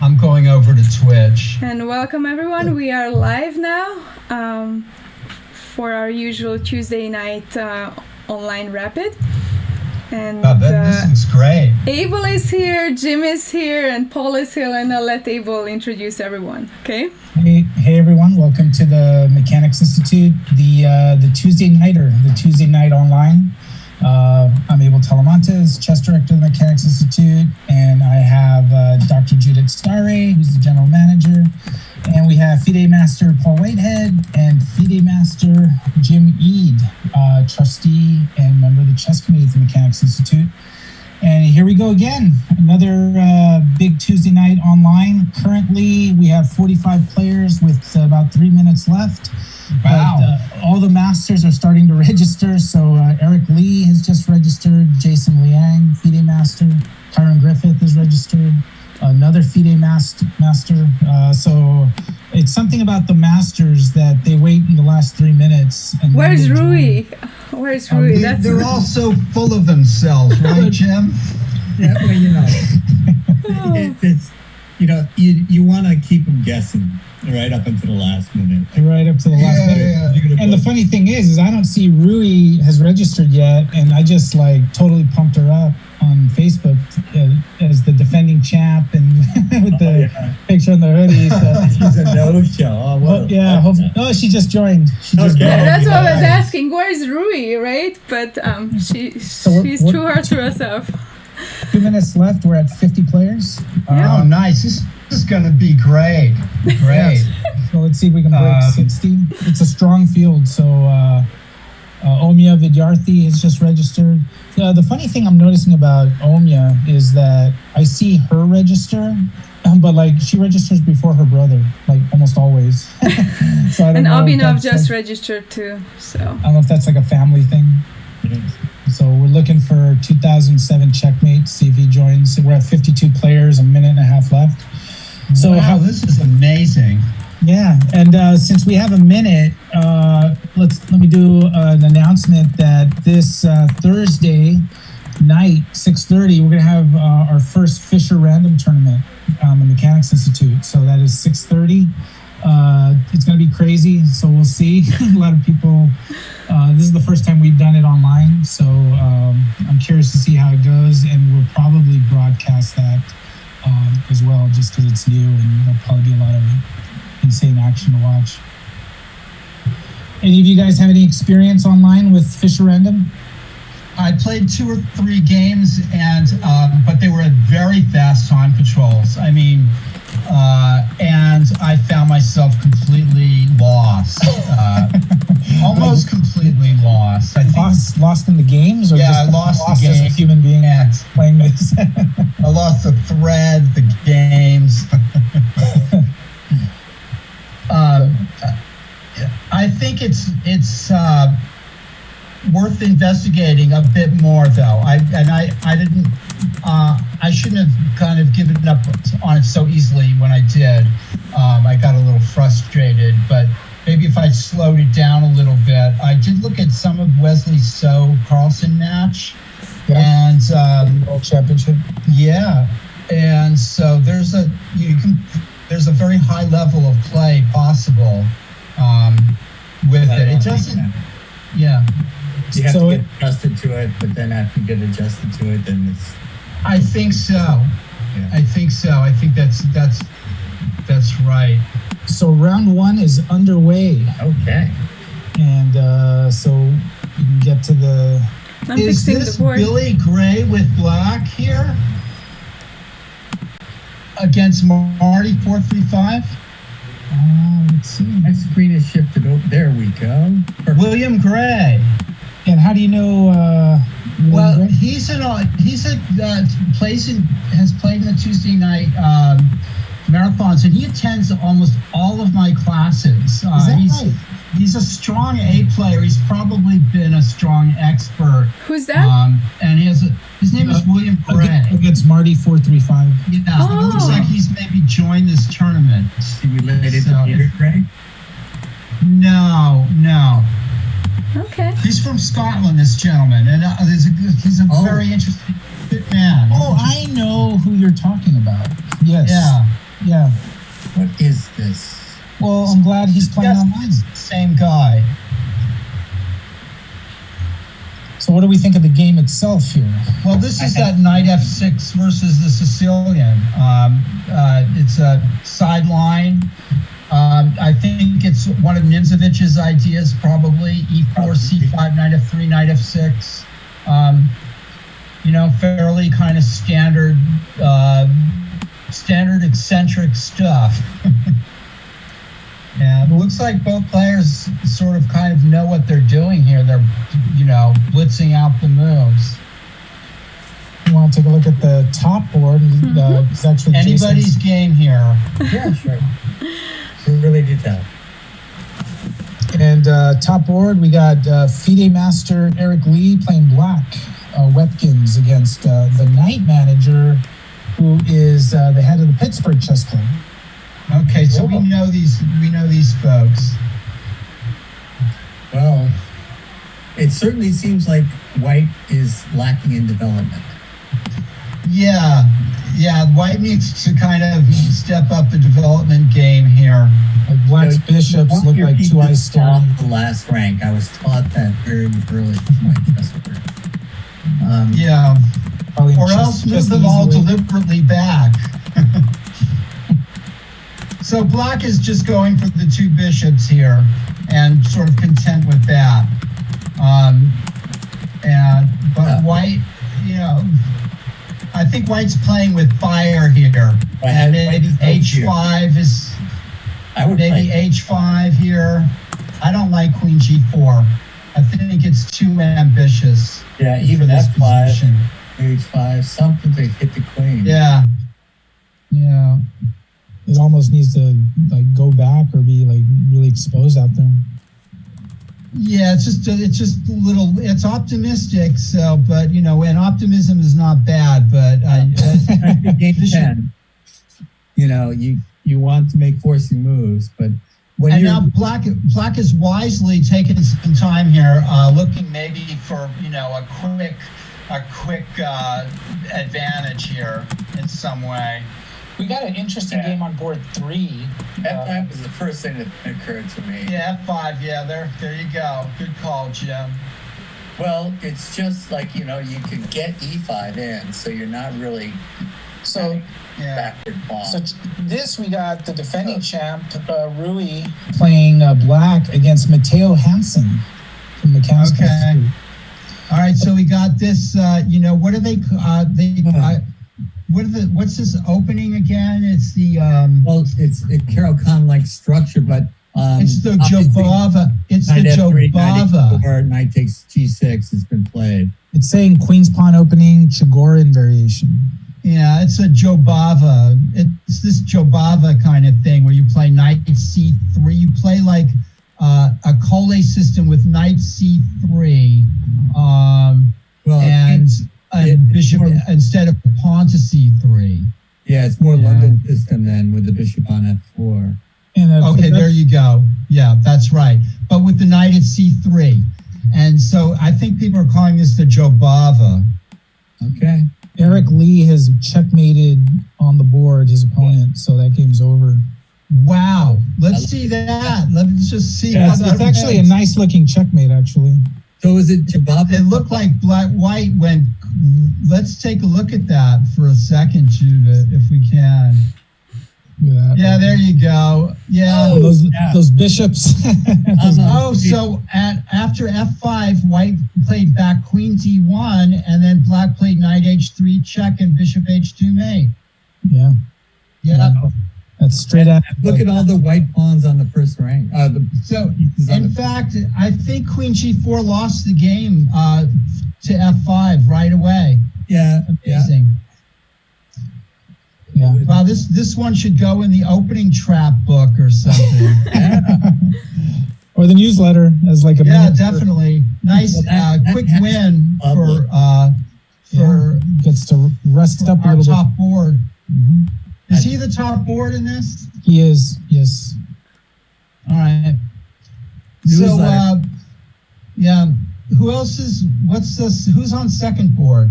I'm going over to Twitch. And welcome everyone. We are live now for our usual Tuesday night online rapid. And this is great. Abel is here, Jim is here, and Paul is here, and I'll let Abel introduce everyone. Okay? Hey everyone, welcome to the Mechanics Institute, the Tuesday nighter, the Tuesday night online. I'm Abel Talamantes, Chess Director of the Mechanics Institute, and I have Dr. Judith Starre, who's the General Manager, and we have FIDE Master Paul Whitehead and FIDE Master Jim Eade, Trustee and member of the Chess Committee at the Mechanics Institute. And here we go again, another big Tuesday night online. Currently, we have 45 players with about 3 minutes left. Wow. But, all the masters are starting to register. So Eric Lee has just registered, Jason Liang, FIDE Master, Kyron Griffith is registered, another FIDE Master. So it's something about the masters that they wait in the last 3 minutes. And Where's Rui? Where's Rui? They're all so full of themselves, right, Jim? Yeah, well, it's you want to keep them guessing right up until the last minute. Right up to the last minute. Yeah. And the funny thing is I don't see Rui has registered yet, and I just totally pumped her up on Facebook as the defending champ and with the picture on the hoodie. So. She's a no-show. She just joined. That's what I was asking. Where's Rui, right? But she's true to herself. 2 minutes left. We're at 50 players. Yeah. Oh, nice. This is going to be great. Great. So let's see if we can break 60. It's a strong field. So Omya Vidyarthi has just registered. The funny thing I'm noticing about Omya is that I see her register, but she registers before her brother, almost always. So I don't and know Abhinav just registered too. So I don't know if that's a family thing. So we're looking for 2007 checkmate, see if he joins. We're at 52 players, a minute and a half left. So wow, this is amazing. Yeah, and since we have a minute, let me do an announcement that this Thursday night, 6:30, we're gonna have our first Fisher Random Tournament on the Mechanics Institute. So that is 6:30. It's gonna be crazy. So we'll see. A lot of people. This is the first time we've done it online, so I'm curious to see how it goes, and we'll probably broadcast that as well, just because it's new, and there'll probably be a lot of insane action to watch. Any of you guys have any experience online with Fisher Random? I played 2 or 3 games, and but they were at very fast time controls. I mean, and I found myself completely lost, almost completely lost. I think lost in the games, or I just lost the game. as a human being playing this. I lost the thread, the games. I think it's worth investigating a bit more, though. I shouldn't have kind of given up on it so easily when I did. I got a little frustrated, but maybe if I slowed it down a little bit. I did look at some of Wesley So Carlson match, and World Championship. Yeah, and so there's a very high level of play possible with it. It doesn't. Yeah. You have to get adjusted to it, but then after you get adjusted to it, then it's. I think so. Yeah. I think so. I think that's right. So round 1 is underway. Okay. And so you can get to the. Is this Billy Gray with black here against Marty 435? Let's see. My screen is shifted over. There we go. Perfect. William Gray. And how do you know? Well, he has played in the Tuesday night marathons, and he attends almost all of my classes. Right? He's a strong A player. He's probably been a strong expert. Who's that? And his name is William Gray. Against Marty 435. Yeah, It looks like he's maybe joined this tournament. Is he related to Peter Gray? No. Okay. He's from Scotland, this gentleman, and he's a very interesting man. Oh, I know who you're talking about. Yes. Yeah. Yeah. What is this? Well, I'm glad he's playing Yes, online. it's the same guy. So what do we think of the game itself here? Well, this is that knight f6 versus the Sicilian. It's a sideline. I think it's one of Nimzovic's ideas, probably. E4, c5, knight f3, knight f6. Fairly kind of standard eccentric stuff. Yeah, it looks like both players sort of kind of know what they're doing here. They're, blitzing out the moves. You want to take a look at the top board? It's actually Anybody's Jason's. game here. Yeah, sure. We're really detailed. And top board, we got FIDE Master Eric Lee playing black. Webkins against the Night Manager, who is the head of the Pittsburgh Chess Club. Okay, so we know these folks. Well, it certainly seems like White is lacking in development. Yeah, White needs to kind of step up the development game here. Like black's bishops look like two eyes staring. The last rank. I was taught that very early in my chess career. Yeah, Probably or else move them all deliberately back. So black is just going for the two bishops here and sort of content with that. But White, I think White's playing with fire here. And maybe h5 is, maybe h5 here. I don't like queen g4. I think it's too ambitious. Yeah, for even this f5, position. h5, something to hit the queen. Yeah. It almost needs to go back or be really exposed out there. Yeah, it's just a little. It's optimistic, so but and optimism is not bad. But I think game 10. You want to make forcing moves, but when and you're now black is wisely taking some time here, looking maybe for a quick advantage here in some way. We got an interesting game on board 3. F5 was the first thing that occurred to me. Yeah, F5. Yeah, there you go. Good call, Jim. Well, it's just like you can get E5 in, so you're not really backward pawn. So this we got the defending champ Rui playing black against Matteo Hansen from the Kansas. Okay. All right, so we got this. What are they? What's this opening again? It's the it's Carol Khan-like structure, but it's the Jobava. It's the knight F3, Jobava. Knight takes G6 has been played. It's saying Queen's Pawn opening Chigorin variation. Yeah, it's a Jobava. It's this Jobava kind of thing where you play knight c3. You play like a Collet system with knight c3. Bishop instead of pawn to c3. Yeah, it's more London system than with the bishop on f4. Okay, there you go. Yeah, that's right. But with the knight at c3. And so I think people are calling this the Jobava. Okay. Eric Lee has checkmated on the board his opponent, so that game's over. Wow. Let's see that. Let's just see. Yeah, it's actually a nice looking checkmate, actually. So is it Jobava? It looked like White went. Let's take a look at that for a second, Judith, if we can. Yeah, there you go. Yeah. Those bishops. So after f5, White played back queen d1, and then black played knight h3 check and bishop h2 mate. Yeah. Yeah. That's straight out. Look at all the white pawns on the first rank. In fact, I think queen g4 lost the game to f5 right away. Yeah. Amazing. Yeah. Wow, this one should go in the opening trap book or something. Or the newsletter as like a definitely nice quick win for gets to rest up a our little top bit. board. Mm-hmm. Is he the top board in this? He is, yes. All right. Newsletter. So who else is? What's this? Who's on second board?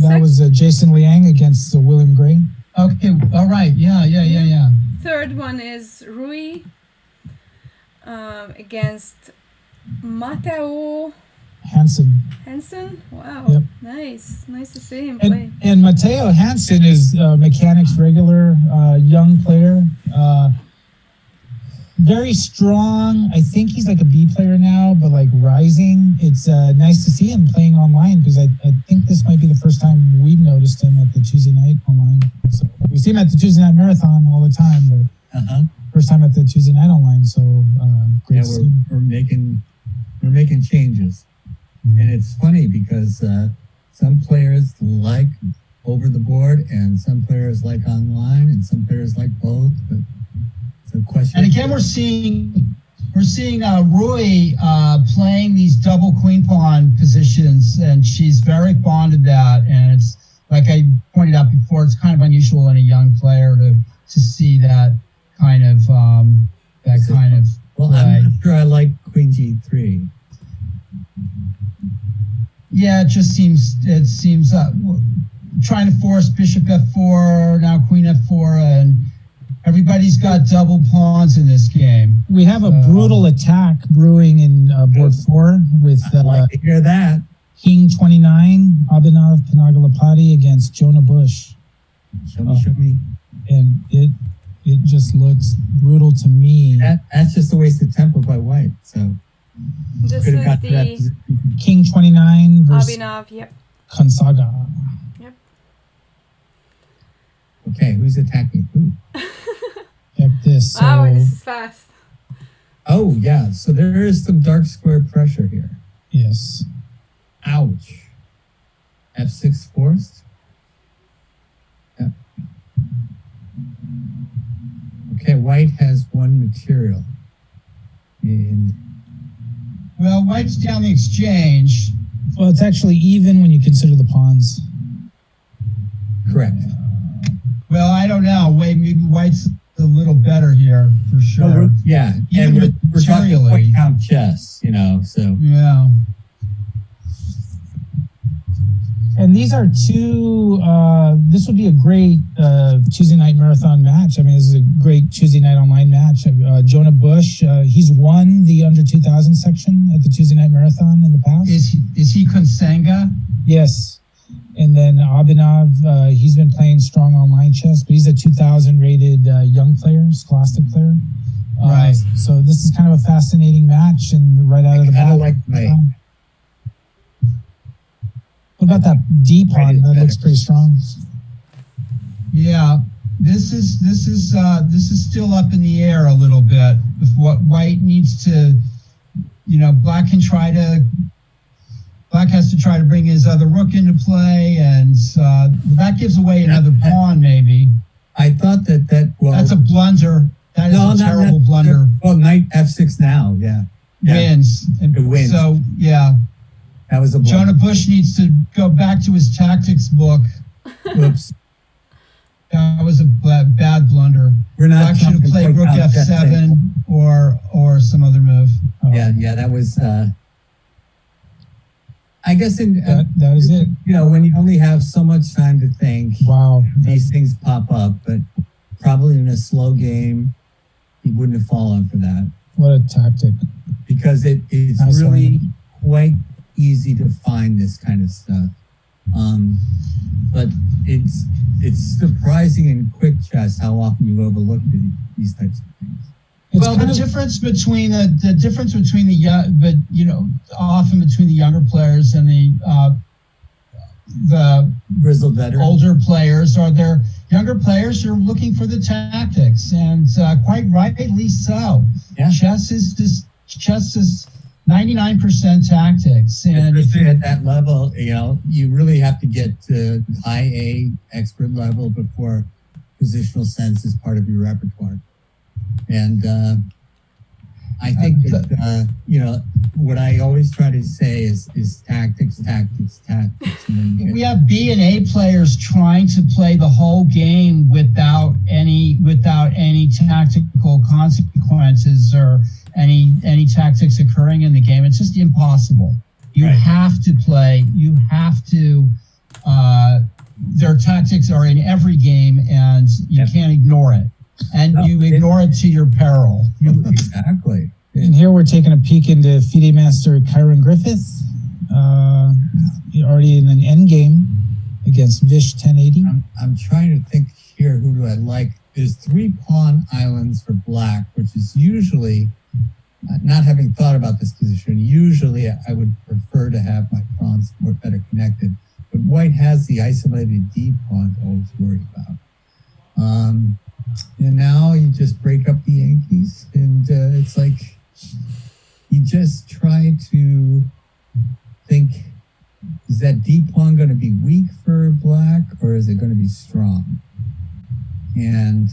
That was Jason Liang against William Gray. Okay. All right. Yeah. Third one is Rui against Matteo Hansen. Wow, Yep. nice to see him play. And Matteo Hansen is mechanics regular, young player, very strong. I think he's like a B player now, but like rising. It's nice to see him playing online because I think this might be the first time we've noticed him at the Tuesday night online. So we see him at the Tuesday night marathon all the time, but first time at the Tuesday night online. So great to see him. We're making changes. And it's funny because some players like over the board and some players like online and some players like both. But it's a question. And again, we're seeing Rui playing these double queen pawn positions, and she's very fond of that. And it's like I pointed out before, it's kind of unusual in a young player to see that kind of Well, play. I'm not sure I like Queen G3. Yeah, it seems trying to force Bishop F4, now Queen F4, and everybody's got double pawns in this game. We have a brutal attack brewing in board 4 with I'd like to hear that. King 29, Abhinav Panagalapati against Jonah Bush. Show me. And it just looks brutal to me. That's just a waste of tempo by white. So This could have is got to that the position. King 29 versus Abhinav. Yep. Gonzaga. Okay, who's attacking who? Check this. Wow, So, this is fast. Oh, yeah. So there is some dark square pressure here. yes. Ouch. F6 forced. Yep. Okay, white has one material. And Well, white's down the exchange. Well, it's actually even when you consider the pawns. correct. Well, I don't know. Maybe white's a little better here for sure. No, yeah, Even and we're talking materially. point count chess, so. Yeah. And these are two, this would be a great Tuesday night marathon match. I mean, this is a great Tuesday night online match. Jonah Bush, he's won the under 2000 section at the Tuesday night marathon in the past. Is he Konsenga? Yes. And then Abhinav, he's been playing strong online chess, but he's a 2000 rated young player, scholastic player. Right. So this is kind of a fascinating match and right out of the I bat. like my. What about that D pawn? That looks pretty strong. Yeah. This is still up in the air a little bit. If what white needs to, black has to try to bring his other rook into play, and that gives away another pawn. Maybe I thought that that's a blunder. That is a terrible blunder. Well, knight F6 now, yeah. Wins. It wins. So yeah. That was a blunder. Jonah Bush needs to go back to his tactics book. Whoops. That was a bad blunder. We're not Black should have talking played rook point count chess F7 or some other move. Yeah, that was. I guess That is it. when you only have so much time to think, Wow. these things pop up. But probably in a slow game, he wouldn't have fallen for that What a tactic. because it's Nice really quite easy to find this kind of stuff. But it's surprising in quick chess how often you overlook these types of things. Well, the difference between the young, but often between the younger players and the Grizzled veteran. older players are their younger players are looking for the tactics, and quite rightly so. Yeah. Chess is 99% tactics, and Especially at that level, you really have to get to high A expert level before positional sense is part of your repertoire. And I think that, what I always try to say is tactics. And then we have B and A players trying to play the whole game without any tactical consequences or any tactics occurring in the game. It's just impossible. You Right. have to play. You have to their tactics are in every game, and you can't ignore it. And you ignore it to your peril. Exactly. And here we're taking a peek into FIDE Master Kyron Griffith, already in an end game against Vish 1080. I'm trying to think here, who do I like? There's 3 pawn islands for black, which is usually, not having thought about this position, usually I would prefer to have my pawns more better connected. But white has the isolated D pawn to always worry about. And now you just break up the Yankees, and it's like you just try to think, is that D pawn going to be weak for black, or is it going to be strong? And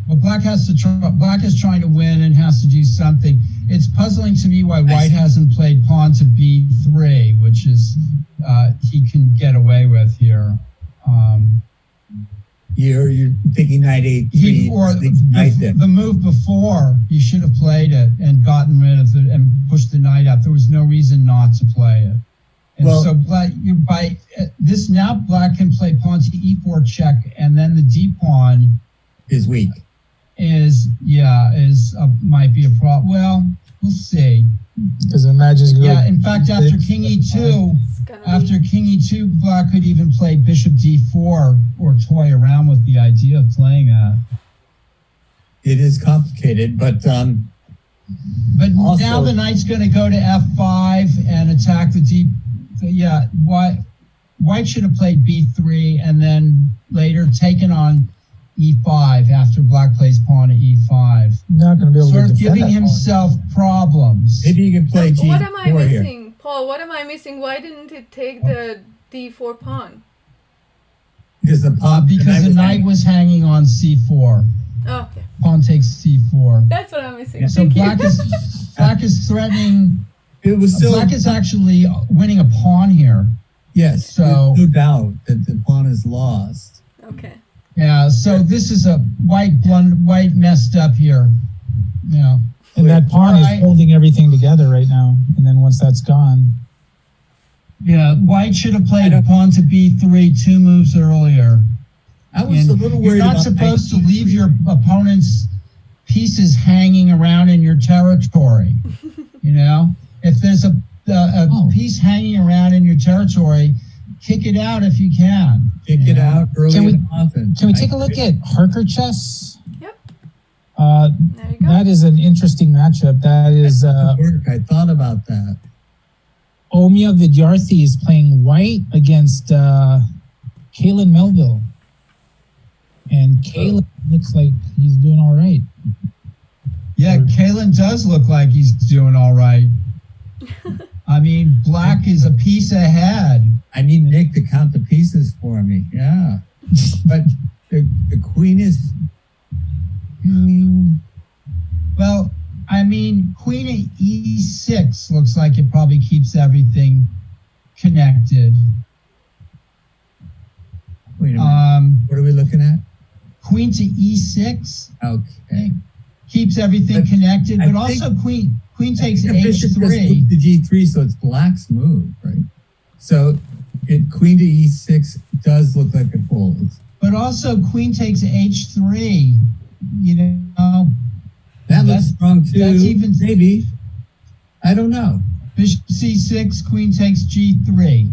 well, black is trying to win and has to do something. It's puzzling to me why white hasn't played pawn to B3, which is he can get away with here. You're thinking knight A3. The move before, he should have played it and gotten rid of it and pushed the knight up. There was no reason not to play it. And so black, by this now, black can play pawn to E4 check, and then the D pawn is weak. Might be a problem. Well, we'll see. Because imagine in fact, after King E2, black could even play Bishop D4 or toy around with the idea of playing that. It is complicated, but also, now the knight's going to go to F5 and attack the D. White should have played B3 and then later taken on E5 after black plays pawn to E5. Not going to be able sort to of giving himself problems. Maybe you can play G4 What am I missing, here. Paul? What am I missing? Why didn't it take the D4 pawn? Because the knight was hanging on C4. Oh, okay. Pawn takes C4. That's what I'm missing. So black is threatening. It was still black is actually winning a pawn here. Yes. So no doubt that the pawn is lost. Okay. Yeah. So this is a white messed up here. Yeah. And that pawn is holding everything together right now. And then once that's gone. Yeah, white should have played a pawn to B3 2 moves earlier. I was a little worried. You're not supposed to leave your opponent's pieces hanging around in your territory. You know, if there's a piece hanging around in your territory, kick it out if you can. Kick it out early and often. Can we take a look at Harker chess? Yep. There you go. That is an interesting matchup. That is. I thought about that. Omya Vidyarthi is playing white against Kalen Melville. And Kalen looks like he's doing all right. Yeah, Kalen does look like he's doing all right. I mean, black is a piece ahead. I need Nick to count the pieces for me. Yeah. But the queen is... Well, I mean, queen at E6 looks like it probably keeps everything connected. Wait a minute. What are we looking at? Queen to E6. Okay. Keeps everything connected, but also queen takes H3. The G3, so it's black's move, right? So queen to E6 does look like it holds. But also queen takes H3. You know. That looks strong too. That's even maybe. I don't know. Bishop C6, queen takes G3.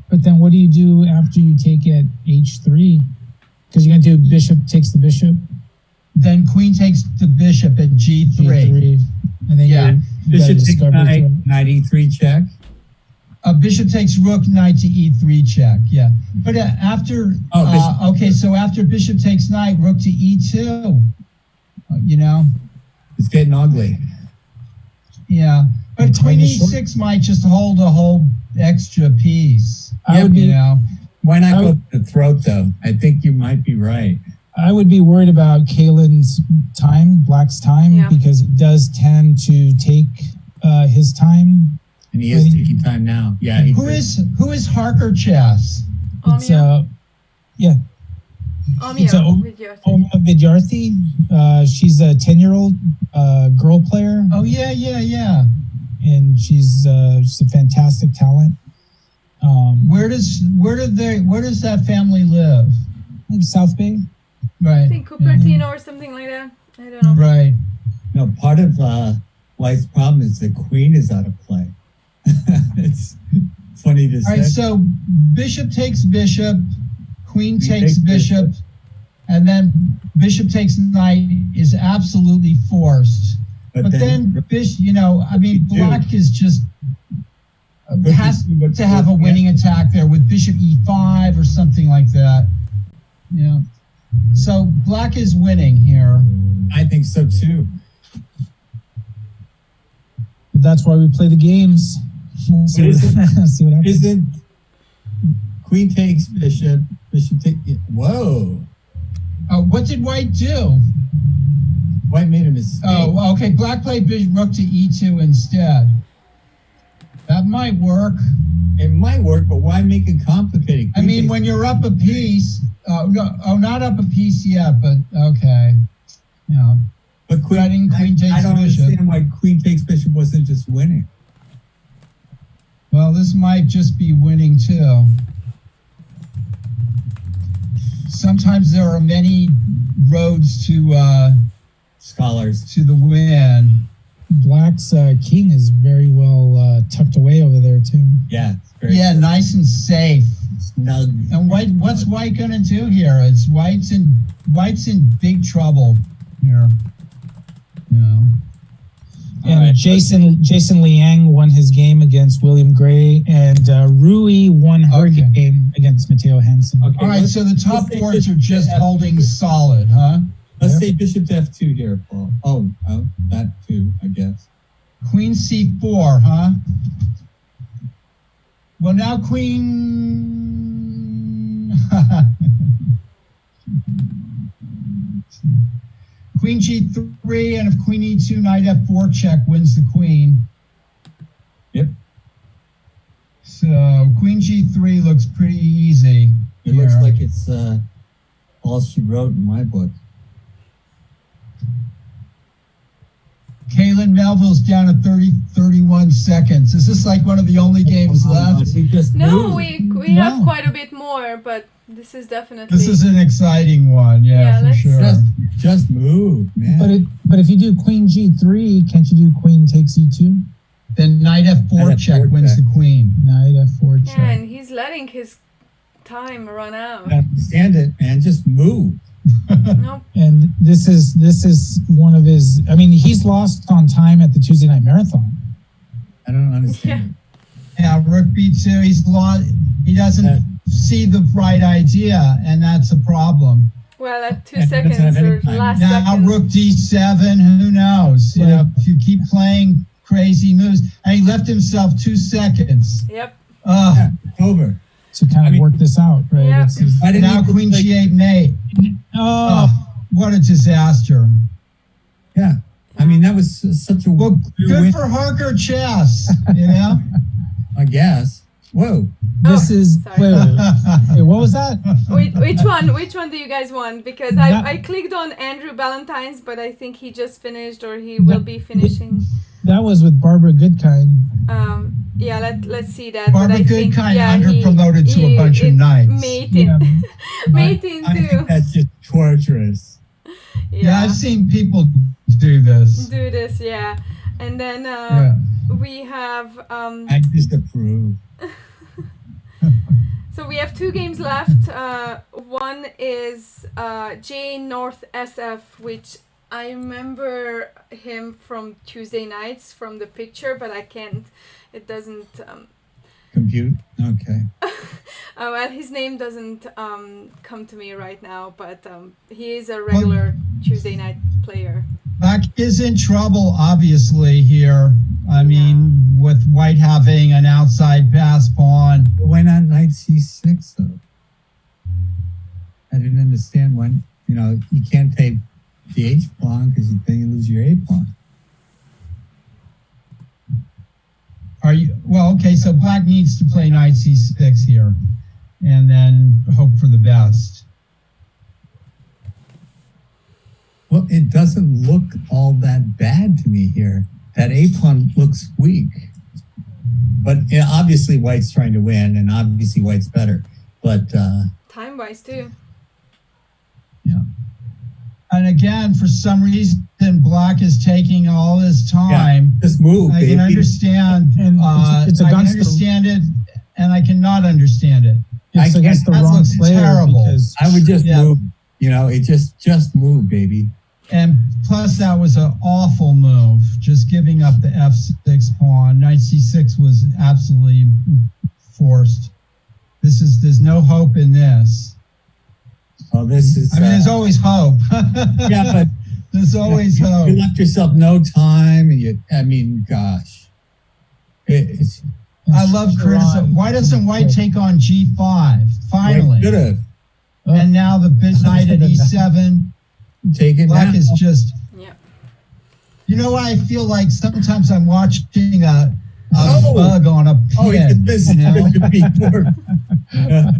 But then what do you do after you take at H3? Because you're going to do bishop takes the bishop. Then queen takes the bishop at G3. And then bishop takes knight E3 check. Bishop takes rook, knight to E3 check. Yeah. But after, so after bishop takes knight, rook to E2. You know? It's getting ugly. Yeah. But queen E6 might just hold a whole extra piece. Why not go for the throat, though? I think you might be right. I would be worried about Kalen's time, black's time, because he does tend to take his time. And he is taking time now. Yeah. Who is Harker chess? It's Omya Vidyarthi. She's a 10-year-old girl player. Oh, yeah. And she's a fantastic talent. Where does that family live? Like South Bay. Right. I think Cupertino or something like that. I don't know. Right. No, part of White's problem is the queen is out of play. It's funny to All say. right. So bishop takes bishop, queen takes takes bishop, bishop. and then bishop takes knight is absolutely forced. But then bishop, I mean, Rook E2. black is just Rook has E2, but to have a rook winning attack there with bishop e5 or something like that. Yeah. So black is winning here. I think so too. But that's why we play the games. See what, see what happens. Isn't queen takes bishop, bishop take? Whoa! What did white do? White made a mistake. Oh, okay. Black played rook to e2 instead. That might work. It might work, but why make it complicated? I mean, when you're up a piece, not up a piece yet, but okay. Yeah. but threatening queen takes I don't bishop. understand why queen takes bishop wasn't just winning. Well, this might just be winning too. Sometimes there are many roads to Scholars. the win. Black's king is very well tucked away over there too. Yeah. It's very Yeah, nice and safe. snug. And what's white gonna do here? It's white's in big trouble here. Yeah. And All right. Jason Liang won his game against William Gray, and Rui won her Okay. game against Matteo Hansen. Okay, All right, let's- so the top let's say boards are bishop just to F2. holding solid, huh? Let's Yep. say bishop to f2 here, Paul. Oh, that too, I guess. Queen c4, huh? Well, now queen... Queen g3, and if queen e2, knight f4 check wins the queen. Yep. So queen g3 looks pretty easy. It looks here. like it's all she wrote in my book. Kaylin Melville's down to 31 seconds. Is this like one of the only games left? He just No, moved. we have No. quite a bit more, but this is definitely. This is an exciting one, Yeah, yeah, for let's- sure. Just move, man. But if you do queen g3, can't you do queen takes e2? Then knight f4 Knight check F4 wins check. the queen. Knight f4 check. Yeah, and he's letting his time run out. I understand it, man. Just move. Nope. And this is one of his. I mean, he's lost on time at the Tuesday Night Marathon. I don't understand. Yeah, rook b2, he's lost. He doesn't Yeah. see the right idea, and that's a problem. Well, at 2 Yeah, he doesn't seconds have any or time. last Now second. rook d7, who knows? You know, if you keep playing crazy moves, and he left himself 2 seconds. Yep. Yeah, it's over. To kind of I mean- work this out, right? Yeah. It's his- Why didn't Now he queen play- g8 mate. oh, What a disaster. Yeah. I mean, that was such a Well, clear good win, for Harker chess, you know? I guess. Whoa. this Oh, is sorry. wait, what was that? Which one do you guys want? Because That- I clicked on Andrew Ballantyne's, but I think he just finished or he will be finishing. That was with Barbara Goodkind. Yeah, let's see that. Barbara but I think, Goodkind yeah, under-promoted to a bunch of knights. Mating, Yeah. mating I too. think that's just torturous. Yeah, I've seen people do this. do this, yeah. And then Yeah. we have I disapprove. so we have 2 games left. One is J North SF, which I remember him from Tuesday nights from the picture, but I can't. It doesn't. Compute. Okay. Well, his name doesn't come to me right now, but he is a regular Tuesday night player. Black is in trouble, obviously, here. I mean, with white having an outside pass pawn. Why not knight c6 though? I didn't understand when, you can't take the h pawn because then you lose your a pawn. Are you well? Okay, so black needs to play knight c6 here, and then hope for the best. Well, it doesn't look all that bad to me here. That a pawn looks weak. But obviously, white's trying to win, and obviously, white's better. But Time-wise too. And again, for some reason, black is taking all his time. just move, I baby. can understand. And it's I can against the- understand it, and I cannot understand it. It's I against the that wrong looks player terrible. because I would just Yeah. move. It just move, baby. And plus, that was an awful move, just giving up the f6 pawn. Knight c6 was absolutely forced. There's no hope in this. Oh, this is. I mean, there's always hope. yeah, but there's always hope. you left yourself no time, and gosh, it's. I love criticism. Why doesn't white take on g5? Finally. Could have And now the bit knight at e7. taken Black down. is just. Yeah. You know what I feel like? Sometimes I'm watching a Oh. bug on a pin. Oh, he did this you know? before. Yeah.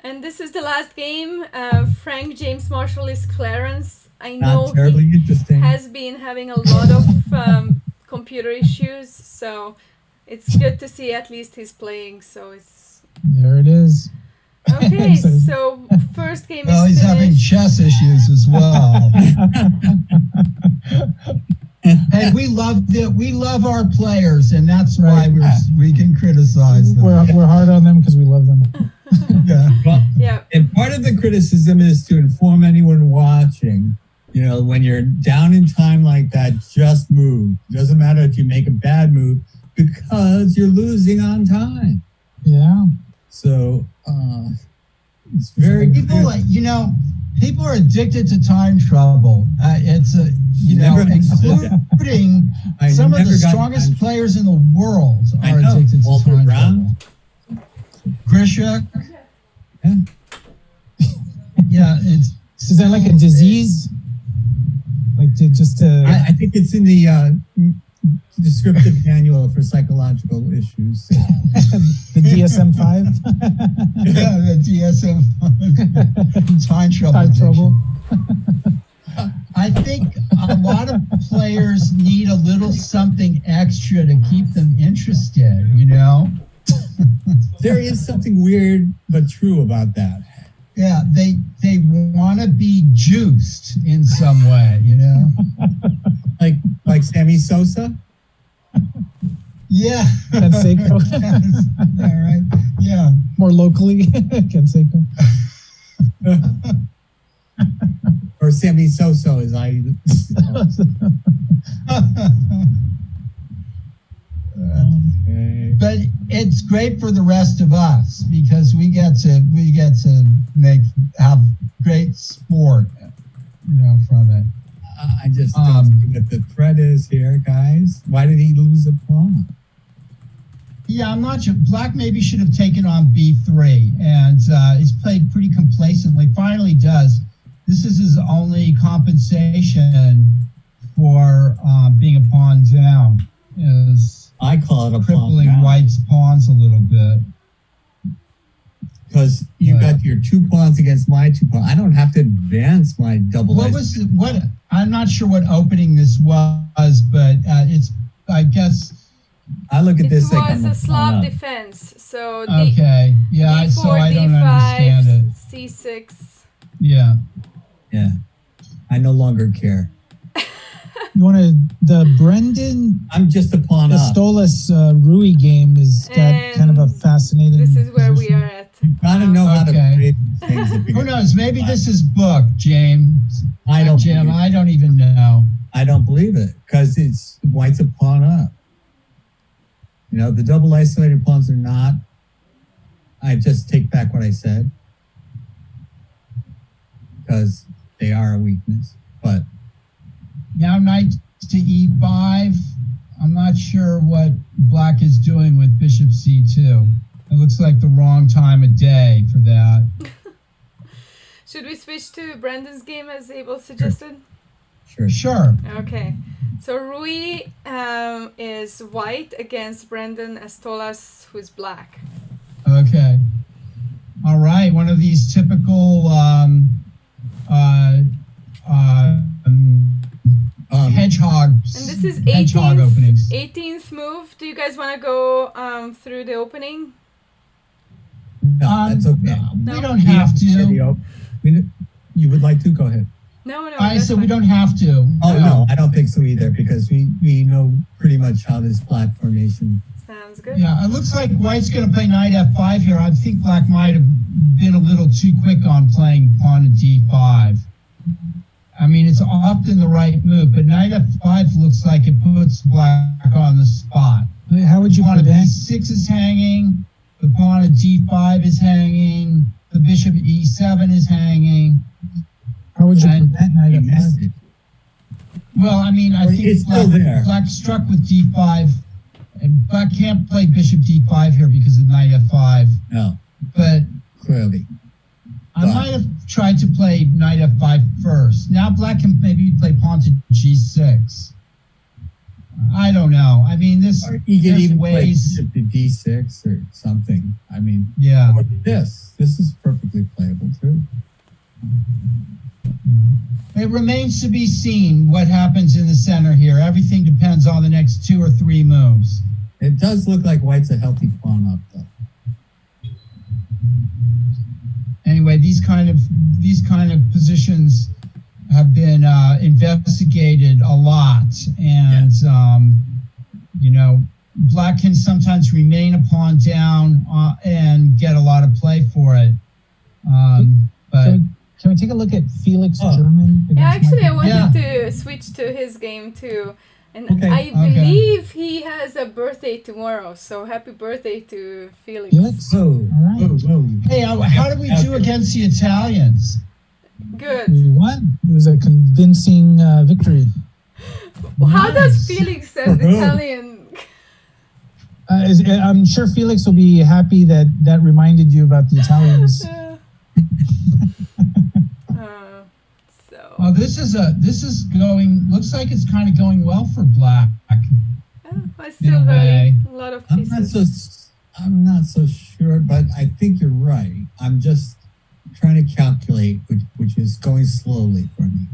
And this is the last game. Frank James Marshall is Clarence. I know Not terribly he interesting. has been having a lot of computer issues, so it's good to see at least he's playing. So it's there it is. okay. So first game Well, is he's having finished. chess issues as well. Hey, we love our players, and that's why we can criticize them. We're hard on them because we love them. Yeah. Well, Yeah. and part of the criticism is to inform anyone watching, when you're down in time like that, just move. Doesn't matter if you make a bad move because you're losing on time. Yeah. So it's very People good. people are addicted to time trouble. It's Never understood that. including I some of the never got strongest time- players in the world I are know. addicted to Walter time Brown. trouble. Grishuk. Yeah. Yeah, it's. Is that like a disease? Like to I think it's in the descriptive manual for psychological issues. the DSM-5? Yeah, the DSM time trouble. Time trouble. I think a lot of players need a little something extra to keep them interested, There is something weird but true about that. Yeah, they want to be juiced in some way, Like Sammy Sosa. Yeah. Canseco. Yeah, right. Yeah. More locally, Canseco. Or Sammy Soso, as I. Okay. But it's great for the rest of us because we get to have great sport, from it. I just don't see what the threat is here, guys. Why did he lose a pawn? Yeah, I'm not sure. Black maybe should have taken on b3, and he's played pretty complacently. Finally does. This is his only compensation for being a pawn down, is I call it a pawn crippling down. white's pawns a little bit. Because you Right. got your 2 pawns against my 2 pawns. I don't have to advance my double. What I'm not sure what opening this was, but it's, I guess. I look at It this like was I'm a Slav pawn up. defense. So Okay, yeah, D4, so I don't D5, understand it. C6. Yeah. Yeah, I no longer care. You the Brendan I'm just a pawn up. Estolas Rui game is that kind of a fascinating. This is where we position? are at. You gotta know how to Okay. play these things. If Who you're knows? Maybe this is booked, James. I don't Jim, believe it. I don't even know. I don't believe it because it's white's a pawn up. The double isolated pawns are not. I just take back what I said because they are a weakness. But Now knight to e5. I'm not sure what black is doing with bishop c2. It looks like the wrong time of day for that. Should we switch to Brandon's game as Abel suggested? sure. Sure. Okay. So Rui is white against Brandon Estolas, who's black. Okay. All right. One of these typical hedgehog And this this is hedgehog 18th, openings. 18th move. Do you guys want to go through the opening? No, that's okay. We don't have to. You would like to? Go ahead. No. I that's said we fine. don't have to. Oh, no, I don't think so either, because we know pretty much how this black formation. Sounds good. Yeah, it looks like White's going to play knight f5 here. I think Black might have been a little too quick on playing pawn to d5. I mean, it's often the right move, but knight f5 looks like it puts Black on the spot. How would you Pawn to prevent? d6 is hanging. The pawn at d5 is hanging. The bishop at e7 is hanging. How would you And prevent knight You missed f5? it. Well, I mean, I think It's still there. Black struck with d5, and Black can't play bishop d5 here because of knight f5. No, But clearly. I Right. might have tried to play knight f5 first. Now Black can maybe play pawn to g6. I don't know. I mean, this Or you could there's even play ways. bishop to d6 or something. I mean, Yeah. or this is perfectly playable too. It remains to be seen what happens in the center here. Everything depends on the next 2 or 3 moves. It does look like White's a healthy pawn up though. Anyway, these kind of positions have been investigated a lot, and you know, Black can sometimes remain a pawn down and get a lot of play for it. But Can we take a look at Felix Oh. German? Yeah, against actually, I Michael? wanted Yeah. to switch to his game too. And Okay. I Okay. believe he has a birthday tomorrow, so happy birthday to Felix. Felix? Whoa, right. whoa. hey, how did we do against the Italians? Good. We won. It was a convincing victory. How does Nice. Felix and Italian? I'm sure Felix will be happy that reminded you about the Italians. So Oh, this is going. Looks like it's kind of going well for Black. I still in a very way. a lot of I'm not pieces. so sure, but I think you're right. I'm just trying to calculate, which is going slowly for me.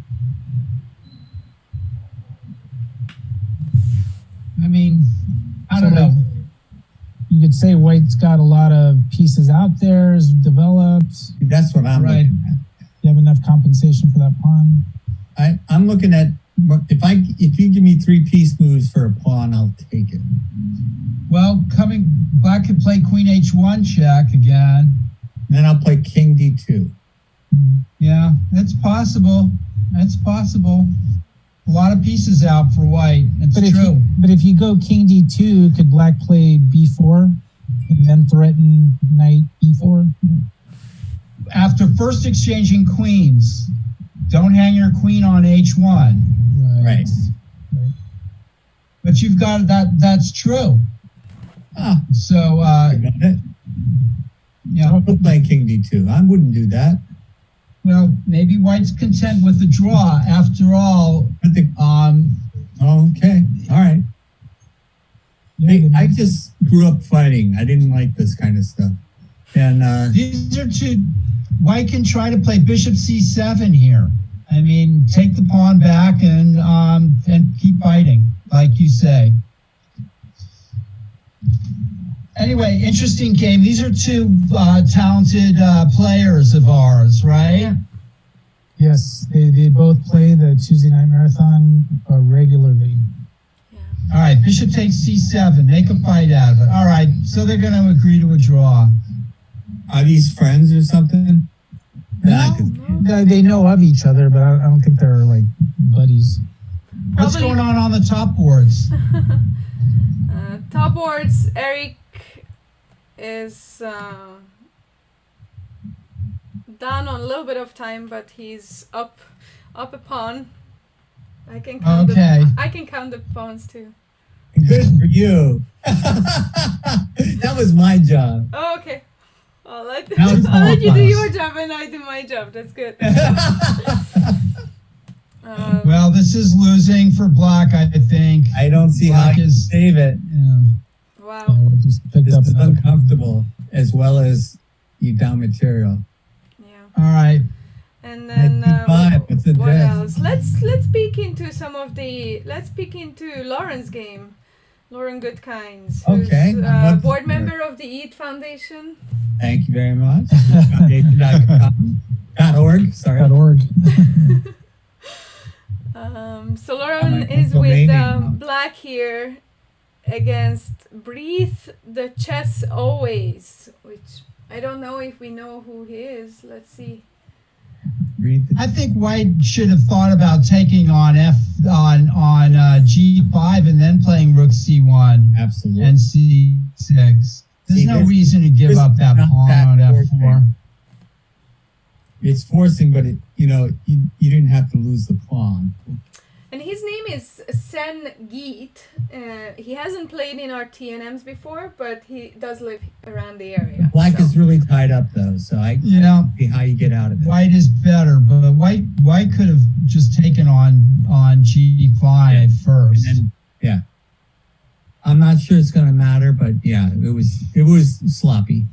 I mean, I don't So, know. You could say White's got a lot of pieces out there, is developed. That's what I'm Right. looking at. You have enough compensation for that pawn. I'm looking at if you give me 3 piece moves for a pawn, I'll take it. Well, Black could play Queen H1 check again. Then I'll play King D2. Yeah, that's possible. That's possible. A lot of pieces out for White. It's But true. if you go King D2, could Black play B4 and then threaten Knight E4? After first exchanging queens, don't hang your queen on H1. Right. But you've got that's true. Ah, So, I got it. yeah. I'll play King D2. I wouldn't do that. Well, maybe White's content with the draw. After all, I think, okay, all right. Hey, I just grew up fighting. I didn't like this kind of stuff. And these are two. White can try to play Bishop C7 here. I mean, take the pawn back and keep fighting, like you say. Anyway, interesting game. These are two talented players of ours, right? Yeah. Yes, they both play the Tuesday Night Marathon regularly. All right, Bishop takes C7. Make a fight out of it. All right, so they're going to agree to a draw. are these friends or something? No, they know of each other, but I don't think they're like buddies. What's Probably- going on the top boards? Top boards, Eric is down on a little bit of time, but he's up a pawn. I can count Okay. I can count the pawns too. Good for you. That was my job. Oh, okay. I'll let, That was I'll let you do fun. your job and I do my job. That's good. Well, this is losing for Black, I think. I don't see how Black you is- save it. Yeah. Wow. So we just picked This up is another. uncomfortable as well as you down material. Yeah. All right. And then At D5, it's a What Yes. else? Let's peek into Lauren's game. Lauren Goodkinds, who's Okay, I'm looking board for it. member of the EAT Foundation. Thank you very much. Foundation.org. Sorry. .org. So Lauren I'm is with Romanian. Black here against Breathe the Chess Always, which I don't know if we know who he is. Let's see. Read the I think White should have thought about taking on G5 and then playing Rook C1 absolutely. and C6. There's See, no this- reason to give this up that is not pawn that on forcing. F4. It's forcing, but you didn't have to lose the pawn. And his name is Sen Geet. He hasn't played in our TNMs before, but he does live around the area. Black so. is really tied up though, so I You know, see how you get out of it. White is better, but White could have just taken on G5 first. And then, I'm not sure it's going to matter, but yeah, it was sloppy.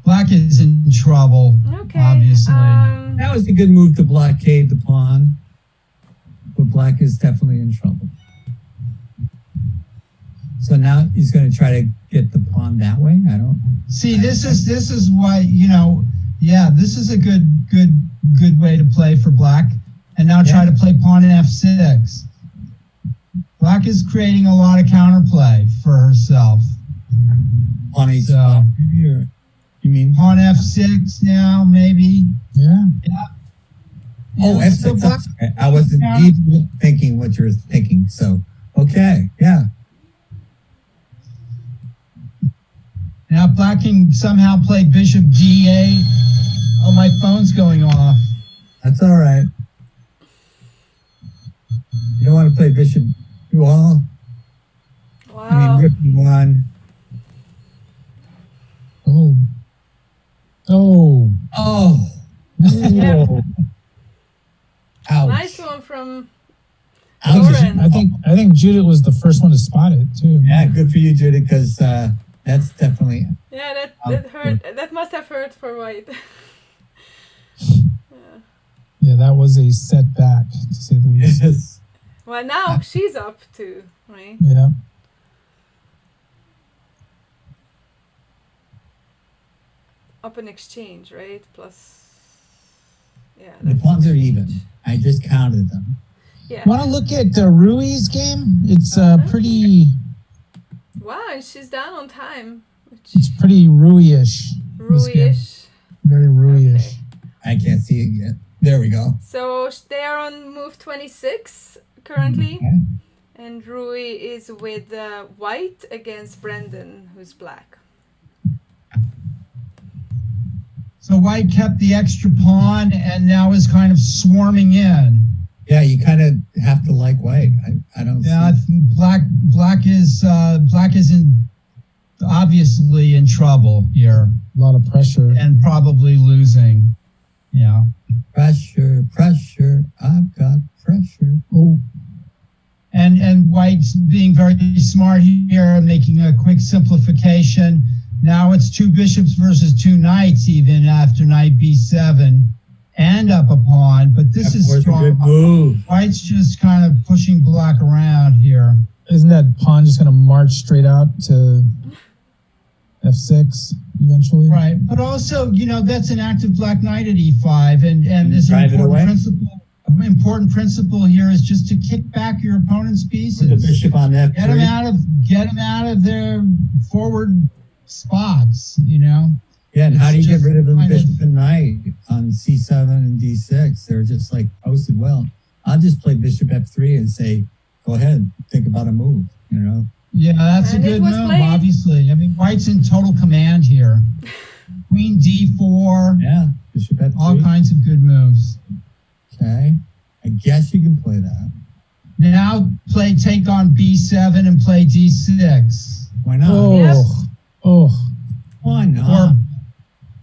Black is in trouble, Okay. obviously. That was a good move to blockade the pawn, but Black is definitely in trouble. So now he's going to try to get the pawn that way. I don't. See, this is why, this is a good way to play for Black. And now try to play pawn in F6. Black is creating a lot of counterplay for herself. Pawn H5. So- Or- You mean? Pawn F6 now, maybe. Yeah. Oh, Yeah, F6. so Black- I wasn't even thinking what you're thinking. So, okay, yeah. Now Black can somehow play Bishop D8. Oh, my phone's going off. That's all right. You don't want to play Bishop. Well, Wow. I mean, Rook E1. Oh. Oh. Oh, Yeah. Oh. ouch. Nice one from Ouch. Lauren. I think Judith was the first one to spot it too. Yeah, good for you, Judy, because that's definitely. Yeah, that hurt. That must have hurt for White. Yeah, that was a setback to say the least. Yes. Well, now she's up too, right? Yeah. Up in exchange, right? Plus, yeah. The that's pawns are exchange. even. I just counted them. Yeah. Want to look at Rui's game? It's pretty. Wow, and she's down on time. Which It's pretty Rui-ish. Rui-ish. Very Rui-ish. Okay. I can't see it yet. There we go. So they are on move 26 currently, Okay. and Rui is with White against Brendan, who's black. So White kept the extra pawn and now is kind of swarming in. Yeah, you kind of have to like White. I don't Yeah, I see. think Black is obviously in trouble here A lot of pressure. and probably losing. Yeah. Pressure, pressure. I've got pressure. Oh. And White's being very smart here, making a quick simplification. Now it's two bishops versus two knights, even after knight b7, and up a pawn. But this is F4's a strong. good move. White's just kind of pushing Black around here. Isn't that pawn just going to march straight out to F6 eventually? Right. But also, that's an active Black knight at e5, and this Drive it away? important principle here is just to kick back your opponent's pieces. The bishop on F3. Get them out of their forward spots, Yeah, and how do you It's get just rid of the kind of- bishop and knight on C7 and D6? They're just like posted well. I'll just play bishop F3 and say, go ahead, think about a move, Yeah, that's And a it good was move, played. obviously. I mean, White's in total command here. Queen D4, Yeah, bishop F3. all kinds of good moves. Okay, I guess you can play that. Now take on B7 and play D6. Why not? Oh. Yep. Oh. Why not?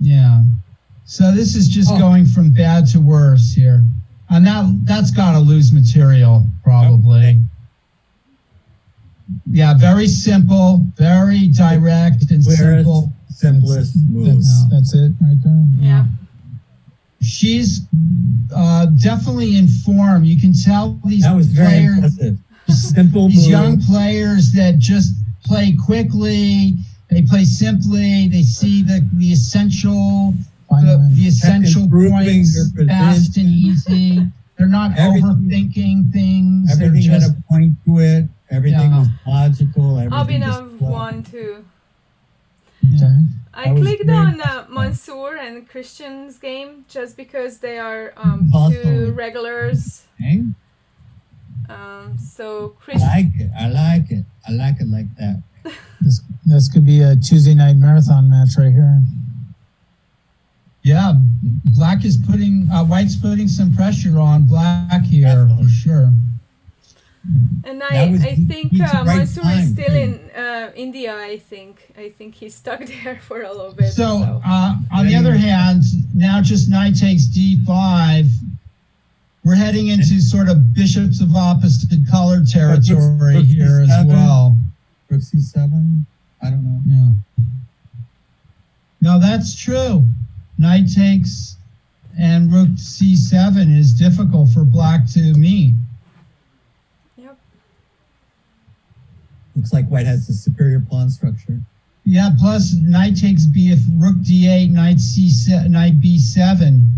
Yeah. So this is just Oh. going from bad to worse here. And that's got to lose material, probably. Okay. Yeah, very simple, very direct and Clearest, simple. simplest move. That's it right there. Yeah. she's definitely in form. You can tell these That was very players, impressive. Simple these move. young players that just play quickly. They play simply. They see the essential the essential Improving points their fast and easy. They're not Everything- overthinking things. They're Everything just had a point to it. Everything Yeah. was logical. Everything Abhinav just flowed. won too. Okay. I That was clicked very on impressive. Mansoor and Christian's game just because they are Also- two regulars. Okay? So I Christian. like it. I like it. I like it like that. This could be a Tuesday night marathon match right here. yeah. Black is putting White's putting some pressure on Black here Definitely. for sure. And That was- I think he's the right Mansoor is time, still too. in India. I think he's stuck there for a little bit. So on the other hand, now just knight takes d5. We're heading into sort of bishops of opposite color territory Rook here as C7. well. Rook C7? I don't know. Yeah. No, that's true. Knight takes and rook c7 is difficult for Black to meet. Yep. Looks like White has the superior pawn structure. Yeah, plus knight takes b if rook d8, knight c7, knight b7.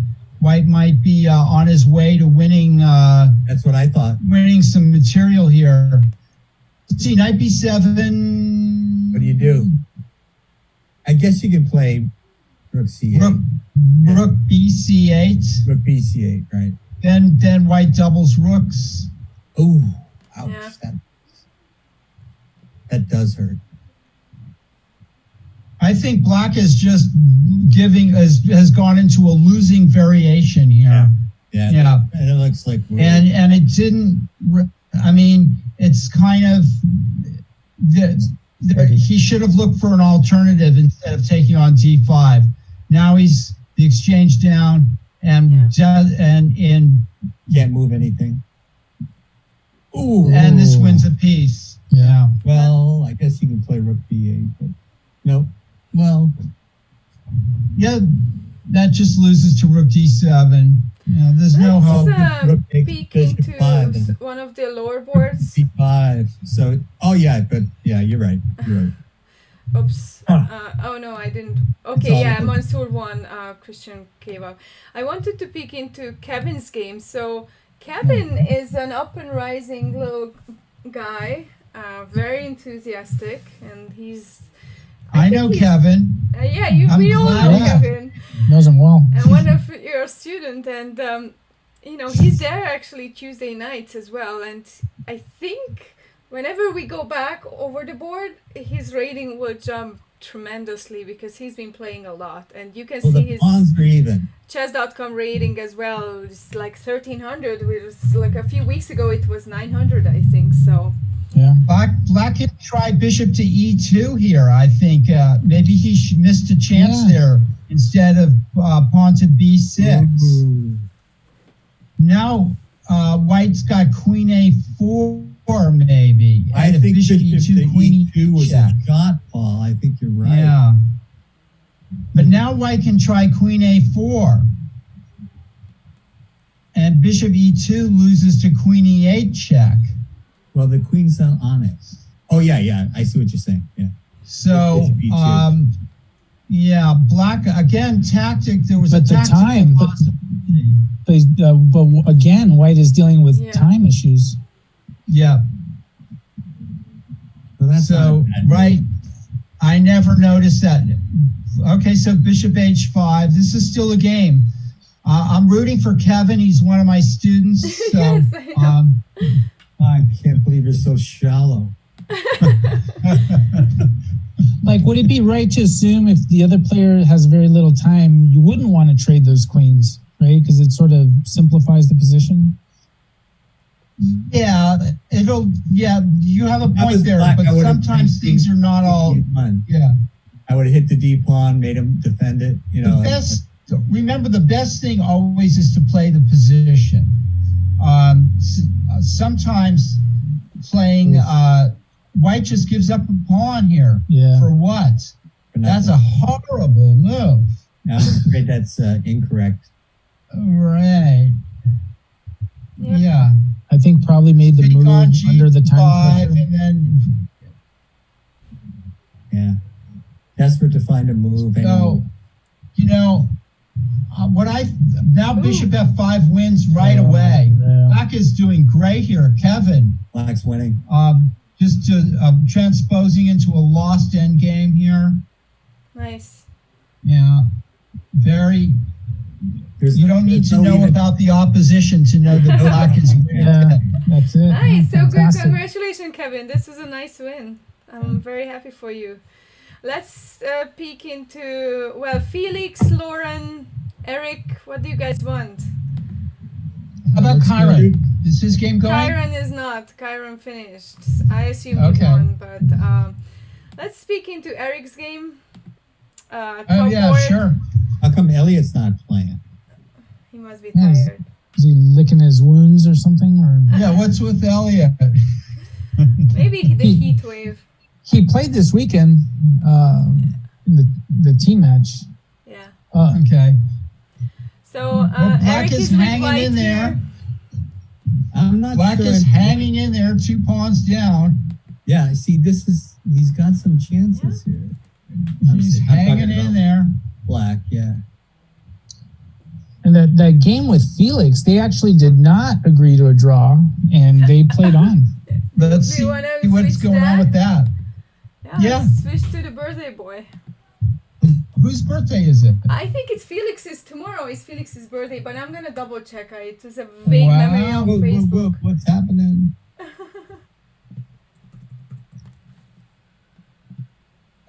White might be on his way to winning That's what I thought. winning some material here. Let's see, knight b7. What do you do? I guess you can play Rook C8. Rook b c8. Rook B C8, right? Then White doubles rooks. Ooh, ouch. Yeah. That does hurt. I think Black is just has gone into a losing variation here. Yeah. Yeah. And it looks like we're, And it didn't. I mean, it's kind of he should have looked for an alternative instead of taking on d5. Now he's the exchange down and can't move anything. Ooh. and this wins a piece. Yeah. Well, I guess you can play Rook B8, but no. Well, Yeah, that just loses to rook d7. Yeah, there's no hope. Rook takes Peek bishop into 5 and one of the lower boards. C5. So, but you're right. You're right. Oops. Huh. Oh no, I didn't. all Okay, yeah, good. Mansoor won. Christian gave up. I wanted to peek into Kevin's game. So Kevin is an up and rising little guy, very enthusiastic, and he's. I think know he's- Kevin. Yeah, I'm we all glad- know yeah. Kevin, Knows him well. and one of your student, and he's there actually Tuesday nights as well, and I think. Whenever we go back over the board, his rating will jump tremendously because he's been playing a lot. And you can Well, see the his pawns are even. chess.com rating as well. It's like 1300. It was like a few weeks ago, it was 900, I think. So, Yeah. Black can try bishop to e2 here. I think maybe he missed a chance Yeah. there instead of pawn to b6. Ooh. Now White's got queen a4 maybe. I And if think bishop bishop e2, to queen E2 was check. a shot, Paul. I think you're right. Yeah. But now White can try queen a4. And bishop e2 loses to queen e8 check. Well, the queen's not on it. Oh, yeah. I see what you're saying. Yeah. So, Bishop e2. yeah, Black, again, tactic, there was But a the tactical time, but- possibility. But again, White is dealing with Yeah. time issues. Yeah, Well, that's not a so, bad right, I never noticed that. Okay, so bishop h5, this is still a game. I'm rooting for Kevin, he's one of my students, so, Yes, I know. move. I can't believe you're so shallow. Like, would it be right to assume if the other player has very little time, you wouldn't want to trade those queens, right? Because it sort of simplifies the position. yeah, you have a I was point there, Black, but I would've sometimes played things are not all, E1. yeah. I would have hit the D pawn, made him defend it. The best, remember, the best thing always is to play the position. Sometimes playing White just gives up a pawn here. Yeah. For what? but not That's that. a horrible move. I'm afraid that's incorrect. Right. Yep. Yeah. I think probably made the Take move on under the time G5 pressure. and then Yeah. Desperate to find a move. any So, move. you know, now Ooh. Bishop F5 wins right away. Yeah. Black is doing great here. Kevin, Black's winning. just transposing into a lost end game here. Nice. Yeah. Very, you don't need to know about the opposition to know that Black is winning. Yeah, that's it. Nice. So good. Fantastic. Congratulations, Kevin. This was a nice win. I'm very happy for you. Let's peek into, well, Felix, Lauren, Eric, what do you guys want? How about Let's go. Kyron? Is his game going? Kyron is not. Kyron finished. I assume he Okay. won, but let's speak into Eric's game. Oh, yeah, Cowboy. sure. How come Elliot's not playing? He must be Yes. tired. Is he licking his wounds or something? Or Yeah, what's with Elliot? Maybe the heat wave. he played this weekend in the team match. Yeah. Okay. So Well, Black Eric is is with hanging white in there. here. I'm not Black sure. is hanging in there, 2 pawns down. Yeah, see, he's got some chances here. He's I'm hanging talking in about there. Black, yeah. And that game with Felix, they actually did not agree to a draw, and they played on. Let's Do see you wanna what's switch going that? on with that. Yeah, let's switch to the birthday boy. Whose birthday is it? I think it's Felix's. Tomorrow is Felix's birthday, but I'm gonna double check. It was a vague memory Wow. on Facebook. What's happening?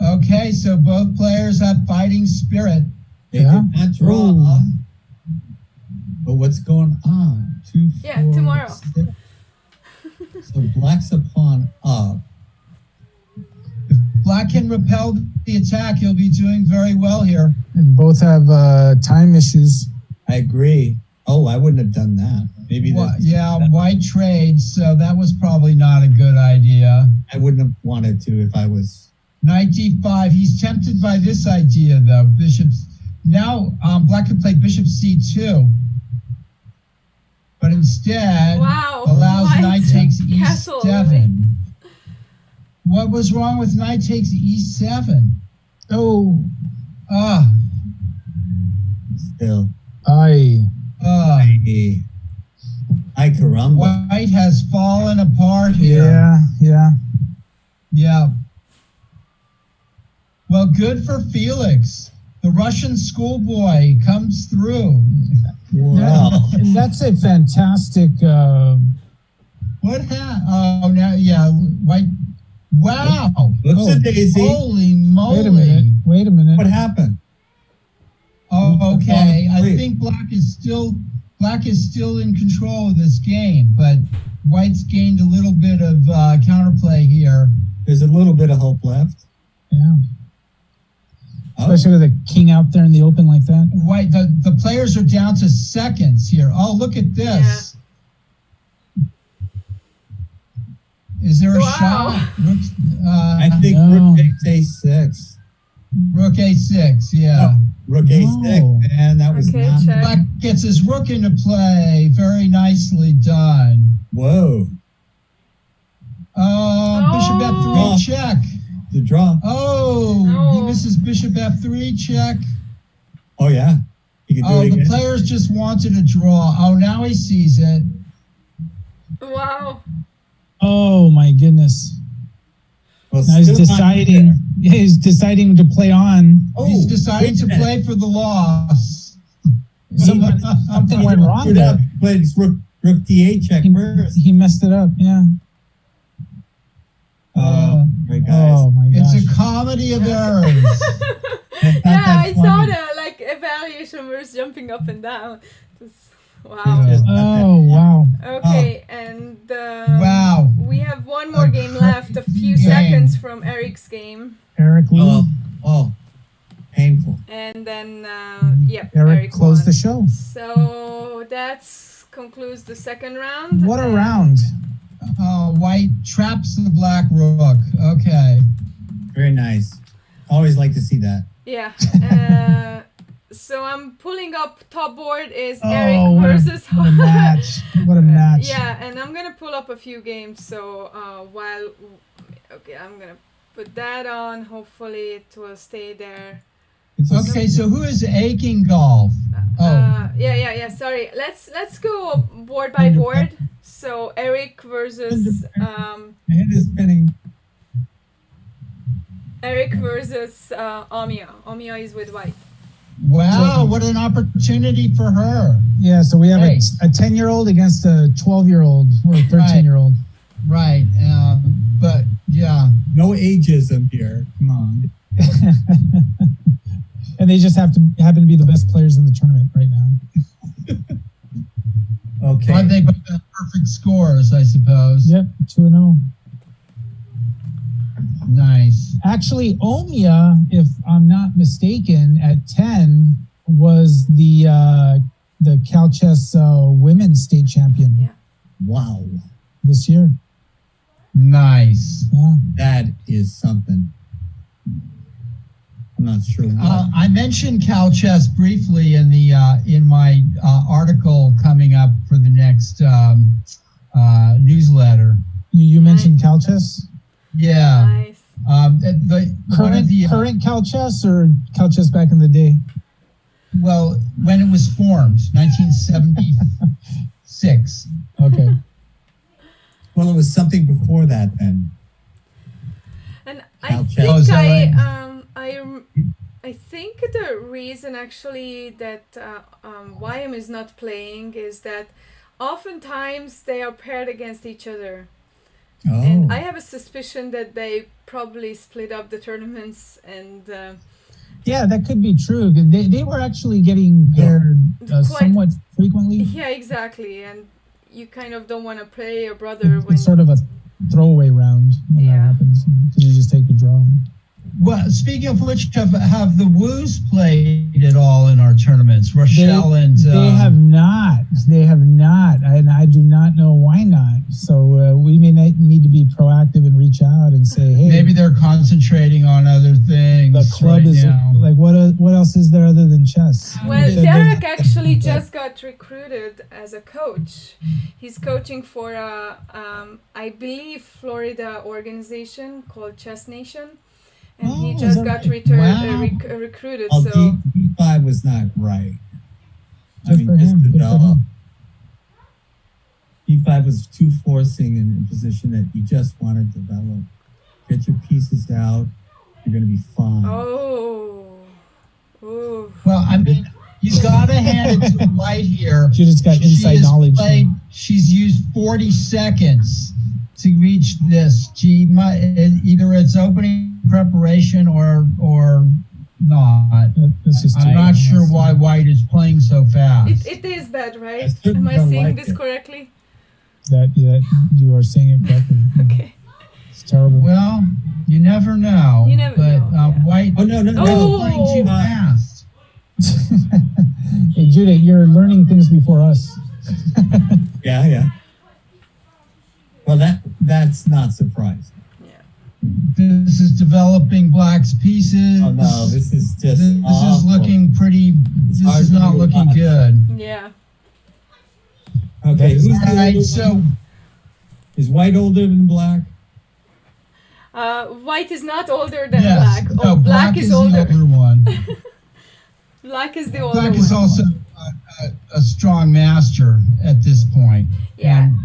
Okay, so both players have fighting spirit. They Yeah. did not draw. Ooh. But what's going on? 2, 4, Yeah, tomorrow. 6. So Black's a pawn up. If Black can repel the attack, he'll be doing very well here. And both have time issues. I agree. Oh, I wouldn't have done that. Maybe Yeah, white trades, so that was probably not a good idea. I wouldn't have wanted to if I was. Knight d5. He's tempted by this idea, though. Bishop's now Black could play Bishop c2, but instead Wow. allows white Knight takes castle. e7. What was wrong with Knight takes e7? Oh, Ah, Still. I. I caramba. White has fallen apart here. Yeah. Yeah. Well, good for Felix. The Russian schoolboy comes through. Wow. And that's a fantastic. What Oh, now, yeah, white. Wow. Whoops a daisy. Holy moly. Wait a minute. What happened? Oh, okay. I Wait. think Black is still in control of this game, but White's gained a little bit of counterplay here. There's a little bit of hope left. Yeah. Oh, Especially with a king out there in the open like that. White, the players are down to seconds here. Oh, look at this. Is there a Wow. shot? I think No. Rook takes A6. Rook a6, yeah. Oh, Rook A6, No. man. That was Okay, not. check. Black gets his rook into play. Very nicely done. Whoa. Bishop Oh. f3 check. The draw. Oh, No. he misses bishop f3 check. Oh, yeah. You can do Oh, it the again. players just wanted a draw. Oh, now he sees it. Wow. Oh my goodness. Well, Now he's still not deciding. there. He's deciding to play on. Oh, He's deciding wait a to minute. play for the loss. Something went wrong Screwed there. up. Played Rook D8 check first. He messed it up. Yeah. Right, guys. Oh my gosh. It's a comedy of errors. Yeah, I saw funny. the evaluation was jumping up and down. Just, wow. Yeah. Oh wow. Okay, and Wow. we have one more A game left. A few crazy game. seconds from Eric's game, Eric Lee. Oh, painful. and then Eric Eric closed won. the show. So that concludes the second round. What a And- round. White traps the black rook. Okay. Very nice. Always like to see that. Yeah. So I'm pulling up top board is Oh, Eric what versus a match! What a match! yeah, and I'm gonna pull up a few games. So okay, I'm gonna put that on. Hopefully it will stay there. It's a- Okay, so who is Aching Golf? Oh, Yeah. Sorry. Let's go board by board. So Eric versus My head is spinning. Omia. Omia is with white. wow, what an opportunity for her. Yeah, so we have Hey. a 10-year-old against a 12-year-old or a 13-year-old. Right, but yeah. No ageism here. Come on. And they just happen to be the best players in the tournament right now. Okay. Or they both have perfect scores, I suppose. Yep, 2-0. Nice. Actually, Omia, if I'm not mistaken, at 10 was the Cal Chess women's state champion Yeah. Wow. this year. Nice. Yeah. That is something. I'm not sure what. I mentioned Cal Chess briefly in the in my article coming up for the next newsletter. You mentioned Cal Chess? Yeah. Nice. One Current, of the current Cal Chess or Cal Chess back in the day? well, when it was formed, 1976. Okay. Well, it was something before that then. And Cal I Chess. think Oh, is that I think the reason actually that YM is not playing is that oftentimes they are paired against each other. Oh. And I have a suspicion that they probably split up the tournaments and Yeah, that could be true. They were actually getting paired Quite- somewhat frequently. yeah, exactly. And you kind of don't want to play your brother when It's sort of a throwaway round when that Yeah. happens because you just take the draw. Well, speaking of which, have the Woos played at all in our tournaments? Rochelle and They have not. They have not. And I do not know why not. So we may need to be proactive and reach out and say, hey, maybe they're concentrating on other things. the club right is now. like, what else is there other than chess? Well, They- Derek actually just got recruited as a coach. He's coaching for I believe, Florida organization called Chess Nation, and he Oh, is just that got right? Wow. recruited. Well, So D5 was not right. Good for him, good for develop. him. D5 was too forcing in a position that you just want to develop. Get your pieces out. You're going to be fine. Ooh. Well, I mean, you gotta hand it to White here. She just got She inside has knowledge. played- she's used 40 seconds to reach this. She might either it's opening preparation or not. That's just I'm too not bad. sure why White is playing so fast. It is bad, right? I still Am I don't seeing like this it. correctly? that you are saying it correctly. Okay. It's terrible. Well, you never know. You never but, know, yeah. White Oh, no. Oh. playing too fast. Hey, Judith, you're learning things before us. Yeah. Well, that's not surprising. This is developing Black's pieces. Oh, no, this is just This is awful. looking pretty. This hard is to not do looking much. good. Yeah. Okay, who's All right, the so is White older than Black? White is not older than yes, black. no, Oh, black is older. the older one. Black is the older Black one. is also a strong master at this point. Yeah. And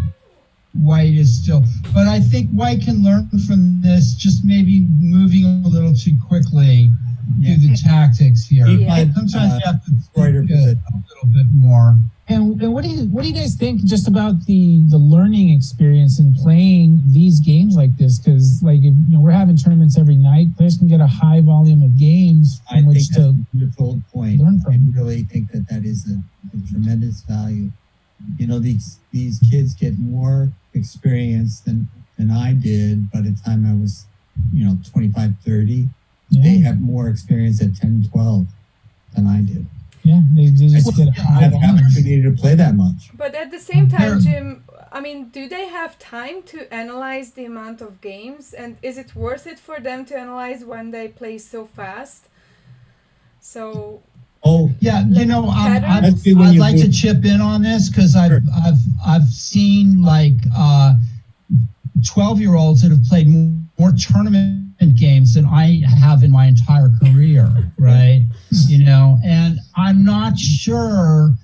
White is still, but I think White can learn from this. Just maybe moving a little too quickly Yeah. through the tactics here. Yeah. Sometimes you have to Right, think or a little bit more. And what do you guys think just about the learning experience in playing these games like this? Because we're having tournaments every night. Players can get a high volume of games I from think which that's to a wonderful point. learn from. I really think that is a tremendous value. You know, these kids get more experience than I did by the time I was, 25, 30. They Yeah, have more experience at 10, 12 than I did. they just Well, get a yeah, high I have the volume. opportunity to play that much. But at the same time, They're- Jim, I mean, do they have time to analyze the amount of games? And is it worth it for them to analyze when they play so fast? So, Oh, Yeah, you know, patterns? Let's see when I'd you like move- to chip in on this because Sure. I've seen like 12-year-olds that have played more tournament games than I have in my entire career, right? You know, and I'm not sure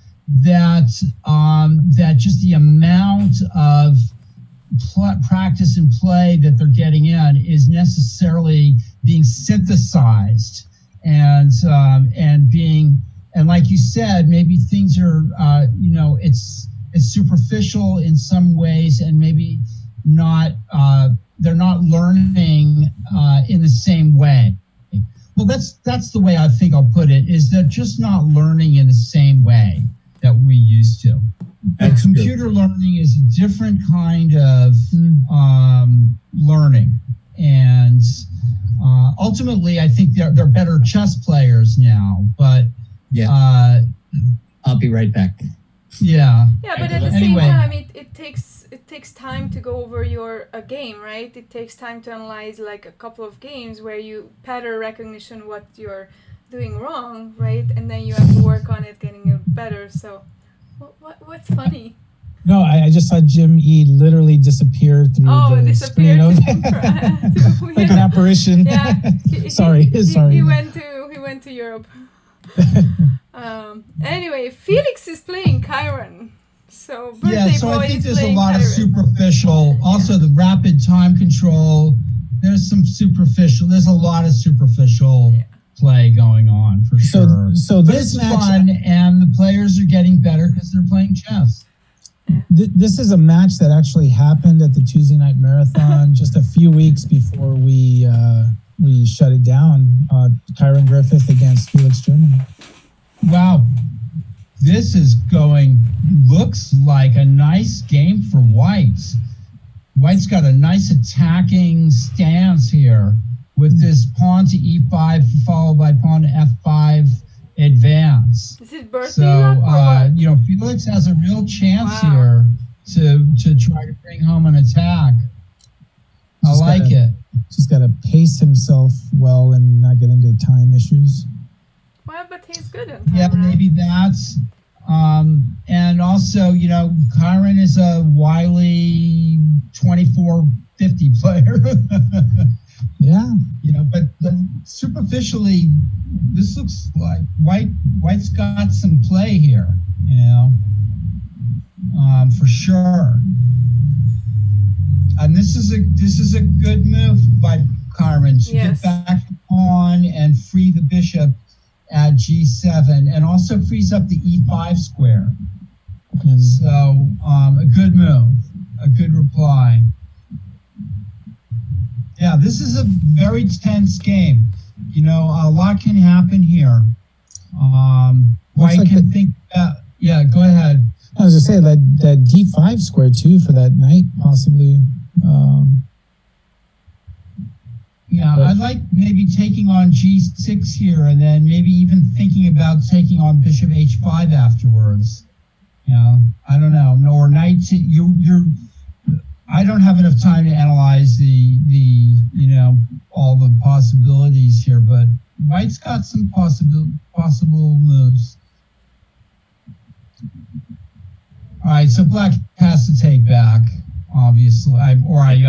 that that just the amount of practice and play that they're getting in is necessarily being synthesized and being, and like you said, maybe things are you know, it's superficial in some ways, and maybe not they're not learning in the same way. Well, that's the way I think I'll put it, is that just not learning in the same way that we used to. But That's computer learning is a different kind of learning, and ultimately, I think they're better chess players now. But yeah. I'll be right back. yeah, Yeah, but at the Anyway. same time, it takes time to go over a game, right? It takes time to analyze like a couple of games where you pattern recognition what you're doing wrong, right? And then you have to work on it, getting it better. So, what's funny? No, I just saw Jim E literally disappear through the Disappeared. screen. Like an apparition. Yeah. Sorry. He went to Europe. Anyway, Felix is playing Chiron. So Birthday yeah. So Boy I think is there's a playing lot of Chiron. superficial. Also, the rapid time control. There's some superficial. There's a lot of superficial play going on for sure. So But this it's match, fun, and the players are getting better because they're playing chess. this is a match that actually happened at the Tuesday Night Marathon just a few weeks before we shut it down. Kyron Griffith against Felix German. Wow, this is looks like a nice game for White. White's got a nice attacking stance here with this pawn to e5 followed by pawn to f5 advance. Is it birthday So, luck or what? you know, Felix has a real chance Wow. here to try to bring home an attack. I Just like gotta- it. Just got to pace himself well and not get into time issues. Well, but he's good at Yeah, time, right? maybe that's. And also, you know, Chiron is a wily 24-50 player. Yeah. You know, but superficially, this looks like White's got some play here. You know, for sure. And this is a good move by Chiron to Yes. get back the pawn and free the bishop at g7, and also frees up the e5 square. And So a good move, a good reply. Yeah, this is a very tense game. You know, a lot can happen here. White like can think. Yeah, go ahead. I was gonna say that D5 square too for that knight possibly. Yeah, But- I'd like maybe taking on g6 here, and then maybe even thinking about taking on bishop h5 afterwards. Yeah, I don't know. No, or knight. You're. I don't have enough time to analyze the you know, all the possibilities here, but White's got some possible moves. All right, so Black has to take back, obviously, I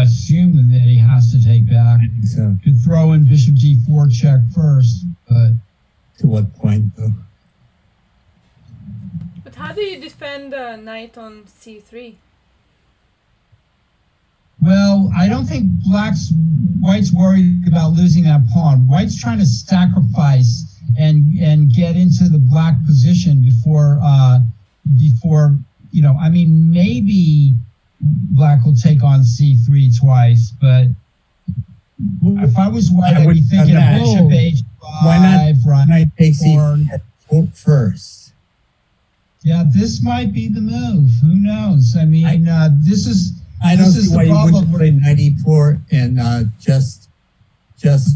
assume that he has to take back. So, Could throw in bishop g4 check first, but to what point though? But how do you defend a knight on c3? well, I don't think White's worried about losing that pawn. White's trying to sacrifice and get into the black position before you know. I mean, maybe Black will take on c3 twice, but if I was White, I'd be thinking of bishop h5. Why not? Right? Knight takes Or- e4 first. Yeah, this might be the move. Who knows? I mean, this is. I don't This is see the why you problem wouldn't play knight e4 and just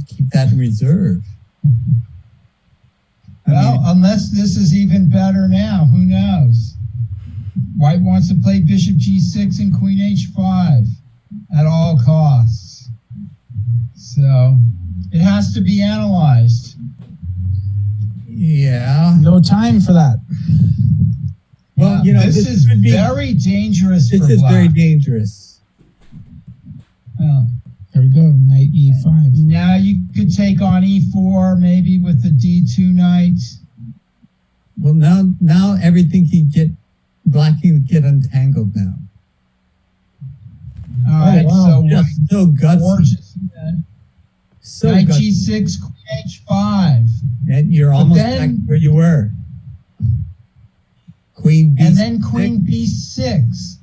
keep that in reserve. Well, unless this is even better now, who knows? White wants to play bishop g6 and queen h5 at all costs. So it has to be analyzed. Yeah. No time for that. Well, this is could be- very dangerous This for is black. very dangerous. Oh. There we go. Knight E5. Now you could take on E4, maybe with the D2 knight. Well, now everything black can get untangled now. All right, wow. so Just so gutsy. gorgeous. So Knight gutsy. G6, Queen H5. And you're almost then- back where you were. Queen B6. And then Queen B6.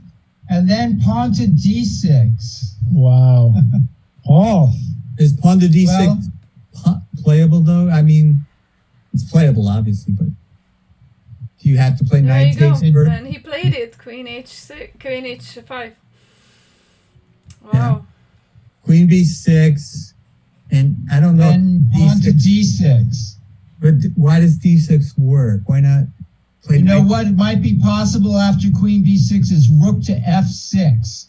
And then pawn to D6. Wow. Paul. Is pawn to D6 Well- playable though? I mean, it's playable obviously, but do you have to play There knight you go. takes first? And he played it. Queen H6, Queen H5. Wow. Queen B6, and I don't know. Then pawn to D6, D6. but why does D6 work? Why not play? You know knight- what might be possible after Queen B6 is rook to F6.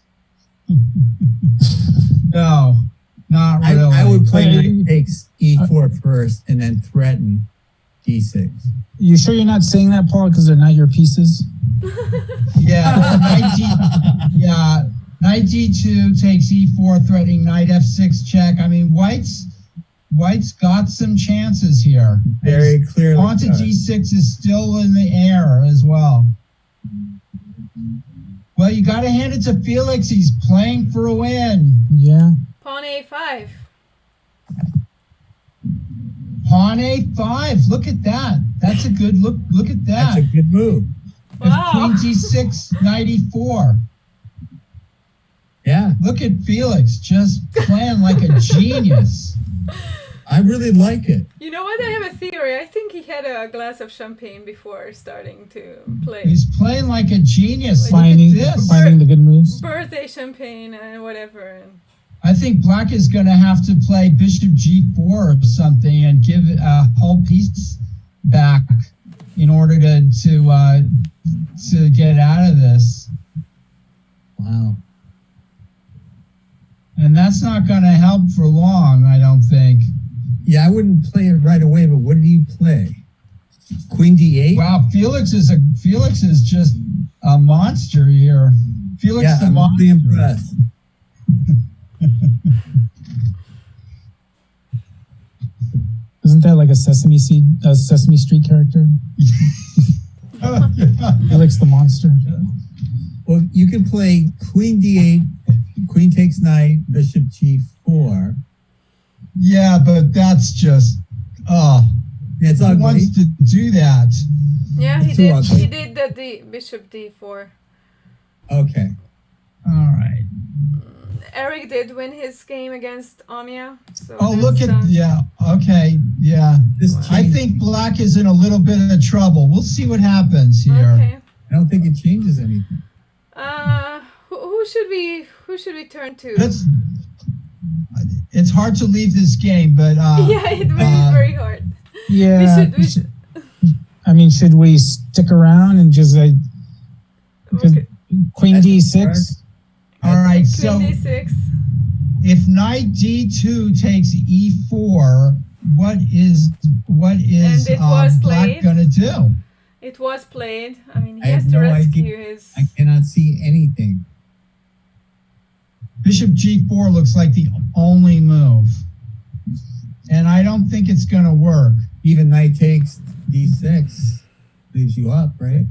No, not really. I would play Hey, knight takes E4 first, and then threaten D6. You sure you're not saying that, Paul, because they're not your pieces? Yeah, yeah. Knight D2 takes E4, threatening knight F6 check. I mean, White's got some chances here. Very clearly. Pawn to D6 is still in the air as well. Well, you got to hand it to Felix. He's playing for a win. Yeah. Pawn A5. Pawn A5. Look at that. That's a good look. Look at that. That's a good move. Wow. Queen D6, knight E4. Yeah, Look at Felix just playing like a genius. I really like it. You know what? I have a theory. I think he had a glass of champagne before starting to play. He's playing like a genius. Look Finding at this. the good moves. Birthday champagne and whatever. And I think Black is going to have to play Bishop G4 or something and give a whole piece back in order to get out of this. Wow. And that's not going to help for long, I don't think. Yeah, I wouldn't play it right away, but what did you play? Queen D8? Wow, Felix is just a monster here. Felix Yeah, the I'm monster. really impressed. Isn't that like a Sesame Street character? Felix the monster. Well, you can play Queen D8, Queen takes knight, Bishop G4. Yeah, but that's just It's who ugly. wants to do that? yeah, It's too ugly. he did the Bishop D4. Okay. All right. Eric did win his game against Amia. So Oh, that's look at done. okay, yeah. This I change- think Black is in a little bit of trouble. We'll see what happens here. Okay. I don't think it changes anything. Who should we turn to? It's hard to leave this game, but yeah, it was very hard. Yeah. We should. I mean, should we stick around and just Okay. Queen That's D6? all right. Queen So D6. if knight D2 takes E4, what is And it was Black played. gonna do? It was played. I mean, he I has have to no rescue idea. his. I cannot see anything. Bishop G4 looks like the only move, and I don't think it's gonna work. Even knight takes D6 leaves you up, right?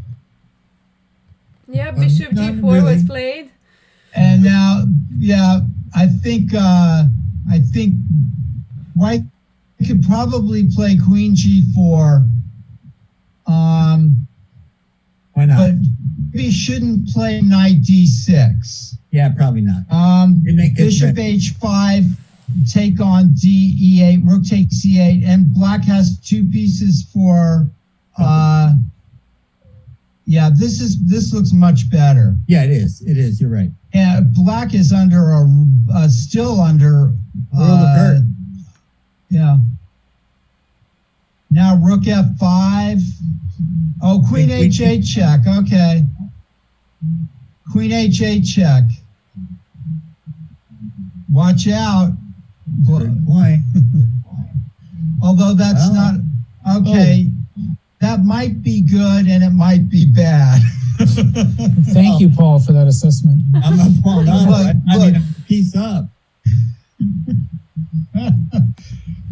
Yeah, Bishop not G4 was really. played. And now, yeah, I think White could probably play Queen G4, Why not? but he shouldn't play Knight D6. Yeah, probably not. You make it Bishop H5, take on D8, Rook takes C8, and Black has two pieces for. Yeah, this looks much better. Yeah, it is. It is. You're right. And Black is under still under World of hurt. Yeah. Now Rook F5. Oh, Queen H8 check. Okay. Queen H8 check. Watch out. Good point. Although that's Well, not okay. that might be good and it might be bad. Thank you, Paul, for that assessment. I'm not falling off. Look, I look. mean, peace up.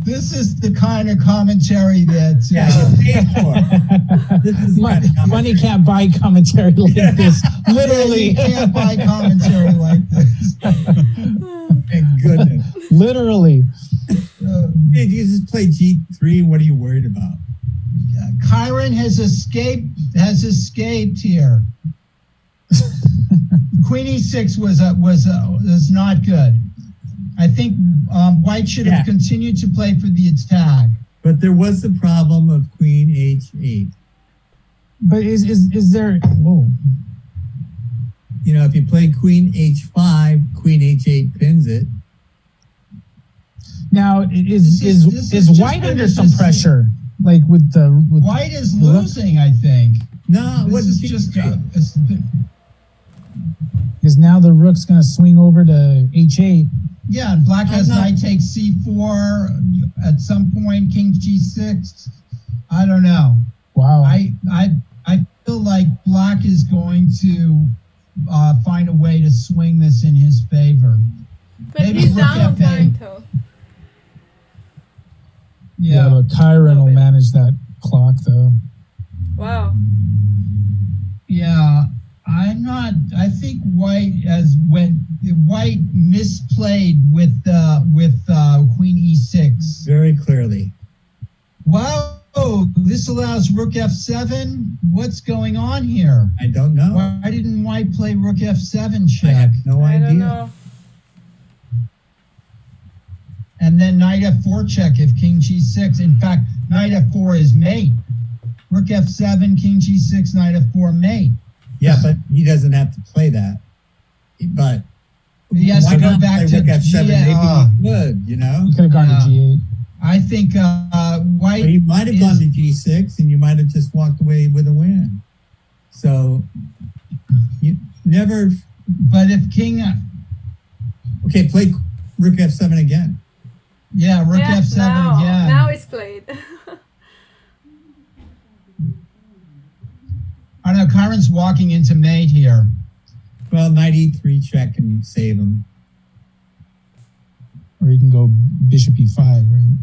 This is the kind of commentary that Yeah, you paid for. This is Money can't buy commentary like this. you Literally. can't buy commentary like this. Thank goodness. Literally. Hey, you just play G3. What are you worried about? Chiron has escaped here. Queen E6 was not good. I think White should have continued to play for the attack. But there was the problem of Queen H8. But is there? Whoa. You know, if you play Queen H5, Queen H8 pins it. Now This is just White under this some is- pressure? Like with White is losing, I think. No, This what is just is now the rook's going to swing over to H8. yeah, and Black has I'm not- knight takes C4 at some point. King G6. I don't know. Wow. I feel like Black is going to find a way to swing this in his favor. But Maybe he's look down on at time Bay. though. Yeah, but Chiron will manage that clock though. Wow. Yeah, I'm not. I think White White misplayed with Queen E6. very clearly. Wow, this allows Rook F7. What's going on here? I don't know. Why didn't White play Rook F7 I check? have no I idea. don't know. And then Knight F4 check if King G6. In fact, Knight F4 is mate. Rook F7, King G6, Knight F4 mate. Yeah, but he doesn't have to play that. But He has why to go not back play to Rook F7? G- Maybe he could, you know? You could have gone Yeah. to G8. I think White. But he might have gone to G6 and you might have just walked away with a win. So you never. But if King, Okay, play Rook F7 again. yeah, Rook Yeah, F7 now, again. now it's played. I know Chiron's walking into mate here. Well, Knight E3 check and save him. Or you can go Bishop E5, right?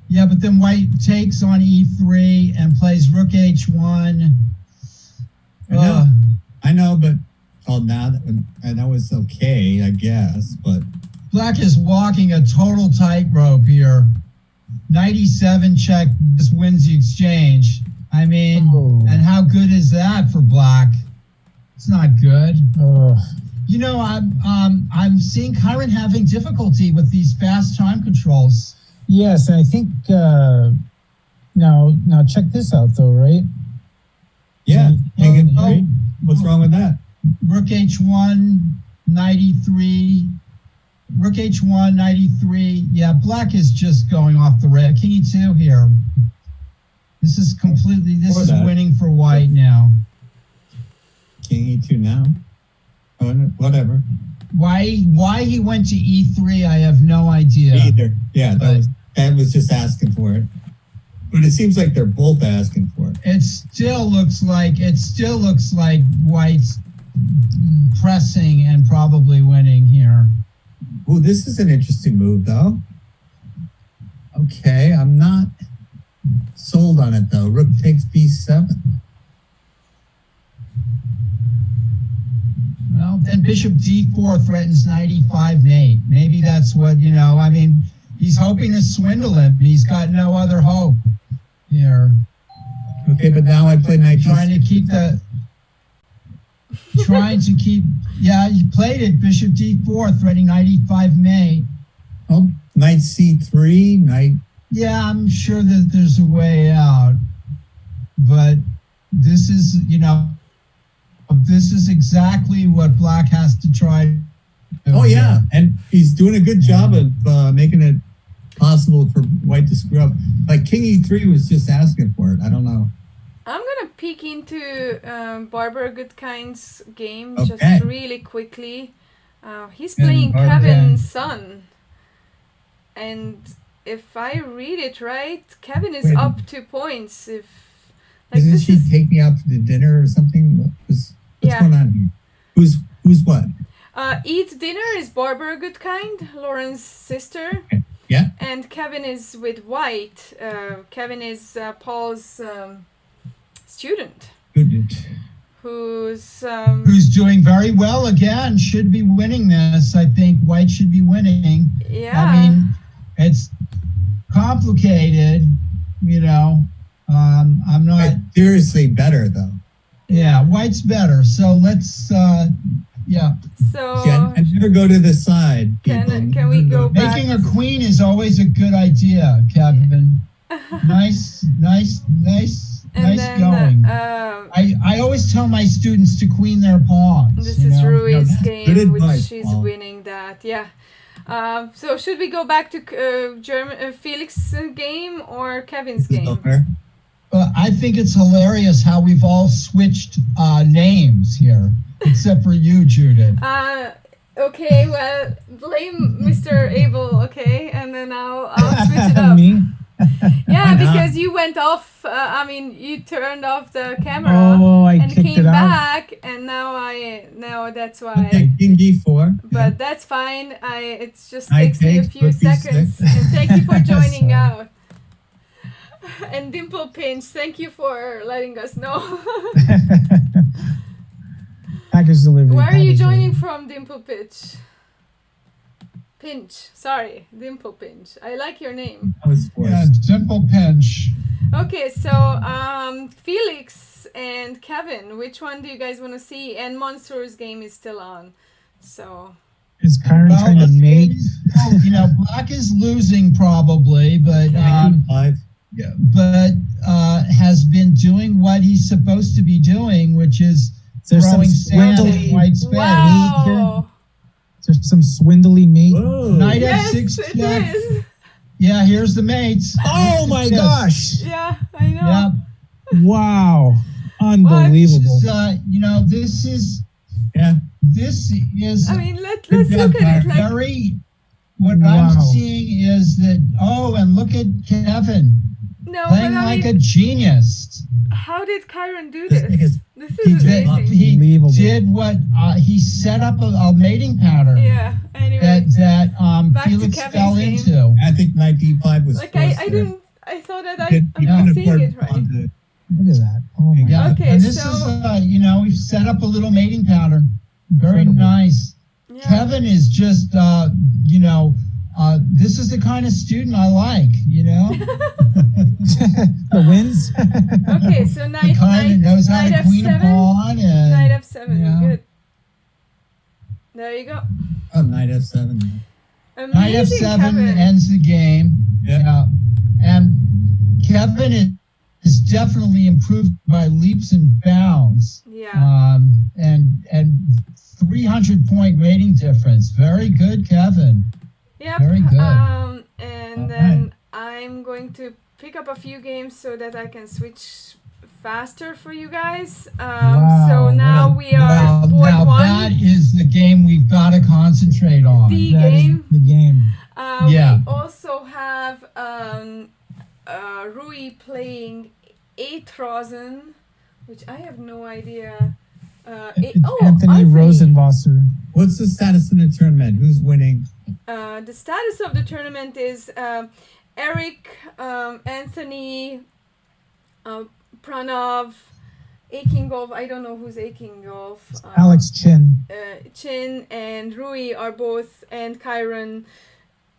Yeah, but then White takes on E3 and plays Rook H1. I know, but now that was okay, I guess. But Black is walking a total tightrope here. Knight E7 check just wins the exchange. I mean, Oh. and how good is that for Black? It's not good. You know, I'm seeing Chiron having difficulty with these fast time controls. Yes, and I think now check this out though, right? yeah, King Oh, E3. What's wrong with that? Rook H1, Knight E3, Rook H1, Knight E3. Yeah, Black is just going off the rail. King E2 here. This is winning for White now. King E2 now. Oh, whatever. Why he went to E3, I have no idea. Either. Yeah, that was just asking for it. But it seems like they're both asking for it. It still looks like White's pressing and probably winning here. Oh, this is an interesting move, though. Okay, I'm not sold on it, though. Rook takes B7. Well, then Bishop D4 threatens Knight E5 mate. Maybe that's what, I mean, he's hoping to swindle him. He's got no other hope here. Okay, but now I play Knight Trying to G6. keep, yeah, he played it, Bishop D4, threatening Knight E5 mate. Oh, Knight C3, Knight. Yeah, I'm sure that there's a way out. But this is, this is exactly what Black has to try. To do Oh, yeah. here. And he's doing a good job of making it possible for White to screw up. Like King E3 was just asking for it. I don't know. I'm gonna peek into Barbara Goodkind's game Okay. just really quickly. He's And playing Barbara- Kevin's son, and if I read it right, Kevin is Wait. up 2 points. If Isn't this she is take me out to dinner or something? What's Yeah. going on here? Who's what? Eat Dinner is Barbara Goodkind, Lauren's sister. Yeah. And Kevin is with White. Kevin is Paul's student Good. who's doing very well again, should be winning this. I think White should be winning. yeah. I mean, it's complicated, you know. I'm not. But seriously better though. Yeah, White's better. So let's. Yeah, So See, I never go to the side. People. can we go back? making a queen is always a good idea, Kevin. Nice And then going. I always tell my students to queen their pawns. this you is know? Rui's that's game, good which advice, she's Paul. winning that. Yeah. So should we go back to Felix's game or Kevin's This is game? over. I think it's hilarious how we've all switched names here, except for you, Judith. Okay, well, blame Mr. Abel, okay, and then I'll switch it up. Me? Yeah, Why not? because you went off. You turned off the camera Oh, I and kicked came it out. back, and now that's why. Okay, King D4. But that's fine. It just I takes me a take few Rook B6. seconds. And thank you for joining Sorry. out. And Dimple Pinch, thank you for letting us know. Package delivery. Where are you package joining delivery. from, Dimple Pinch? Sorry, Dimple Pinch. I like your name. I was forced. Yeah, simple pinch. Okay, so Felix and Kevin, which one do you guys want to see? And Monster's game is still on, so Is Kyron Well, trying to mate? you know, Black is losing probably, but Five. has been doing what he's supposed to be doing, which is There's some throwing sand swindly. in white space. wow. There's some swindly mate. Whoa. Knight Yes, F6 it check. is. Yeah, here's the mates. Oh my Yes. gosh! Yeah, I know. Yeah, Wow, this unbelievable. is, you know, this is Yeah. I mean, let's Good job, look at it like very. What Wow. I'm seeing is that. Oh, and look at Kevin no, but playing I like mean, a genius. how did Kyron do This thing this? is- This He is did. amazing. He Unbelievable. did what he set up a mating pattern Yeah. Anyway, that Back to Felix Kevin's fell game. into. I think Knight D5 was like forced I there. didn't. I thought that He I'm couldn't not seeing afford it right. pawn to- Look at that. Oh my Yeah, Okay, and this so- is you know, we've set up a little mating pattern. Very Incredible. nice. Yeah. Kevin is just you know, this is the kind of student I like. You know, The wins. Okay, so the knight kind that knows how knight to queen a F7. pawn Knight and F7. yeah. Good. There you go. Oh, Knight F7. Knight Amazing, F7 Kevin. ends the game. Yeah. And Kevin is definitely improved by leaps and bounds. Yeah. And 300-point rating difference. Very good, Kevin. Yep. very good. And All then I'm going to pick up a few games so that I can switch faster for you guys. Wow. So now Well, we are board now one. that is the game we've got to concentrate on. The That is game. the game. Yeah. We also have Rui playing Eitrosen, which I have no idea. It's Anthony Rosenwasser. What's the status of the tournament? Who's winning? The status of the tournament is Eric, Anthony, Pranav, Akingov. I don't know who's Akingov. Alex Chin. Chin and Rui are both, and Kyron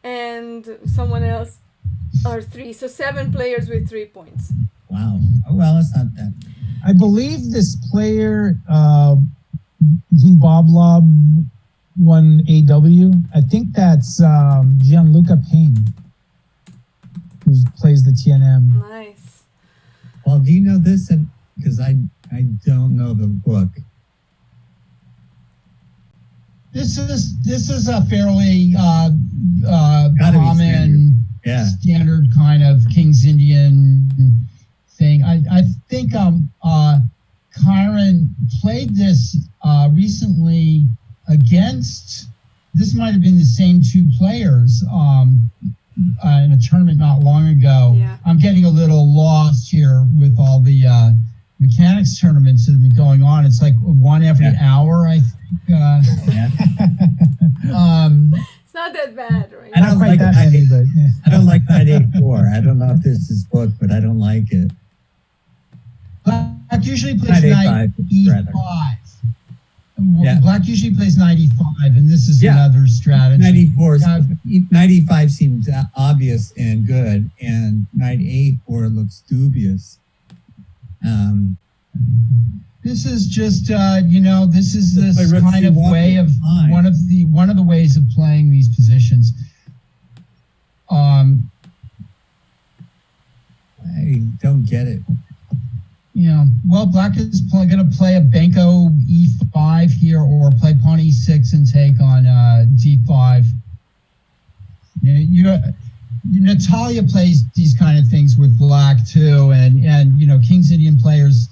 and someone else are 3. So 7 players with 3 points. Wow. Oh, well, it's not that. I believe this player, Bob Lob, won AW. I think that's Gianluca Payne, who plays the TNM. Nice. Well, do you know this? Because I don't know the book. This is a fairly Gotta be common, Yeah. standard kind of King's Indian thing. I think Kyron played this recently against. This might have been the same 2 players in a tournament not long ago. Yeah. I'm getting a little lost here with all the mechanics tournaments that have been going on. It's like one every hour, I think. Yeah. It's not that bad, right? I Not don't quite like that that. many, but yeah. I don't like knight a4. I don't know if this is booked, but I don't like it. Black usually plays Knight knight a5, rather. e5. Yeah. Black usually plays knight e5, and this is Yeah. another strategy. Knight e4, Yeah. knight e5 seems obvious and good, and knight a4 looks dubious. This is just, this is Let's this play rook kind of c1 way of fine. one of the ways of playing these positions. I don't get it. Well, Black is going to play a Benko e5 here, or play pawn e6 and take on d5. Natalia plays these kind of things with Black too, and King's Indian players,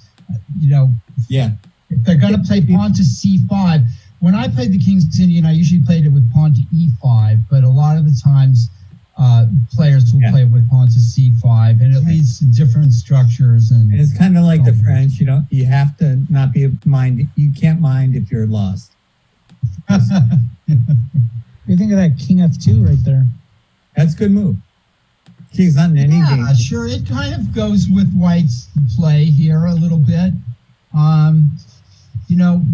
Yeah. if they're going to play pawn to c5. When I played the King's Indian, I usually played it with pawn to e5, but a lot of the times players will play it with pawn to c5, and it leads to different structures. And And it's kind of like the French, you have to not be mind, you can't mind if you're lost. What do you think of that king f2 right there? That's a good move. King's not in any game. Yeah, sure. It kind of goes with White's play here a little bit.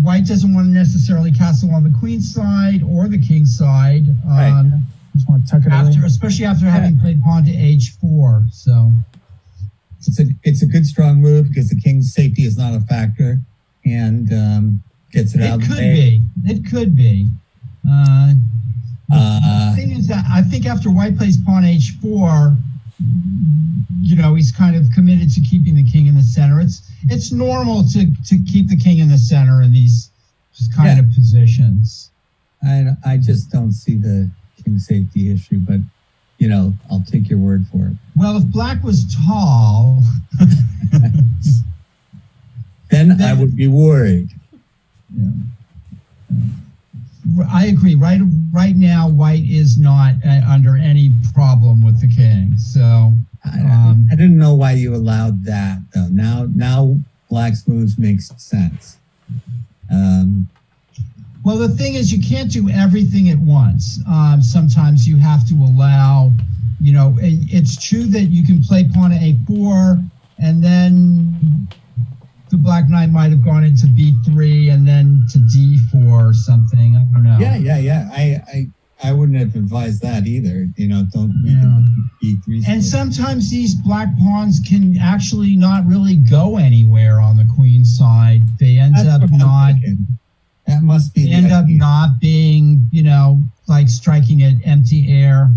White doesn't want to necessarily castle on the queen side or the king side. Right. Just want to tuck it away. Especially after having played pawn to h4. So It's a good strong move because the king's safety is not a factor, and gets it out it of the could way. be. It could be. The thing is that I think after White plays pawn h4, he's kind of committed to keeping the king in the center. It's normal to keep the king in the center in these kind of positions. I just don't see the king safety issue, but I'll take your word for it. Well, if Black was tall, Then I would be worried. I agree. Right now, White is not under any problem with the king. So I didn't know why you allowed that though. Now Black's moves makes sense. well, the thing is, you can't do everything at once. Sometimes you have to allow. It's true that you can play pawn to a4, and then the Black Knight might have gone into b3 and then to d4 or something. I don't know. Yeah. I wouldn't have advised that either. Don't B3. And sometimes these black pawns can actually not really go anywhere on the queen side. They end That's up what I'm not. thinking. That must be. They the end up idea. not being, like striking at empty air.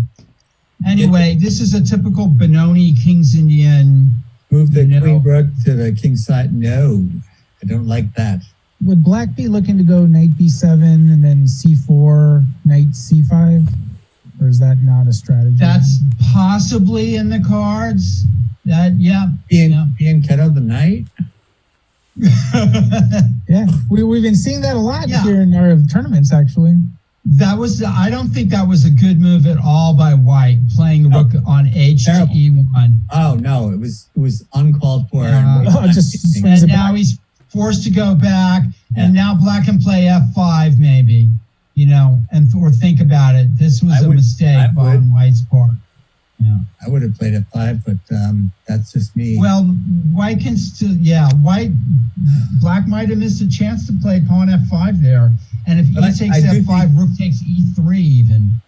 Anyway, this is a typical Benoni King's Indian. Move the queen rook to the king side. No, I don't like that. Would Black be looking to go knight b7 and then c4, knight c5? Or is that not a strategy? That's possibly in the cards. Being Keto the knight. Yeah, we've been seeing that a lot Yeah. here in our tournaments, actually. I don't think that was a good move at all by White, playing the rook on h Terrible. to e1. Oh no, it was uncalled for. Just And swings it now back. he's forced to go back, and now Black can play f5 maybe, or think about it. This was I a would- mistake I would. on White's part. Yeah. I would have played f5, but that's just me. Well, White can still, Black might have missed a chance to play pawn f5 there. And if But he I takes do f5, rook takes e3 even.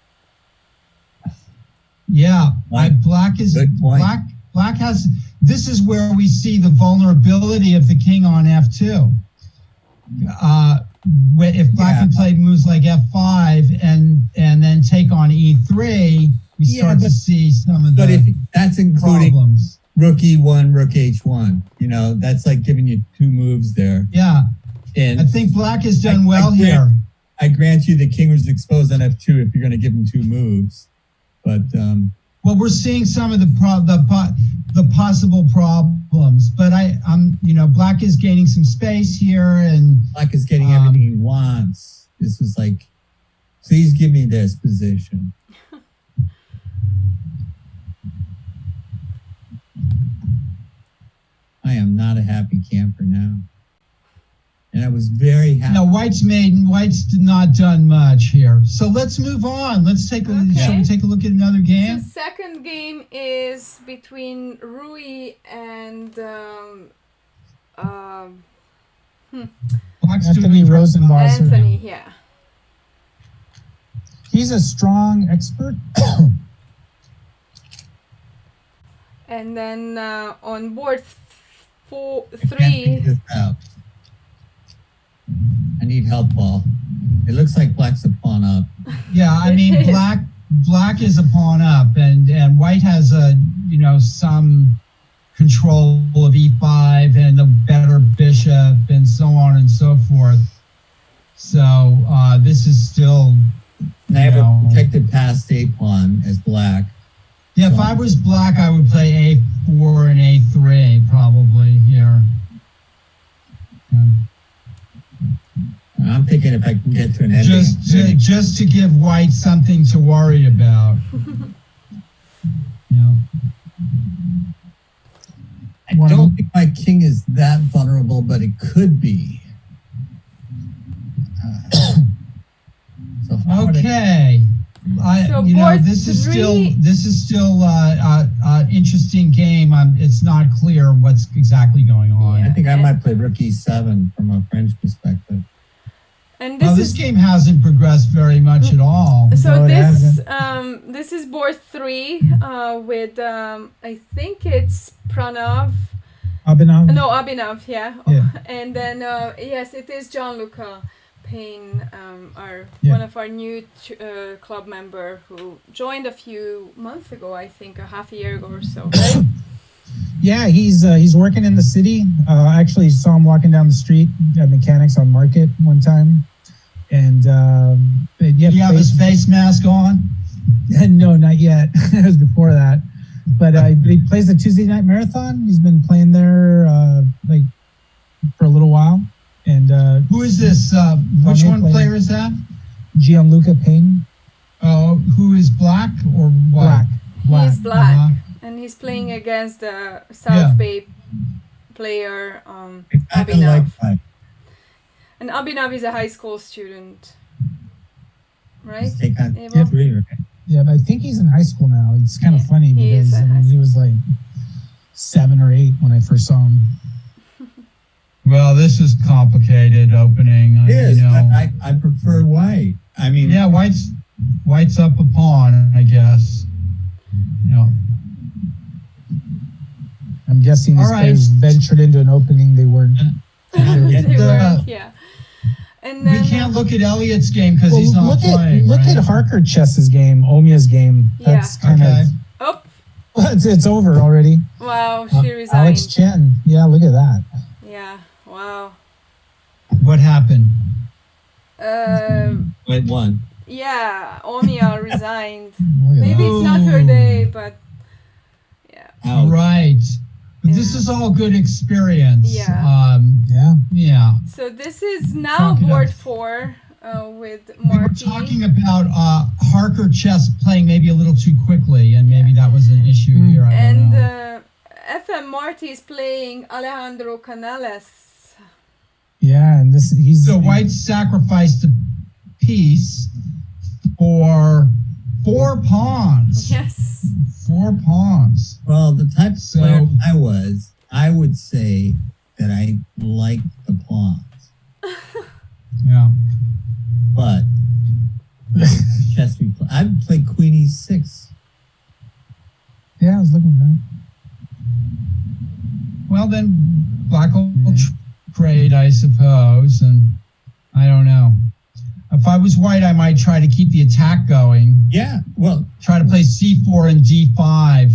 Yeah, Right. Black is Good point. Black has. This is where we see the vulnerability of the king on f2. If Black can play moves like f5 and then take on e3, we start to see some of but if the that's including problems. rook e1, rook h1, that's like giving you two moves there. Yeah, And I think Black has done I well grant- here. I grant you the king was exposed on f2 if you're going to give him two moves, but Well, we're seeing some of the possible problems, but Black is gaining some space here, and Black is getting everything he wants. This was like, please give me this position. I am not a happy camper now. And I was very happy. No, White's not done much here. So let's move on. Shall we take a look at another The game? second game is between Rui and Black's Anthony doing Rosenwasser. Anthony. Yeah. He's a strong expert. And then on board I can't figure three, this out. I need help, Paul. It looks like Black's a pawn up. Yeah, I mean It is. black is a pawn up, and White has some control of e5 and the better bishop and so on and so forth. So this is still. And I have No. a protected passed a pawn as Black. Yeah, if I was Black, I would play a4 and a3 probably here. I'm thinking if I can get to an ending. Just to give White something to worry about. Yeah. I don't think my king is that vulnerable, but it could be. So how would I- Okay. So board This is three- still interesting game. It's not clear what's exactly going on. I think I might play rook e7 from a French perspective. and This this is game hasn't progressed very much at all. so No, it this is board three with I think it's Pranav. Abhinav. No, Abhinav, yeah. Yeah. And then yes, it is Gianluca Payne, Yeah. one of our new club member who joined a few months ago, I think, a half a year ago or so. Right? Yeah, he's working in the city. Actually saw him walking down the street at Mechanics on Market one time, and yeah, Do you have his face mask on? no, not yet. It was before that, but he plays the Tuesday night marathon. He's been playing there like for a little while, and Who is this? Which new one player. player is that? Gianluca Payne, Oh, who is Black or Black. White? He's black, Uh-huh. and he's playing against the South Yeah. Bay player I Abhinav. like Black. And Abhinav is a high school student, right? Just take on Abel? 3, right? Yeah, but I think he's in high school now. It's kind of Yeah, funny he is because in high he was like 7 or 8 when I first saw him. Well, this is complicated opening. It is, You know. but I prefer White. I mean, Yeah, White's up a pawn, I guess. You know. I'm guessing these All right. players ventured into an opening they weren't. They The- weren't, yeah. And We then can't look at Elliot's game because Well, he's not playing. look right? at Harker Chess's game, Omia's game. Yeah. That's kind Okay. oh of it's over already. wow, she resigned. Alex Chen. Yeah, look at that. Yeah, wow. What happened? White won. Yeah, Omia resigned. Look at Maybe that. it's not her Ooh. day, but yeah. Out. Right. But this Yeah. is all good experience. Yeah. Yeah. Yeah. So this is now Talk it board up. 4 with We were Marty. talking about Harker Chess playing maybe a little too quickly, and maybe that was an issue Mm. here. I don't And know. FM Marty is playing Alejandro Canales. Yeah, and he's So White sacrificed a piece for 4 pawns. Yes. 4 pawns. Well, the type of So- player I would say that I like the pawns, Yeah. but chess we play. I'd play Queen E6. Yeah, I was looking at that. Well, then Black will trade, I suppose, and I don't know. If I was White, I might try to keep the attack going. Yeah, well, Try to play C4 and D5.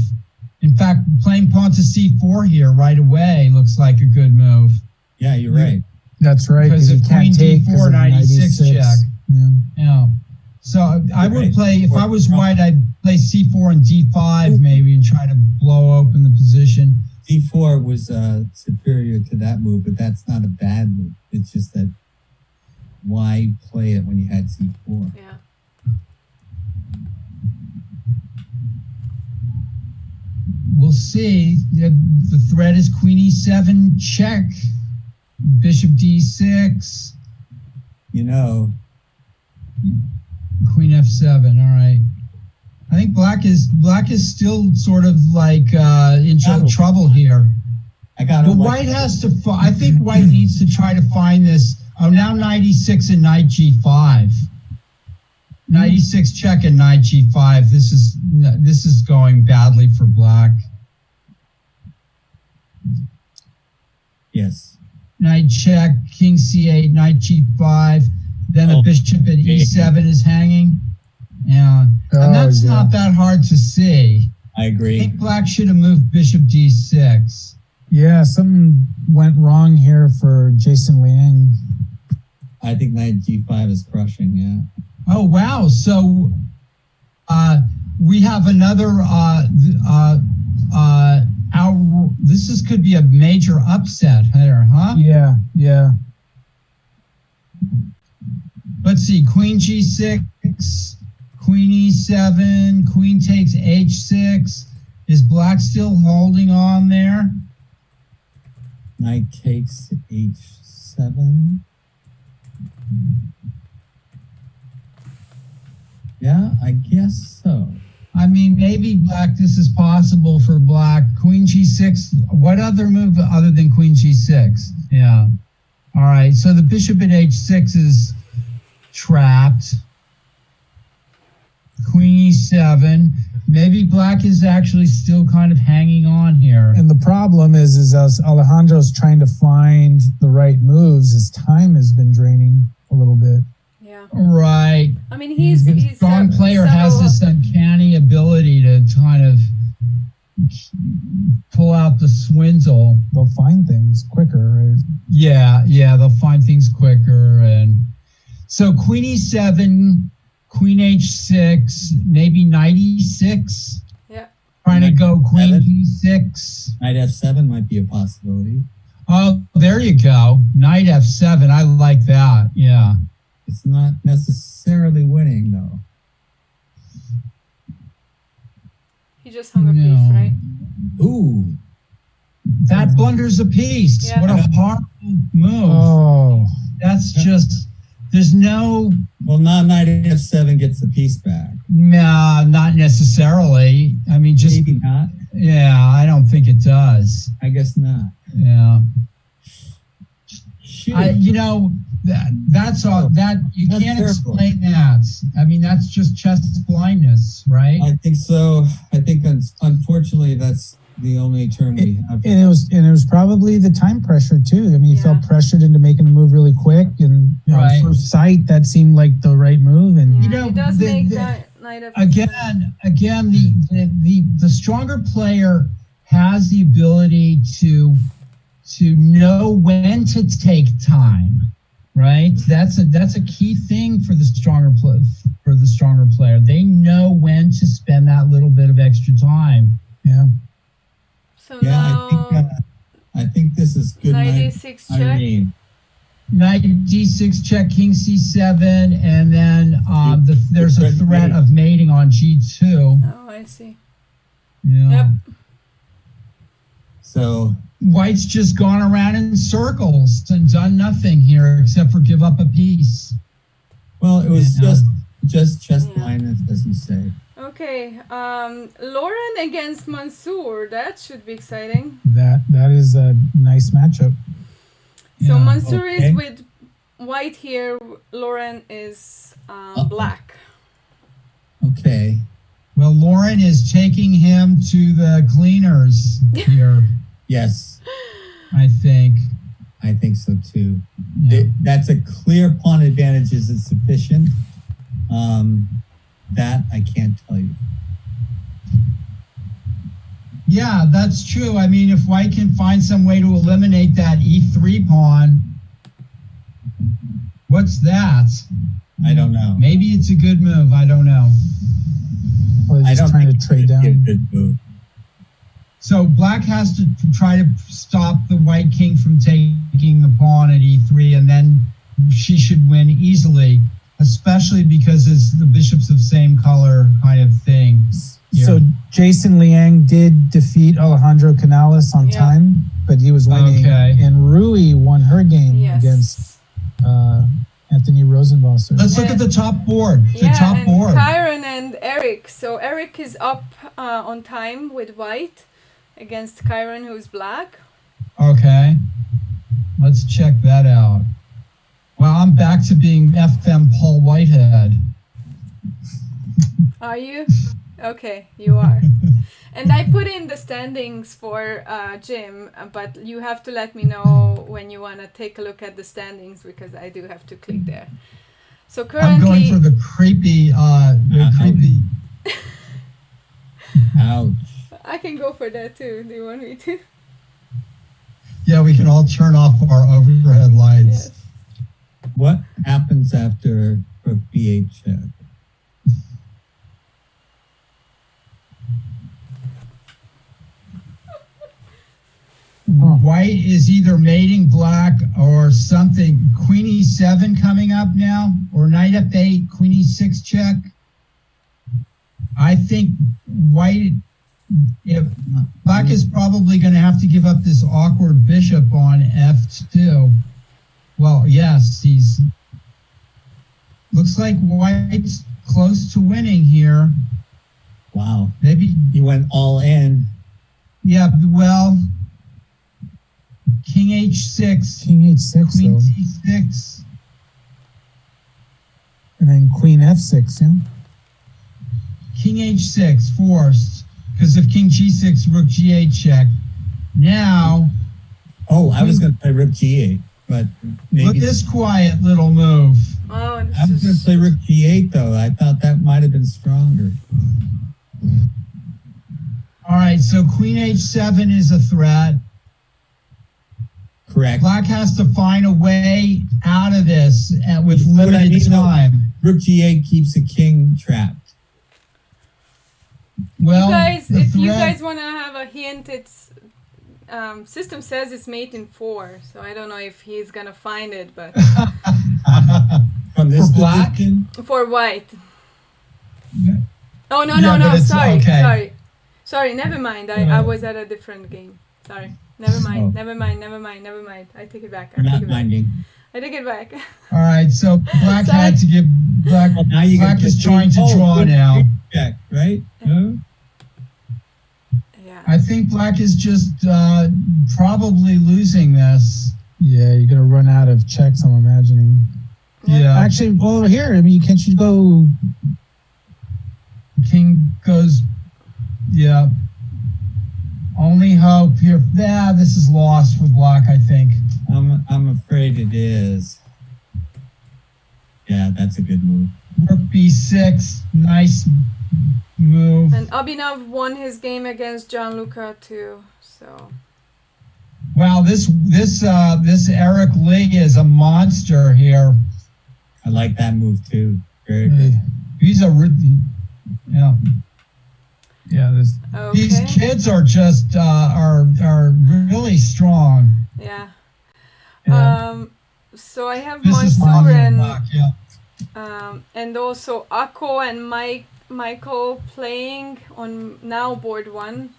In fact, playing pawn to C4 here right away looks like a good move. yeah, you're right. That's right. Because you if can't Queen take D4, 'cause of 96 check. Yeah. Yeah. So I would Right. play, if I was White, I'd play C4 and D5 maybe and try to blow open the position. D4 was superior to that move, but that's not a bad move. It's just that why play it when you had C4? Yeah. We'll see. The threat is queen e7 check, bishop d6, You know, queen f7. All right. I think black is still sort of like in trouble here. I got But white has to. I think white needs to try to find this. Oh, now knight e6 and knight g5. Knight e6 check and knight g5. This is going badly for black. Yes. Knight check, king c8, knight g5. Then the bishop at e7 is hanging. Yeah, and that's not that hard to see. I I agree. think black should have moved bishop d6. Yeah, something went wrong here for Jason Liang. I think knight g5 is crushing. Yeah. Oh wow! So we have another. This could be a major upset here, huh? Yeah, yeah. Let's see. Queen g6, queen e7, queen takes h6. Is black still holding on there? Knight takes h7. Yeah, I guess so. I mean, maybe black, this is possible for black. Queen g6, what other move other than queen g6? Yeah. All right, so the bishop at h6 is trapped. Queen e7. Maybe black is actually still kind of hanging on here. And the problem is as Alejandro's trying to find the right moves, his time has been draining a little bit. Yeah. Right. I mean, he's strong player has several- this uncanny ability to kind of pull out the swindle. They'll find things quicker, right? Yeah, they'll find things quicker. And so queen e7, queen h6, maybe knight e6. Yeah. Trying to Knight go queen f7. d6. Knight f7 might be a possibility. Oh, there you go. Knight f7. I like that. Yeah. It's not necessarily winning though. He just hung a No. piece, right? Ooh, That blunders a piece. Yeah. What a horrible move. Oh, That's just, there's no, well now knight f7 gets the piece back. nah, not necessarily. I mean, just, Maybe not. yeah, I don't think it does. I guess not. Yeah. Shoot. That's all that you That's can't terrible. explain that. I mean, that's just chess blindness, right? I think so. I think unfortunately that's the only term we have. and it was probably the time pressure too. I mean, he felt Yeah. pressured into making a move really quick, and Right. at first sight that seemed like the right move. And Yeah, You know, he does the- make the- knight of Again, the stronger player has the ability to know when to take time, right? That's a key thing for the stronger player. They know when to spend that little bit of extra time. yeah, So Yeah, now I think this is good. knight Knight, e6 I check. mean, Knight d6 check, king c7, and then there's a threat threat mate. of mating on g2. Oh, I see. Yeah. Yep. so White's just gone around in circles and done nothing here except for give up a piece. well, it was Yeah. just chess Yeah. blindness, as you say. Okay. Lauren against Mansoor. That should be exciting. that is a nice matchup. So Yeah, Mansoor okay. is with white here. Lauren is black. Okay. Well, Lauren is taking him to the cleaners here, Yes, I think. I think so too. Yeah. That's a clear pawn advantage. Is it sufficient? That I can't tell you. Yeah, that's true. I mean, if White can find some way to eliminate that e3 pawn, what's that? I don't know. Maybe it's a good move. I don't know. Or I just don't trying to think trade it's a down. good move. So Black has to try to stop the White king from taking the pawn at e3, and then she should win easily, especially because it's the bishops of same color kind of thing. So Jason Liang did defeat Alejandro Canales on Yeah. time, but he was winning. Okay. And Rui won her game Yes. against Anthony Rosenwasser. Let's look at the top board. The Yeah, top and board. Kyron and Eric. So Eric is up on time with white against Kyron, who's black. Okay. Let's check that out. Well, I'm back to being FM Paul Whitehead. Are you? Okay, you are. And I put in the standings for Jim, but you have to let me know when you want to take a look at the standings because I do have to click there. So I'm going currently, for the creepy, creepy. Ouch. I can go for that too. Do you want me to? Yeah, we can all turn off our overhead lights. Yes. What happens after Rook B8 check? White is either mating black or something. Queen E7 coming up now, or Knight F8, Queen E6 check. I think white, if black is probably going to have to give up this awkward bishop on F2. Well, yes, he's looks like white's close to winning here. Wow. Maybe, He went all in. yeah, well, King H6, King H6, Queen though. C6. And then Queen F6, yeah. King H6 forced, because if King G6, Rook G8 check. Now, Oh, I was going to play Rook G8, but maybe. look at this quiet little move. Oh, I was this going to is play Rook G8 though. I thought that might have been stronger. All right, so Queen H7 is a threat. Correct. Black has to find a way out of this with What I limited mean, though, time. Rook G8 keeps the king trapped. Well, you guys, the if you threat- guys want to have a hint, it's system says it's mate in 4, so I don't know if he's gonna find it, but From this For black? position, for white. Oh no Yeah, no but no! it's Sorry okay. sorry. Never mind. I Yeah. was at a different game. Sorry. Never mind. Oh. Never mind. Never mind. Never mind. I take it back. I we're take not it back. minding. I take it back. All right, so black Sorry. had to give black. Well, now you Black can is just trying to oh, draw Rook now. G8 check, right? No? Yeah. I think black is just probably losing this. Yeah, you're gonna run out of checks, I'm imagining. Yeah, Actually, well, here, I mean, can't you go? King goes. Yeah. Only hope here. Yeah, this is lost for black, I think. I'm afraid it is. Yeah, that's a good move. Rook B6, nice move. And Abhinav won his game against Gianluca too. So Wow, this Eric Lee is a monster here. I like that move too. Very good. He's a yeah. Yeah, this. These okay. kids are just are really strong. Yeah. Yeah. So I have This is Mansour Manu and Black, yeah. and also Akko and Michael playing on now board 1.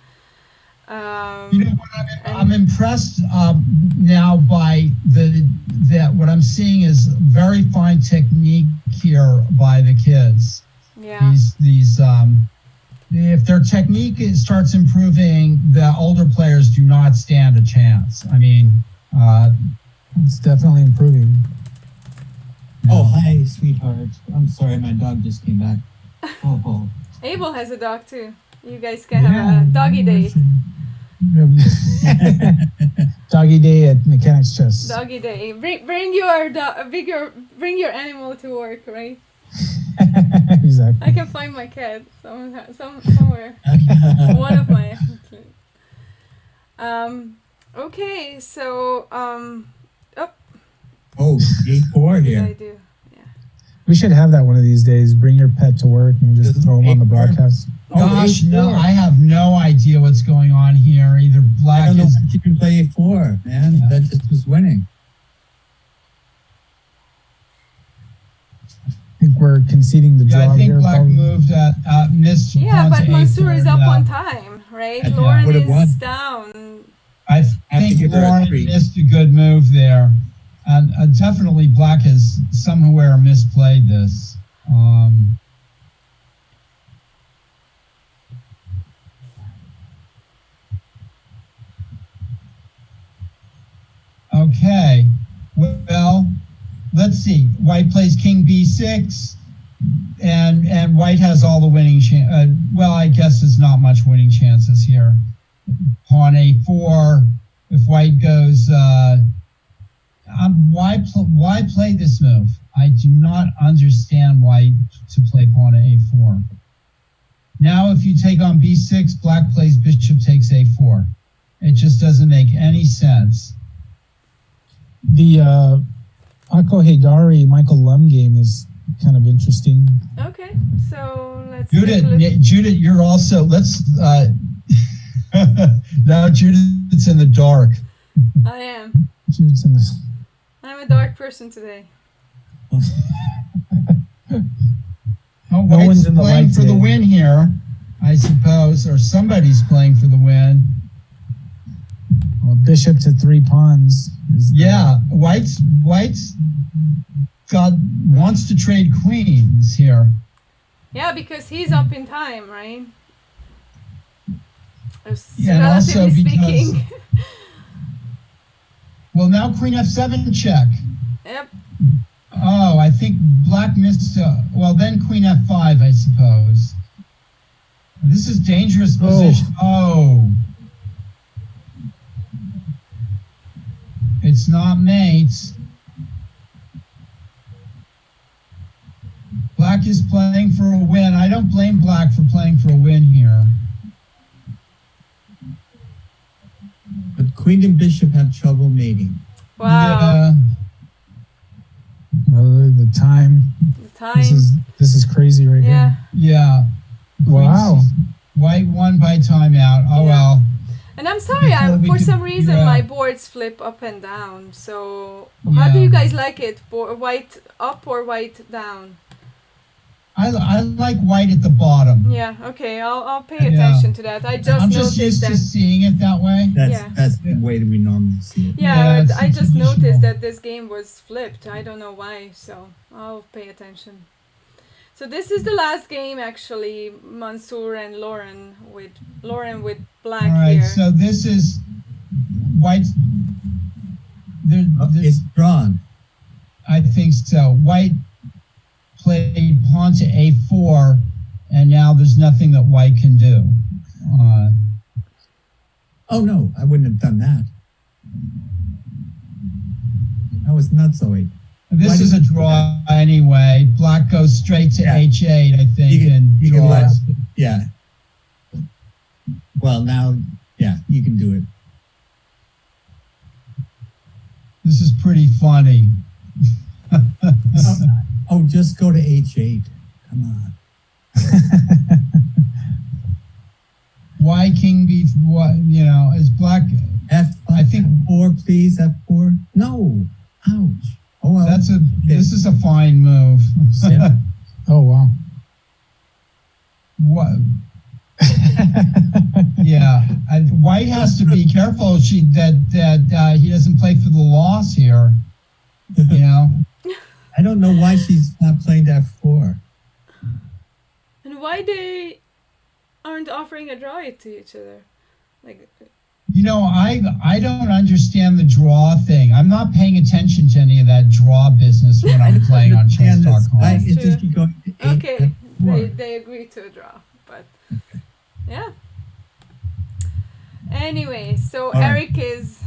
You know what? I'm impressed now by that. What I'm seeing is very fine technique here by the kids. Yeah. These if their technique starts improving, the older players do not stand a chance. I mean, It's definitely improving. Oh, hi, sweetheart. I'm sorry, my dog just came back. Oh. Abel has a dog too. You guys can have a doggy day. Doggy day at Mechanics Chess. Doggy day. Bring your animal to work, right? Exactly. I can find my cat somewhere. One of my. Okay, so Oh, 8-4 what did here. I do? We should have that one of these days. Bring your pet to work and just throw him on the broadcast. gosh, no, 8-4. I have no idea what's going on here. Either I black don't know is if you can play 8-4, man. Yeah. That just was winning. I think we're conceding the draw Yeah, I think here. black probably. moved missed. Yeah, pawn but to Mansour A4 is up now. on time, right? Yeah, Lauren would've is won. down. I Have to think give her a Lauren treat. missed a good move there, and definitely black has somewhere misplayed this. Okay, well, let's see. White plays king b6, and white has all the winning chance. Well, I guess there's not much winning chances here. Pawn a4. If white goes, why play this move? I do not understand why to play pawn to a4. Now, if you take on b6, black plays bishop takes a4. It just doesn't make any sense. The Akko Haydari Michael Lum game is kind of interesting. Okay, so let's take a look. Judith, you're also, let's, now Judith's in the dark. I am. It's in this. I'm a dark person today. Oh, No White's one's in the playing light for the today. win here, I suppose, or somebody's playing for the win. Well, bishop to 3 pawns. Is the- Yeah, White's wants to trade queens here. Yeah, because he's up in time, right? Yeah, and also Relatively because- speaking. Well, now queen f7 check. Yep. Oh, I think black missed. Well, then queen f5, I suppose. This is dangerous position. Oh. It's not mates. Black is playing for a win. I don't blame black for playing for a win here. But queen and bishop have trouble mating. Wow. Yeah. Well, the time. The time. This is crazy right Yeah. Yeah. Wow. White won by timeout. Oh Yeah. well. And I'm sorry, Before we for could some reason figure my out- boards flip up and down. So how do Yeah. you guys like it? White up or white down? I like white at the bottom. Yeah. Okay. I'll pay Yeah. attention to that. I just I'm just noticed used that. to seeing it that way. That's the way that we normally see it. Yeah, Yeah, but it's I just traditional. noticed that this game was flipped. I don't know why, so I'll pay attention. So this is the last game actually, Mansour and Lauren with black All right, here. so this is white's. There, It's drawn. I think so. White played pawn to a4, and now there's nothing that white can do. Oh no, I wouldn't have done that. That was nuts, Zoe. This Why is did- a draw anyway. Black goes straight to Yeah. h8, I think, and You can let, draws. yeah. Well, now, yeah, you can do it. This is pretty funny. Oh, just go to h8. Come on. Why king b? What is black? F5, I think- F4, please, F4. No. Ouch. Oh, well. This is a fine move. Yeah. Oh, wow. What? Yeah, White has to be careful. That he doesn't play for the loss here. You know. I don't know why she's not playing to F4. And why they aren't offering a draw to each other? Like, I don't understand the draw thing. I'm not paying attention to any of that draw business when I'm playing on And chess.com. That's it's just true. keep going to okay, F4. they agree to a draw, but yeah. Anyway, so All right. Eric is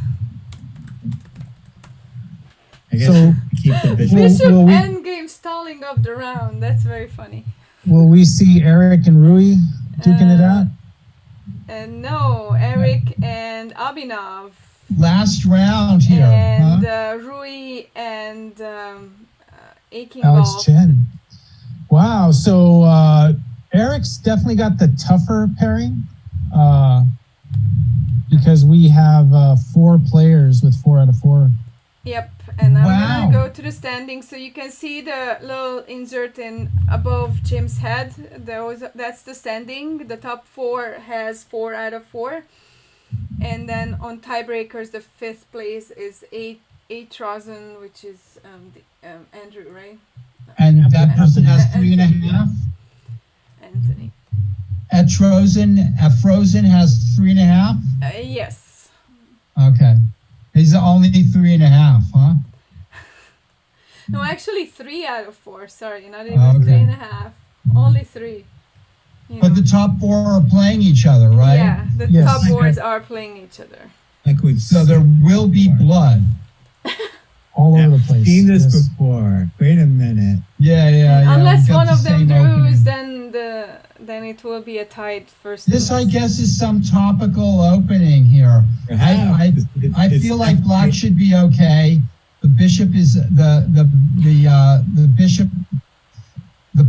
I guess So- keep the bishop. Well, Bishop well, we- endgame stalling up the round. That's very funny. Will we see Eric and Rui duking it out? And no, Eric and Abhinav. Last round here, And huh? Rui and Aching Alex Ball. Chen. Wow. So Eric's definitely got the tougher pairing because we have 4 players with 4 out of 4. Yep, and I'm Wow. gonna go to the standings so you can see the little insert in above Jim's head. That's the standing. The top 4 has 4 out of 4, and then on tiebreakers, the 5th place is 8,000, which is Andrew, right? And that person has 3.5. Anthony. Frozen has 3.5. Yes. Okay, he's only 3.5, huh? No, actually 3 out of 4. Sorry, not even Okay. 3.5. Only 3. You But know. the top 4 are playing each other, right? Yeah, the Yes. top boards are playing each other. Like we've So there will be blood. All over the place. seen this Yes. before. Wait a minute. Yeah. Unless we got one the of them same drews, opening. then it will be a tied first. This, I place. guess, is some topical opening here. I feel like black should be okay. The bishop is the bishop. The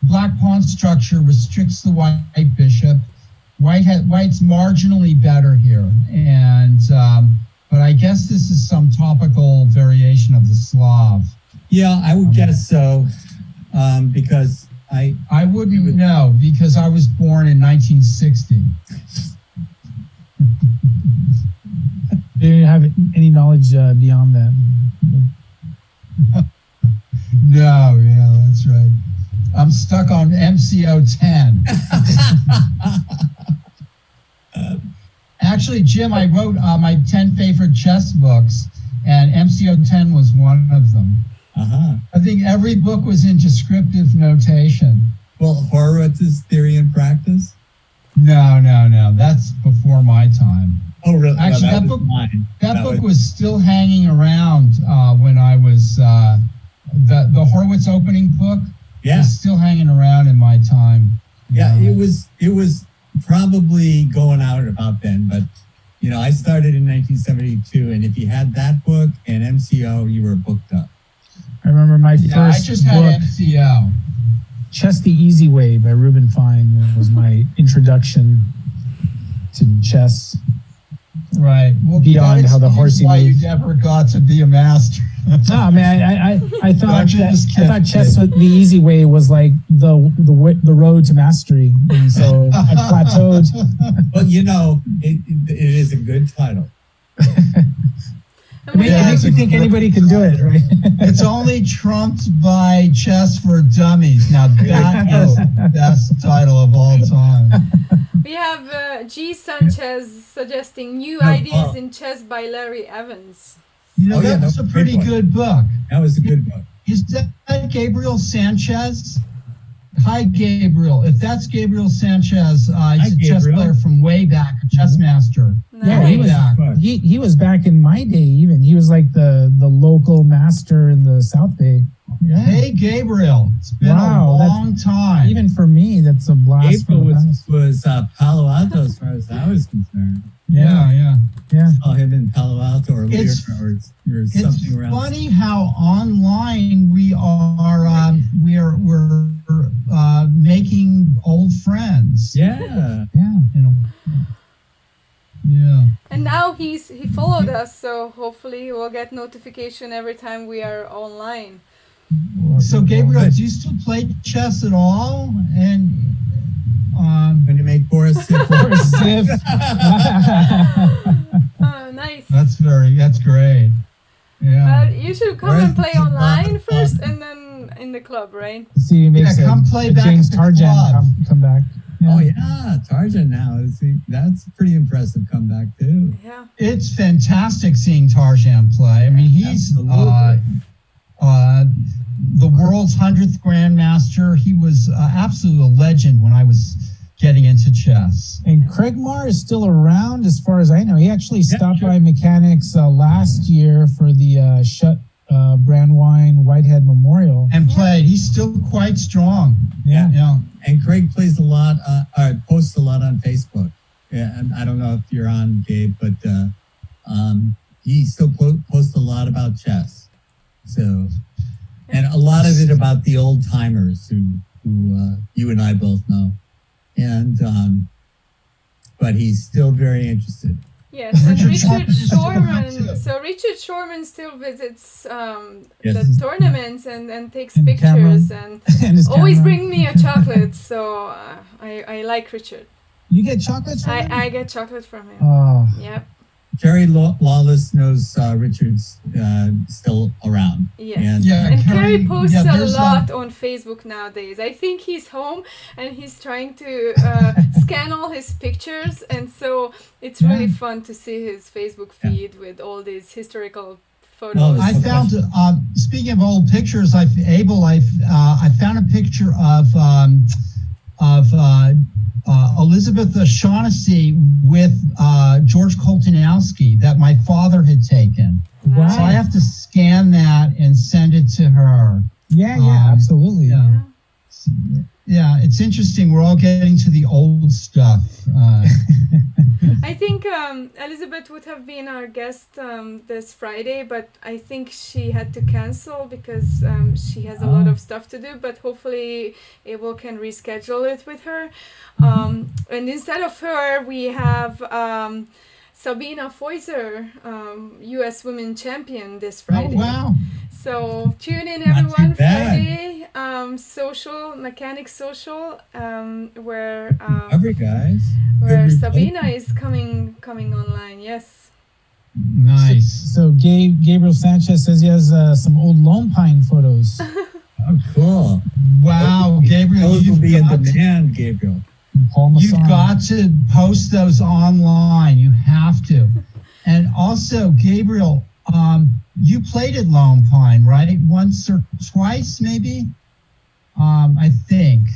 black pawn structure restricts the white bishop. White's marginally better here, and but I guess this is some topical variation of the Slav. Yeah, I would guess so, because I wouldn't know because I was born in 1960. Do you have any knowledge beyond that? No, yeah, that's right. I'm stuck on MCO 10. Actually, Jim, I wrote my 10 favorite chess books, and MCO 10 was one of them. I think every book was in descriptive notation. Well, Horowitz's Theory and Practice. No, that's before my time. Oh, really? Actually, No, that was book- mine. That book was still hanging around when I was the Horowitz opening book. Yeah, Was still hanging around in my time. yeah. It was probably going out about then, but you know, I started in 1972, and if you had that book and MCO, you were booked up. I remember my Yeah, I first just book, had MCO. Chess the Easy Way by Ruben Fine was my introduction to chess. Right. Well, Beyond that how the explains horsey why you moves. never got to be a master. No, man, I thought I'm just kidding. chess the easy way was like the road to mastery, and so I plateaued. Well, you know, it is a good title. And we It Yeah, makes it's you a think great anybody can do it, right? It's only trumped by Chess for Dummies. Now that is the best title of all time. We have G. Sanchez suggesting new No, ideas Paul. in chess by Larry Evans. You know, Oh, yeah, that's no, a great pretty book. good book. That was a good book. Is that Gabriel Sanchez? Hi, Gabriel. If that's Gabriel Sanchez, he's a chess Gabriel. player from way back, a chess master. Yeah, he Nice. was he was back in my day. Even he was like the local master in the South Bay. Yeah, Hey, Gabriel. It's been Wow, a that's- long time. even for me, that's a blast. April from the was past. Palo Alto as far as I was concerned. yeah. yeah. Saw him in Palo Alto or It's- or It's something around. funny how online we are. We're making old friends. Yeah. Yeah. You know. Yeah. And now he followed us, so hopefully we'll get notification every time we are online. So Gabriel, do you still play chess at all? And When you make Boris sit Sif. Oh, nice. that's great. Yeah. You should come Where's and play the online club? first, and then in the club, right? See, he makes Yeah, come play back James at the Tarjan club. come back. Oh yeah, Tarjan now. That's a pretty impressive comeback too. Yeah. It's fantastic seeing Tarjan play. I mean, he's Absolutely. the world's 100th grandmaster. He was absolutely a legend when I was getting into chess. And Craig Marr is still around, as far as I know. He actually stopped sure. by Mechanics last year for the Shut Brandwine Whitehead Memorial. And played. He's still quite strong. Yeah. Yeah. And Craig plays a lot, posts a lot on Facebook. Yeah, and I don't know if you're on, Gabe, but he still posts a lot about chess. So, and a lot of it about the old timers who you and I both know. And but he's still very interested. Yes, and Richard Richard Shorman is still around, Shorman. too. So Richard Shorman still visits Yes. the tournaments and takes And pictures Cameron. and And his always camera. bring me a chocolate. So I like Richard. You get chocolates from him? I get chocolate from him. Oh, Yep. Jerry Lawless knows Richard's still around. Yes. And Yeah, And Carrie posts a there's, lot on Facebook nowadays. I think he's home and he's trying to scan all his pictures, and so it's really fun to see his Facebook feed with all these historical photos. Oh, I found, speaking of old pictures, I found a picture of Elizabeth O'Shaughnessy with George Koltanowski that my father had taken. wow. So I have to scan that and send it to her. Yeah, yeah, absolutely. yeah. Yeah, it's interesting. We're all getting to the old stuff. I think Elizabeth would have been our guest this Friday, but I think she had to cancel because she has a lot of stuff to do. But hopefully, Abel can reschedule it with her. And instead of her, we have Sabina Feuser, U.S. Women Champion, this Friday. Oh, wow. So tune in, Not too everyone. bad. Friday, Mechanics Social, where Every guys. where Good Sabina is coming online. Yes. Nice. So Gabriel Sanchez says he has some old Lone Pine photos. Oh, cool. Wow, Gabriel, Those will you've be in got to- demand, Gabriel. Paul You've Masson. got to post those online. You have to. And also, Gabriel, you played at Lone Pine, right? Once or twice, maybe? I think.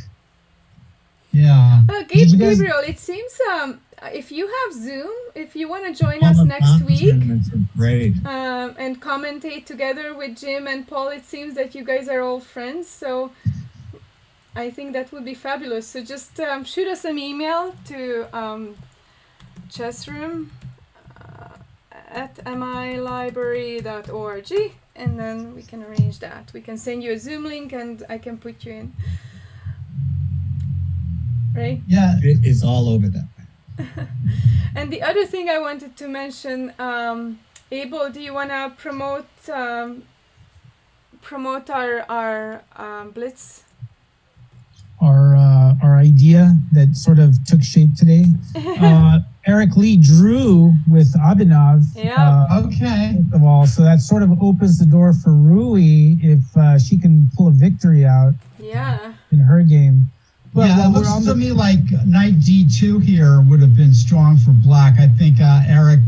Yeah. Did you guys- Gabriel, it seems if you have Zoom, if you want to join All us the next mountain week tournaments are great. and commentate together with Jim and Paul, it seems that you guys are all friends. So I think that would be fabulous. So just shoot us an email to chessroom at milibrary.org, and then we can arrange that. We can send you a Zoom link and I can put you in. Right? Yeah. It is all over that. And the other thing I wanted to mention, Abel, do you want to promote our Blitz? Our idea that sort of took shape today. Eric Lee drew with Abhinav. Yeah. Okay. First of all, so that sort of opens the door for Rui if she can pull a victory out Yeah. in her game. But Yeah, while it we're looks on to the- me like knight D2 here would have been strong for black. I think Eric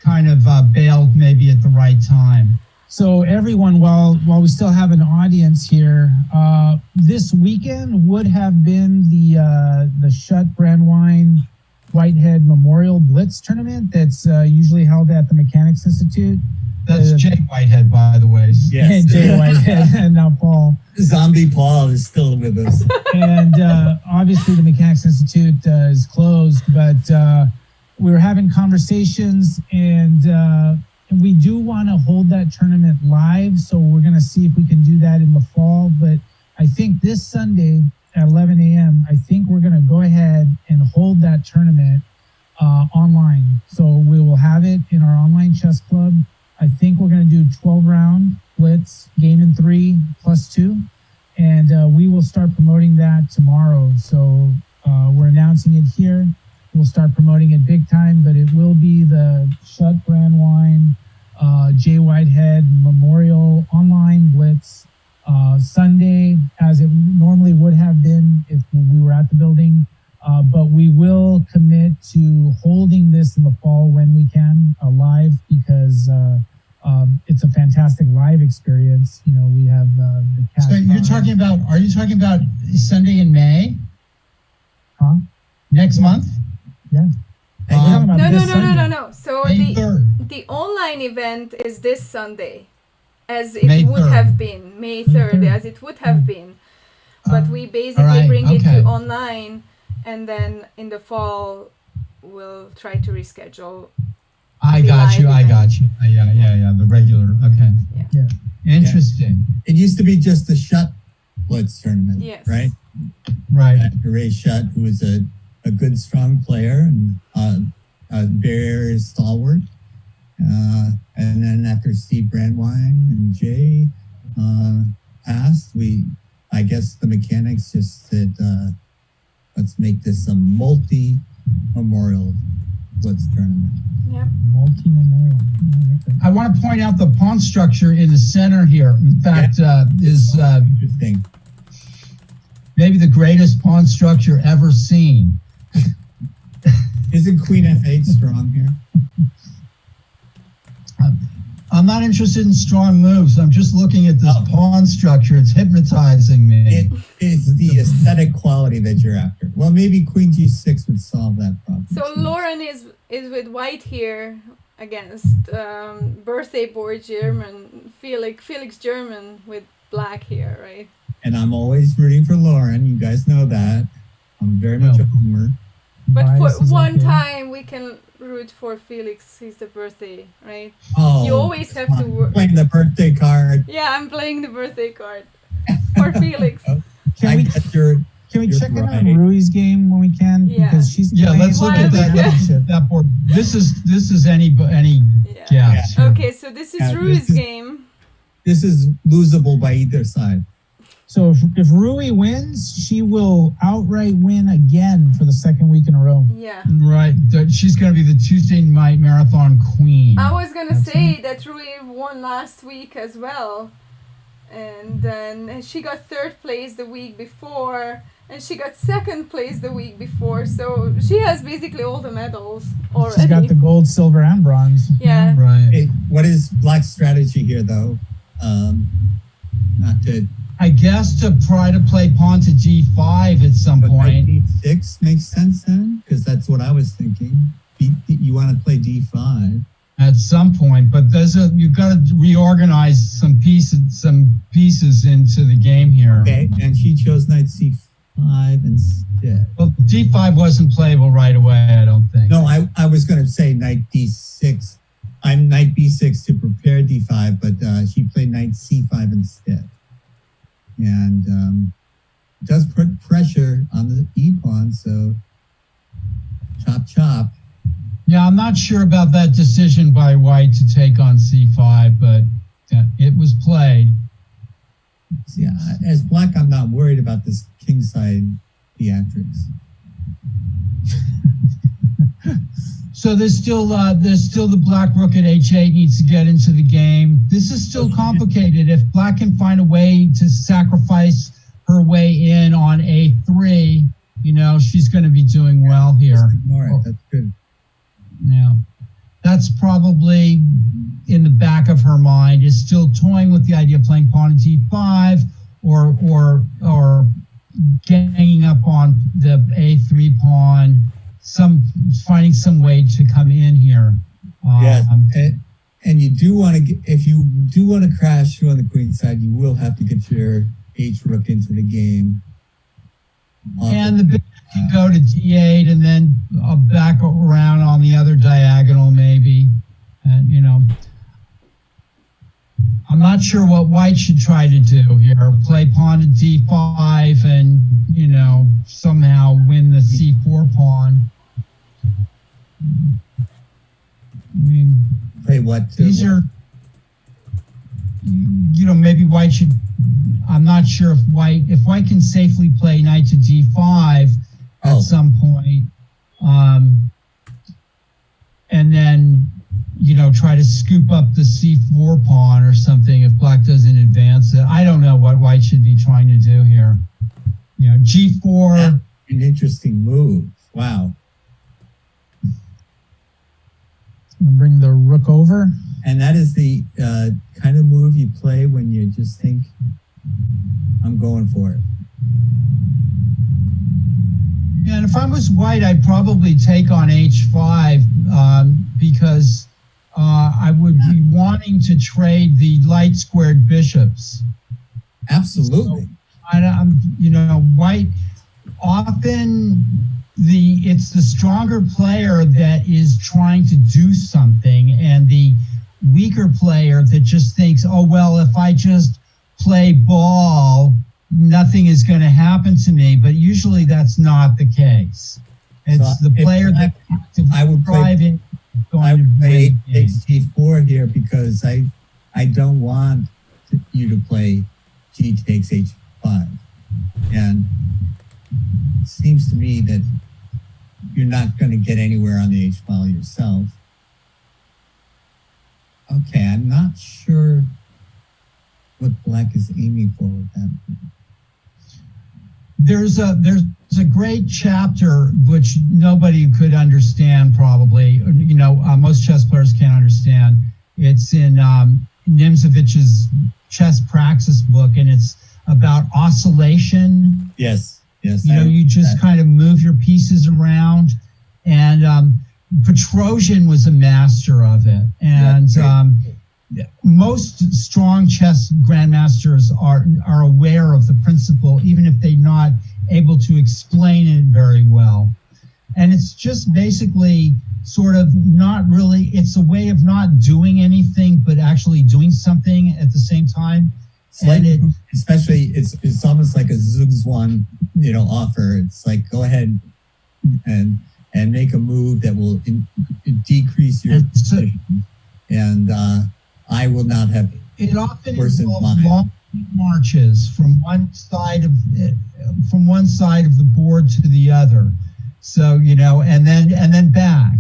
kind of bailed maybe at the right time. So everyone, while we still have an audience here, this weekend would have been the Shutt Brandwine Whitehead Memorial Blitz tournament that's usually held at the Mechanics Institute. That's Jay Whitehead, by the way. Yes. And Jay Whitehead and now Paul. Zombie Paul is still with us. And obviously the Mechanics Institute is closed, but we were having conversations and we do want to hold that tournament live. So we're going to see if we can do that in the fall. But I think this Sunday at 11 a.m., I think we're going to go ahead and hold that tournament online. So we will have it in our online chess club. I think we're going to do 12-round blitz, game in 3 plus 2. And we will start promoting that tomorrow. So we're announcing it here. We'll start promoting it big time, but it will be the Shutt Brandwine Jay Whitehead Memorial Online Blitz Sunday, as it normally would have been if we were at the building. But we will commit to holding this in the fall when we can live, because it's a fantastic live experience. You know, we have the cash. So you're talking about, are you talking about Sunday in May? Huh? Next month? Yeah. Um, We're talking about No. this Sunday. So May 3rd. the online event is this Sunday, as it May would 3rd. have been, May 3rd, 3rd. as it would have been. But we basically Alright, bring it okay. to online, and then in the fall, we'll try to reschedule. I The got you. live I event. got you. Yeah. The regular. Okay. Yeah. Interesting. It used to be just the Shutt Blitz tournament, Yes. right? Right. Ray Shutt, who was a good, strong player, and very stalwart. And then after Steve Brandwine and Jay passed, I guess the mechanics just said, let's make this a multi-memorial Blitz tournament. Yep. Multi-memorial. I want to point out the pawn structure in the center here. In fact, is Interesting. maybe the greatest pawn structure ever seen. Isn't Queen F8 strong here? I'm not interested in strong moves. I'm just looking at this pawn structure. It's hypnotizing me. It is the aesthetic quality that you're after. Well, maybe Queen G6 would solve that problem. So Lauren is with white here against birthday boy German Felix German with black here, right? And I'm always rooting for Lauren. You guys know that. I'm very much a homer. But Bias for is one okay. time we can root for Felix. He's the birthday, right? Oh, You always have to work. playing the birthday card. Yeah, I'm playing the birthday card for Felix. Can we You're check in right. on Rui's game when we can? Yeah. Because she's Yeah, playing let's look at Why that, don't we- that board. This is any Yeah. guess. Okay, so this is Yeah, Rui's this is- game. This is losable by either side. So if Rui wins, she will outright win again for the second week in a row. Yeah. Right. She's going to be the Tuesday night marathon queen. I was gonna That's say that Rui won last week as well, and then she got third place the week before, and she got second place the week before. So she has basically all the medals already. She's got the gold, silver, and bronze. Yeah. Right. Hey, what is Black's strategy here, though? Not to, I guess to try to play pawn to G5 at some but point. D6 makes sense then, because that's what I was thinking. You want to play D5. At some point, but you've got to reorganize some pieces into the game here. Okay, and she chose Knight C5 instead. Well, G5 wasn't playable right away, I don't think. No, I was going to say Knight D6. I'm Knight B6 to prepare D5, but she played Knight C5 instead. And it does put pressure on the E-pawn, so chop chop. Yeah, I'm not sure about that decision by White to take on C5, but it was played. Yeah, as Black, I'm not worried about this kingside theatrics. So there's still the black rook at H8 needs to get into the game. This is still complicated. If Black can find a way to sacrifice her way in on A3, she's going to be doing well here. Just ignore it. That's good. Yeah, that's probably in the back of her mind, is still toying with the idea of playing pawn to D5 or ganging up on the A3 pawn, finding some way to come in here. Yes, and you do want to if you do want to crash through on the queen side, you will have to get your H rook into the game. And the bishop can go to D8 and then back around on the other diagonal maybe. And, I'm not sure what White should try to do here. Play pawn to D5 and, somehow win the C4 pawn. I mean, Play what? these are, maybe White should, I'm not sure if White can safely play knight to D5 at some point, and then, try to scoop up the C4 pawn or something if Black doesn't advance it. I don't know what White should be trying to do here. G4. An interesting move. Wow. Bring the rook over. And that is the kind of move you play when you just think, I'm going for it. Yeah, and if I was White, I'd probably take on H5 because I would be wanting to trade the light squared bishops. Absolutely. White often it's the stronger player that is trying to do something, and the weaker player that just thinks, oh well, if I just play ball, nothing is going to happen to me. But usually that's not the case. It's the if player that I would play- driving I going to would play win games. H4 here because I don't want you to play G takes H5. And it seems to me that you're not going to get anywhere on the H file yourself. Okay, I'm not sure what black is aiming for with that. There's a great chapter which nobody could understand probably. Most chess players can't understand. It's in Nimzovich's chess praxis book, and it's about oscillation. Yes. You just kind of move your pieces around, and Petrosian was a master of it. And most strong chess grandmasters are aware of the principle, even if they're not able to explain it very well. And it's just basically sort of not really, it's a way of not doing anything, but actually doing something at the same time. Especially, it's almost like a Zugzwang, offer. It's like, go ahead and make a move that will decrease your position. And I will not have. It often worse than involves mine. long marches from one side of the board to the other. So and then back.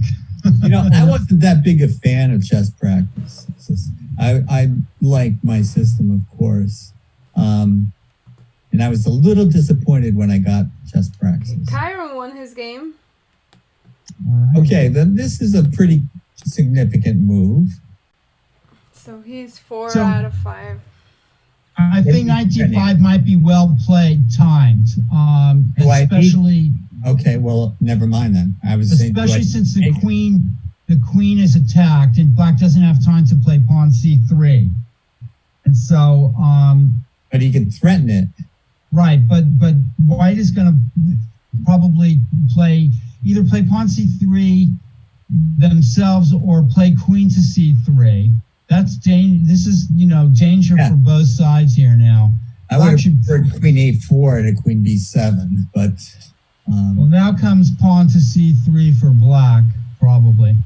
I wasn't that big a fan of chess practice. I like my system, of course. And I was a little disappointed when I got chess praxis. Chiron won his game. Okay, then this is a pretty significant move. So he's 4 So- out of 5. I think 1905 might be well timed, Do I need- especially Okay, well, never mind then. I was saying, especially since the queen is attacked and black doesn't have time to play pawn c3, and so but he can threaten it. right, but white is going to probably either play pawn c3 themselves or play queen to c3. That's this is danger for both sides here now. I would have preferred queen a4 and a queen b7, but well, now comes pawn to c3 for black, probably.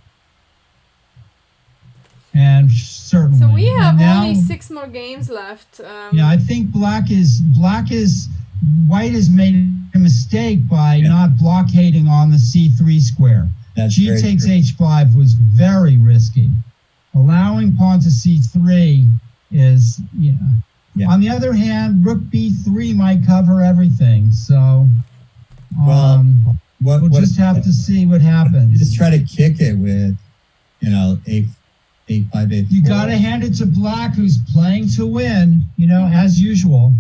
And certainly. So we have now, only 6 more games left. I think white has made a mistake by not blockading on the c3 square. that's G very takes true. h5 was very risky. Allowing pawn to c3 is, Yeah. On the other hand, rook b3 might cover everything. So, Well, we'll just have to see what happens. Just try to kick it with, a5, a4. You got to hand it to black, who's playing to win, as usual.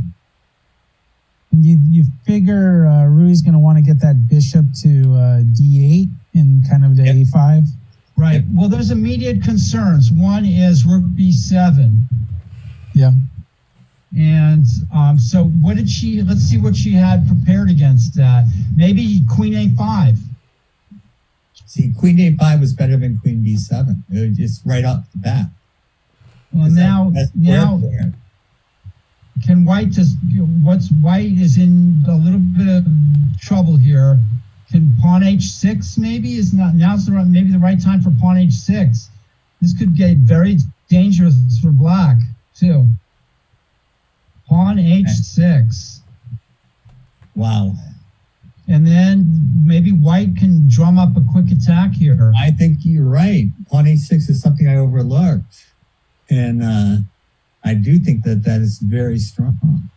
You figure Rui's going to want to get that bishop to d8 in kind of the Yep. a5. Right. Well, there's immediate concerns. One is rook b7. Yeah. And so what did let's see what she had prepared against that. Maybe queen a5. See, queen a5 was better than queen b7. It was just right off the bat. Well, now can white white is in a little bit of trouble here. Can pawn h6 maybe now's maybe the right time for pawn h6. This could get very dangerous for black too. Pawn h6. Wow. And then maybe white can drum up a quick attack here. I think you're right. Pawn a6 is something I overlooked. And I do think that is very strong.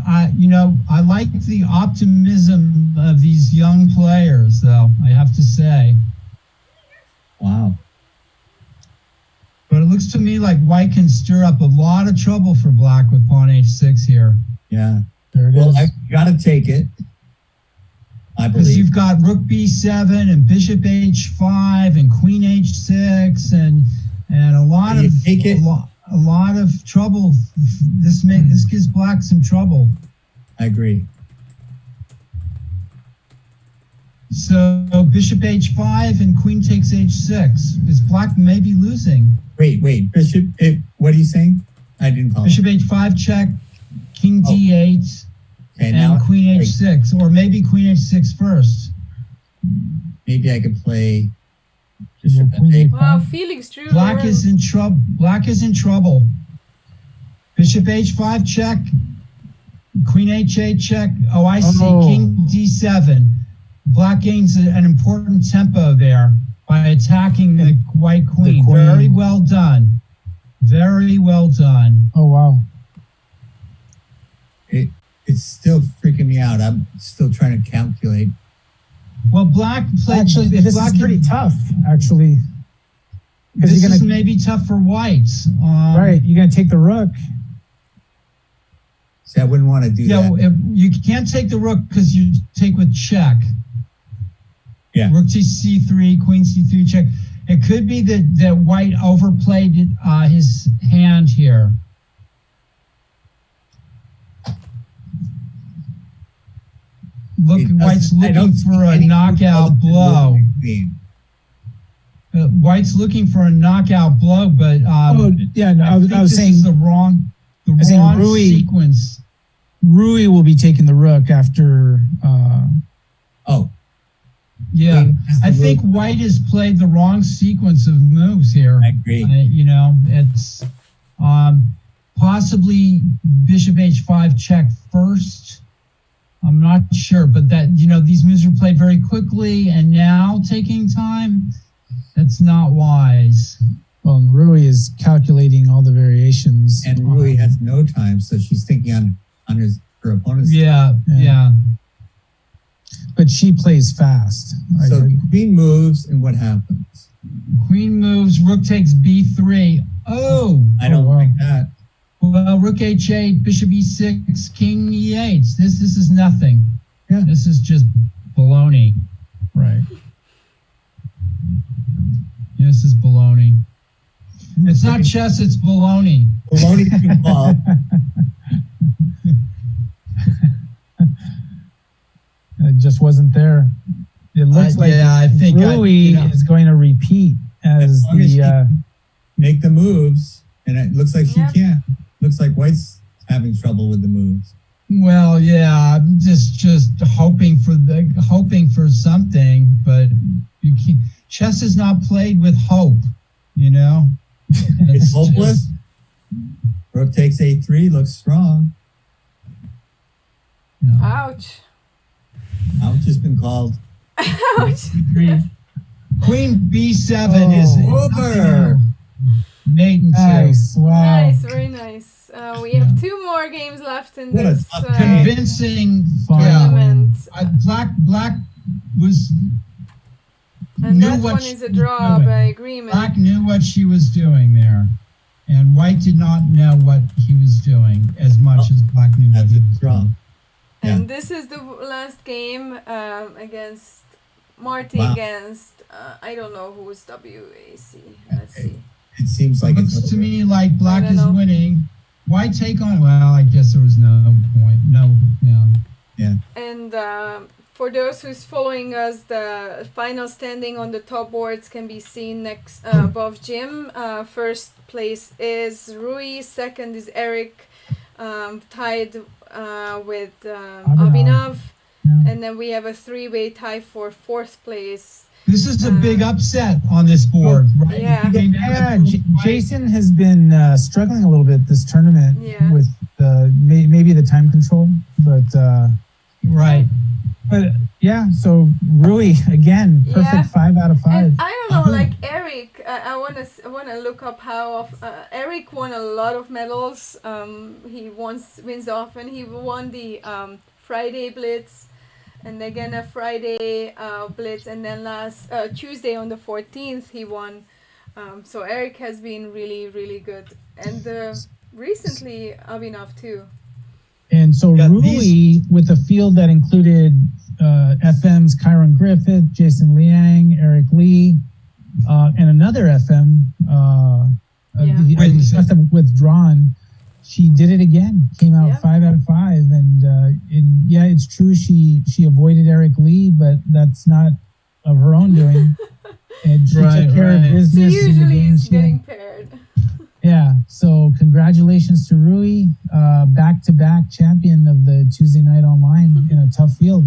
I like the optimism of these young players, though, I have to say. Wow. But it looks to me like white can stir up a lot of trouble for black with pawn h6 here. Yeah. There it Well, is. I got to take it. I Because believe. you've got rook b7 and bishop h5 and queen h6 and a lot You of take it? a lot of trouble. This gives black some trouble. I agree. So bishop h5 and queen takes h6. Because black may be losing. Wait. Bishop, what are you saying? I didn't follow. Bishop h5 check, king d8, Okay, and now queen h6. Or maybe queen h6 first. maybe I could play Bishop Queen F8. Wow, Felix drew. Black is in trouble. Black is in trouble. Bishop H5 check. Queen H8 check. Oh, I see. Oh. King D7. Black gains an important tempo there by attacking the white queen. queen. Very well done. Very well done. Oh wow. It's still freaking me out. I'm still trying to calculate. Well, black played. Actually, if this black is pretty tough. Actually, because This you're is gonna maybe tough for whites. right. You're gonna take the rook. See, I wouldn't want to do Yeah, that. you can't take the rook because you take with check. Yeah. Rook to C3, Queen C3 check. It could be that white overplayed his hand here. Look, It doesn't- white's I don't looking see for a any knockout blow. queen. White's looking for a knockout blow, but Oh yeah, no, I was this saying is the wrong saying wrong Rui- sequence. Rui will be taking the rook after. Oh, Yeah, Queen has I the think rook. white has played the wrong sequence of moves here. I agree. You know, it's possibly Bishop H5 check first. I'm not sure, but that, you know, these moves are played very quickly and now taking time. That's not wise. Well, Rui is calculating all the variations. And Rui has no time, so she's thinking on her opponent's. Yeah, Yeah. yeah. But she plays fast. So queen moves, and what happens? Queen moves, rook takes B3. Oh, I don't wow. like that. well, rook H8, bishop E6, king E8. This is nothing. Yeah. This is just baloney. Right. This is baloney. It's not chess, it's baloney. Baloney's been called. It just wasn't there. It looks like yeah, I think Rui is going to repeat as As long as the. Make the moves, and it looks like she Yeah. can't. Looks like White's having trouble with the moves. Well, yeah, I'm just hoping for something, but you can't, chess is not played with hope, you know. It's hopeless. Rook takes A3, looks strong. You know. Ouch. Ouch has been called. Ouch. Queen B7 is Over. mate and two. Nice. Wow. Nice, very nice. We have 2 more games left in What a this tough game. Convincing. Fine. Yeah, tournament. Black was And knew that what one she is a was draw doing. by agreement. Black knew what she was doing there, and White did not know what he was doing as much as Black knew what That's he a was draw. doing. Yeah. And this is the last game against Marty Wow. against I don't know who is WAC. Let's Okay. see. It seems like Looks it's to over. me like Black don't is know. winning. White take on? Well, I guess there was no point. No, yeah. And for those who's following us, the final standing on the top boards can be seen next above Jim. First place is Rui. Second is Eric, tied with Abhinav. Yeah. And then we have a 3-way tie for 4th place. This is a big upset on this board, right? Yeah. They Yeah, have White- Jason has been struggling a little bit this tournament Yeah. with maybe the time control, but Right. yeah. So Rui again, perfect Yeah. 5 out of 5. And I don't know, like Eric, I wanna look up how Eric won a lot of medals. He wins often. He won the Friday Blitz, and again a Friday Blitz, and then last Tuesday on the 14th he won. So Eric has been really good, and recently Abhinav too. And so Yeah, Rui, with a field that included FM's Kyron Griffith, Jason Liang, Eric Lee, and another FM, Yeah. I must have withdrawn. She did it again. Came out Yeah. 5 out of 5, and yeah, it's true. She avoided Eric Lee, but that's not of her own doing. And she Right, took care of right. business. She in the usually games is she had. getting paired. Yeah, so congratulations to Rui, back-to-back champion of the Tuesday Night Online in a tough field.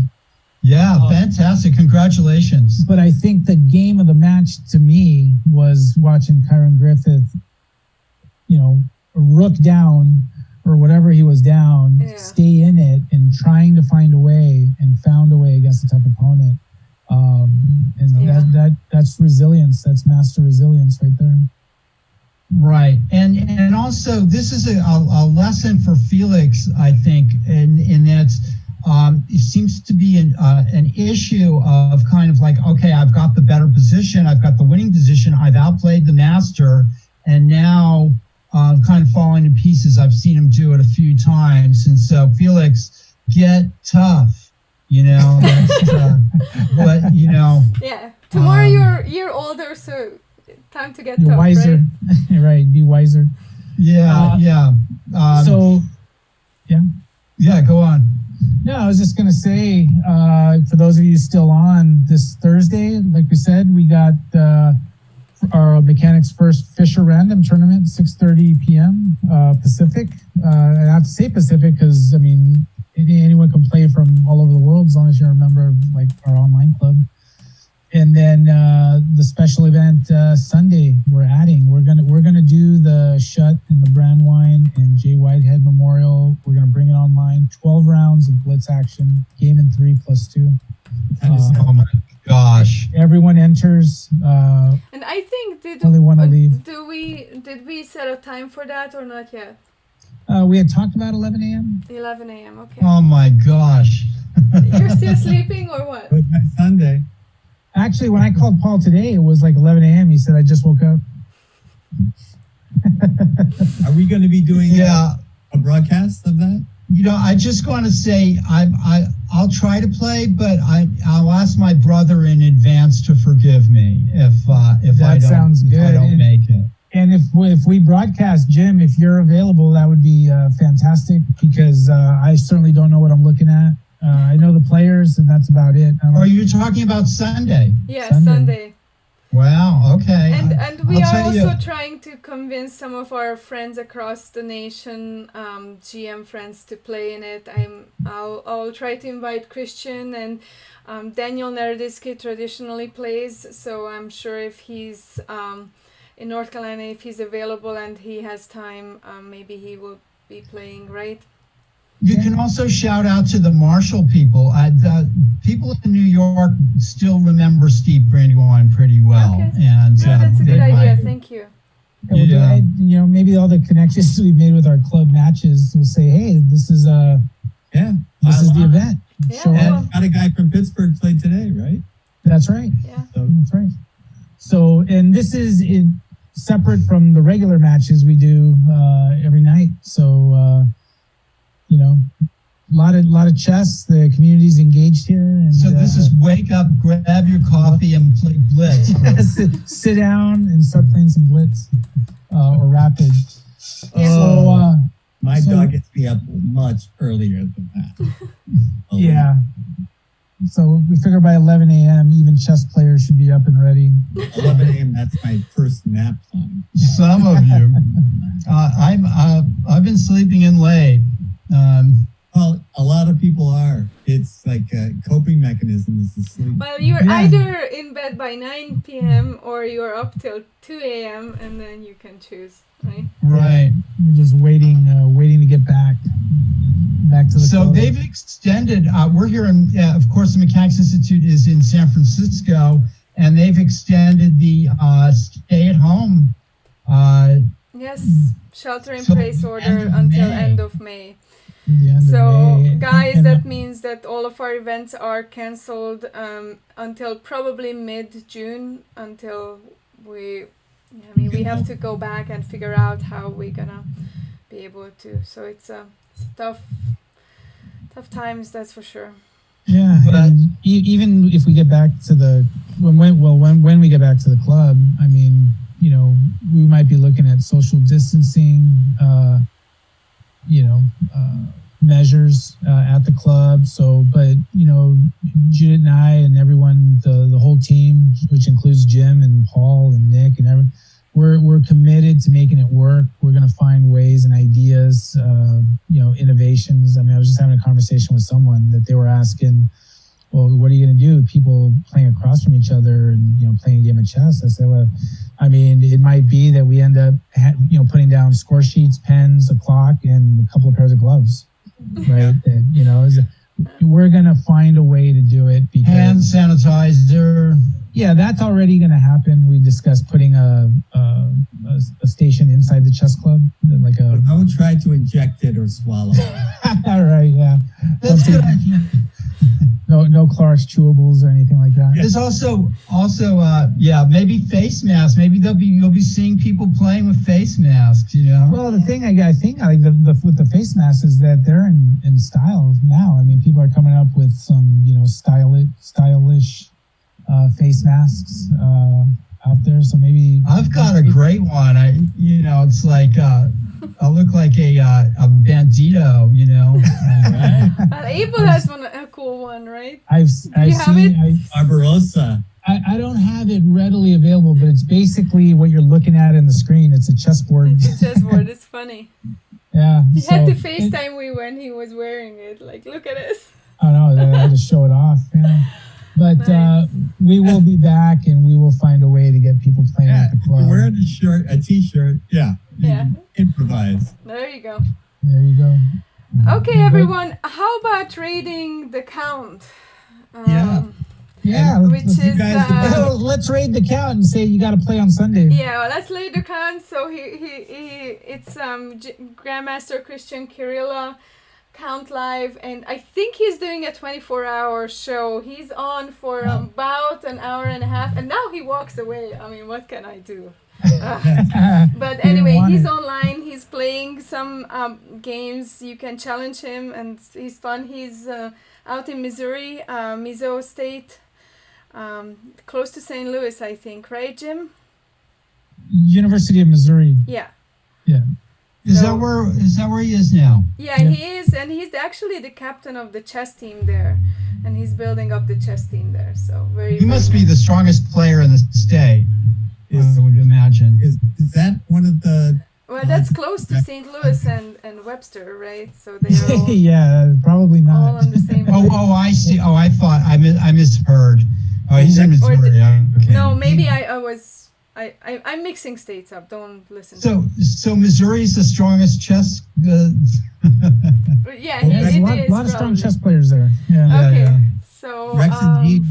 Yeah, fantastic. Congratulations. But I think the game of the match to me was watching Kyron Griffith, rook down or whatever he was down, Yeah. stay in it and trying to find a way, and found a way against a tough opponent. And Yeah. that's resilience. That's master resilience right there. Right, and also this is a lesson for Felix, I think, in that it seems to be an issue of kind of like, okay, I've got the better position, I've got the winning position, I've outplayed the master, and now kind of falling to pieces. I've seen him do it a few times, and so Felix, get tough, That's but Yeah. Tomorrow you're older, so time to get You're tough, wiser, right? right? Be wiser. yeah, yeah. So, Yeah, go on. no, I was just gonna say, for those of you still on, this Thursday, like we said, we got our Mechanics First Fisher Random Tournament, 6:30 p.m. Pacific. I have to say Pacific because anyone can play from all over the world as long as you're a member of like our online club. And then the special event Sunday we're adding. We're gonna do the Shut and the Brandwine and Jay Whitehead Memorial. We're gonna bring it online. 12 rounds of blitz action. Game in 3+2. Oh my gosh. Everyone enters. And I think Only one to leave. did we set a time for that or not yet? We had talked about 11 a.m. 11 a.m. Okay. Oh my gosh. You're still sleeping or what? It was next Sunday. Actually, when I called Paul today, it was like 11 a.m. He said, I just woke up. Are we going to be doing Yeah. a broadcast of that? I just want to say I'll try to play, but I'll ask my brother in advance to forgive me if That sounds if I good. don't make it. And if we broadcast, Jim, if you're available, that would be fantastic because I certainly don't know what I'm looking at. I know the players, and that's about it. Are you talking about Sunday? Yeah, Sunday. Sunday. Wow. Okay. And we I'll are tell also you. trying to convince some of our friends across the nation, GM friends, to play in it. I'll try to invite Christian and Daniel Naroditsky traditionally plays, so I'm sure if he's in North Carolina, if he's available and he has time, maybe he will be playing, right? You can also shout out to the Marshall people. The people in New York still remember Steve Brandywine pretty well, Okay. and No, that's a they good idea. might- Thank you. Yeah. Maybe all the connections we've made with our club matches will say, hey, this is the event. Yeah, Show well, up. Got a guy from Pittsburgh played today, right? That's right. yeah. So That's right. So, and this is separate from the regular matches we do every night. So, a lot of chess. The community's engaged here. And, So this is wake up, grab your coffee, and play Blitz. sit down and start playing some Blitz or Rapid. Oh. my So- dog gets me up much earlier than that. Yeah. So we figure by 11 a.m. even chess players should be up and ready. 11 a.m. That's my first nap time. Some of you. I've been sleeping in late. Well, a lot of people are. It's like a coping mechanism is to sleep. Well, you're Yeah. either in bed by 9 p.m. or you're up till 2 a.m. and then you can choose, right? Right. We're just waiting to get back to the So club. they've extended. We're here in, of course, the Mechanics Institute is in San Francisco, and they've extended the stay-at-home. Yes, shelter in So place end order of until May. end of May. The end of So, May. guys, And, that means that all of our events are cancelled until probably mid-June. Until we have to go back and figure out how we're gonna be able to. So it's tough times, that's for sure. yeah, But- and even if we get back to the when we get back to the club, I mean, we might be looking at social distancing, measures at the club. So, but Judith and I and everyone, the whole team, which includes Jim and Paul and Nick and everyone, we're committed to making it work. We're going to find ways and ideas, innovations. I mean, I was just having a conversation with someone that they were asking, well, what are you going to do? People playing across from each other and, playing a game of chess. I said, well, I mean, it might be that we end up, putting down score sheets, pens, a clock, and a couple of pairs of gloves, right? That, we're going to find a way to do it because Hand sanitizer. yeah, that's already going to happen. We discussed putting a station inside the chess club, like a. Don't try to inject it or swallow. All right, yeah. That's a good idea. No Clark's chewables or anything like that. There's also maybe face masks. Maybe you'll be seeing people playing with face masks. Well, the thing I think with the face masks is that they're in style now. I mean, people are coming up with some stylish face masks out there. So maybe I've got a great one. It's like I look like a bandito. April has a cool one, right? I've you have seen it? Barbarossa. I don't have it readily available, but it's basically what you're looking at in the screen. It's a chessboard. It's a chessboard. It's funny. Yeah. He had to FaceTime me when he was wearing it. Like, look at this. Oh no, I had to show it off. Yeah. But Nice. we will be back, and we will find a way to get people playing Yeah, at the if club. you're wearing a t-shirt, yeah. you Yeah. can improvise. There you go. There you go. Okay, everyone. How about rating the count? Yeah. Yeah. Which is Let's raid the count and say you got to play on Sunday. yeah. Well, let's lay the count. So it's Grandmaster Christian Kirilla count live, and I think he's doing a 24-hour show. He's on for about an hour and a half, and now he walks away. I mean, what can I do? But anyway, he's online. He's playing some games. You can challenge him, and he's fun. He's out in Missouri, Mizo State, close to St. Louis, I think. Right, Jim? University of Missouri. Yeah. Yeah. Is So- that where he is now? Yeah, he is, and he's actually the captain of the chess team there, and he's building up the chess team there. So very. He must be the strongest player in the state. I would imagine. Is that one of the Well, that's close to St. Louis and Webster, right? So they're all, Yeah, probably all not. on the same. Oh, I see. Oh, I thought I misheard. Oh, he's in Or Missouri. Okay. No, maybe I'm mixing states up. Don't listen. So Missouri's the strongest chess. Yeah, Yeah, he, there's it a is. lot of strong probably. chess players there. Yeah. Okay, yeah. so Rex and Pete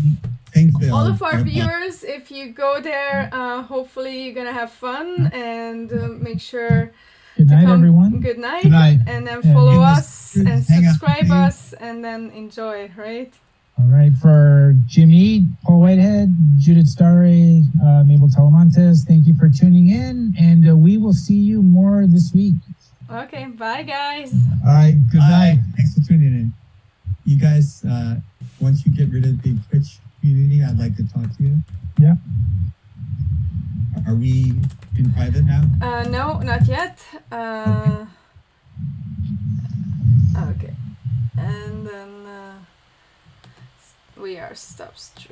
Pinkville? all of our viewers, if you go there, hopefully you're gonna have fun and make sure Good to night, come. everyone. Good night. Good night. And then Yeah. follow Give us us good and hang out subscribe page. us and then enjoy, right? All right, for Jimmy, Paul Whitehead, Judith Starre, Mabel Talamantes, thank you for tuning in, and we will see you more this week. Okay, bye guys. All right. Good Bye. night. Thanks for tuning in. You guys, once you get rid of the Twitch community, I'd like to talk to you. Yeah. Are we in private now? No, not yet. Okay. And then we are stop stream.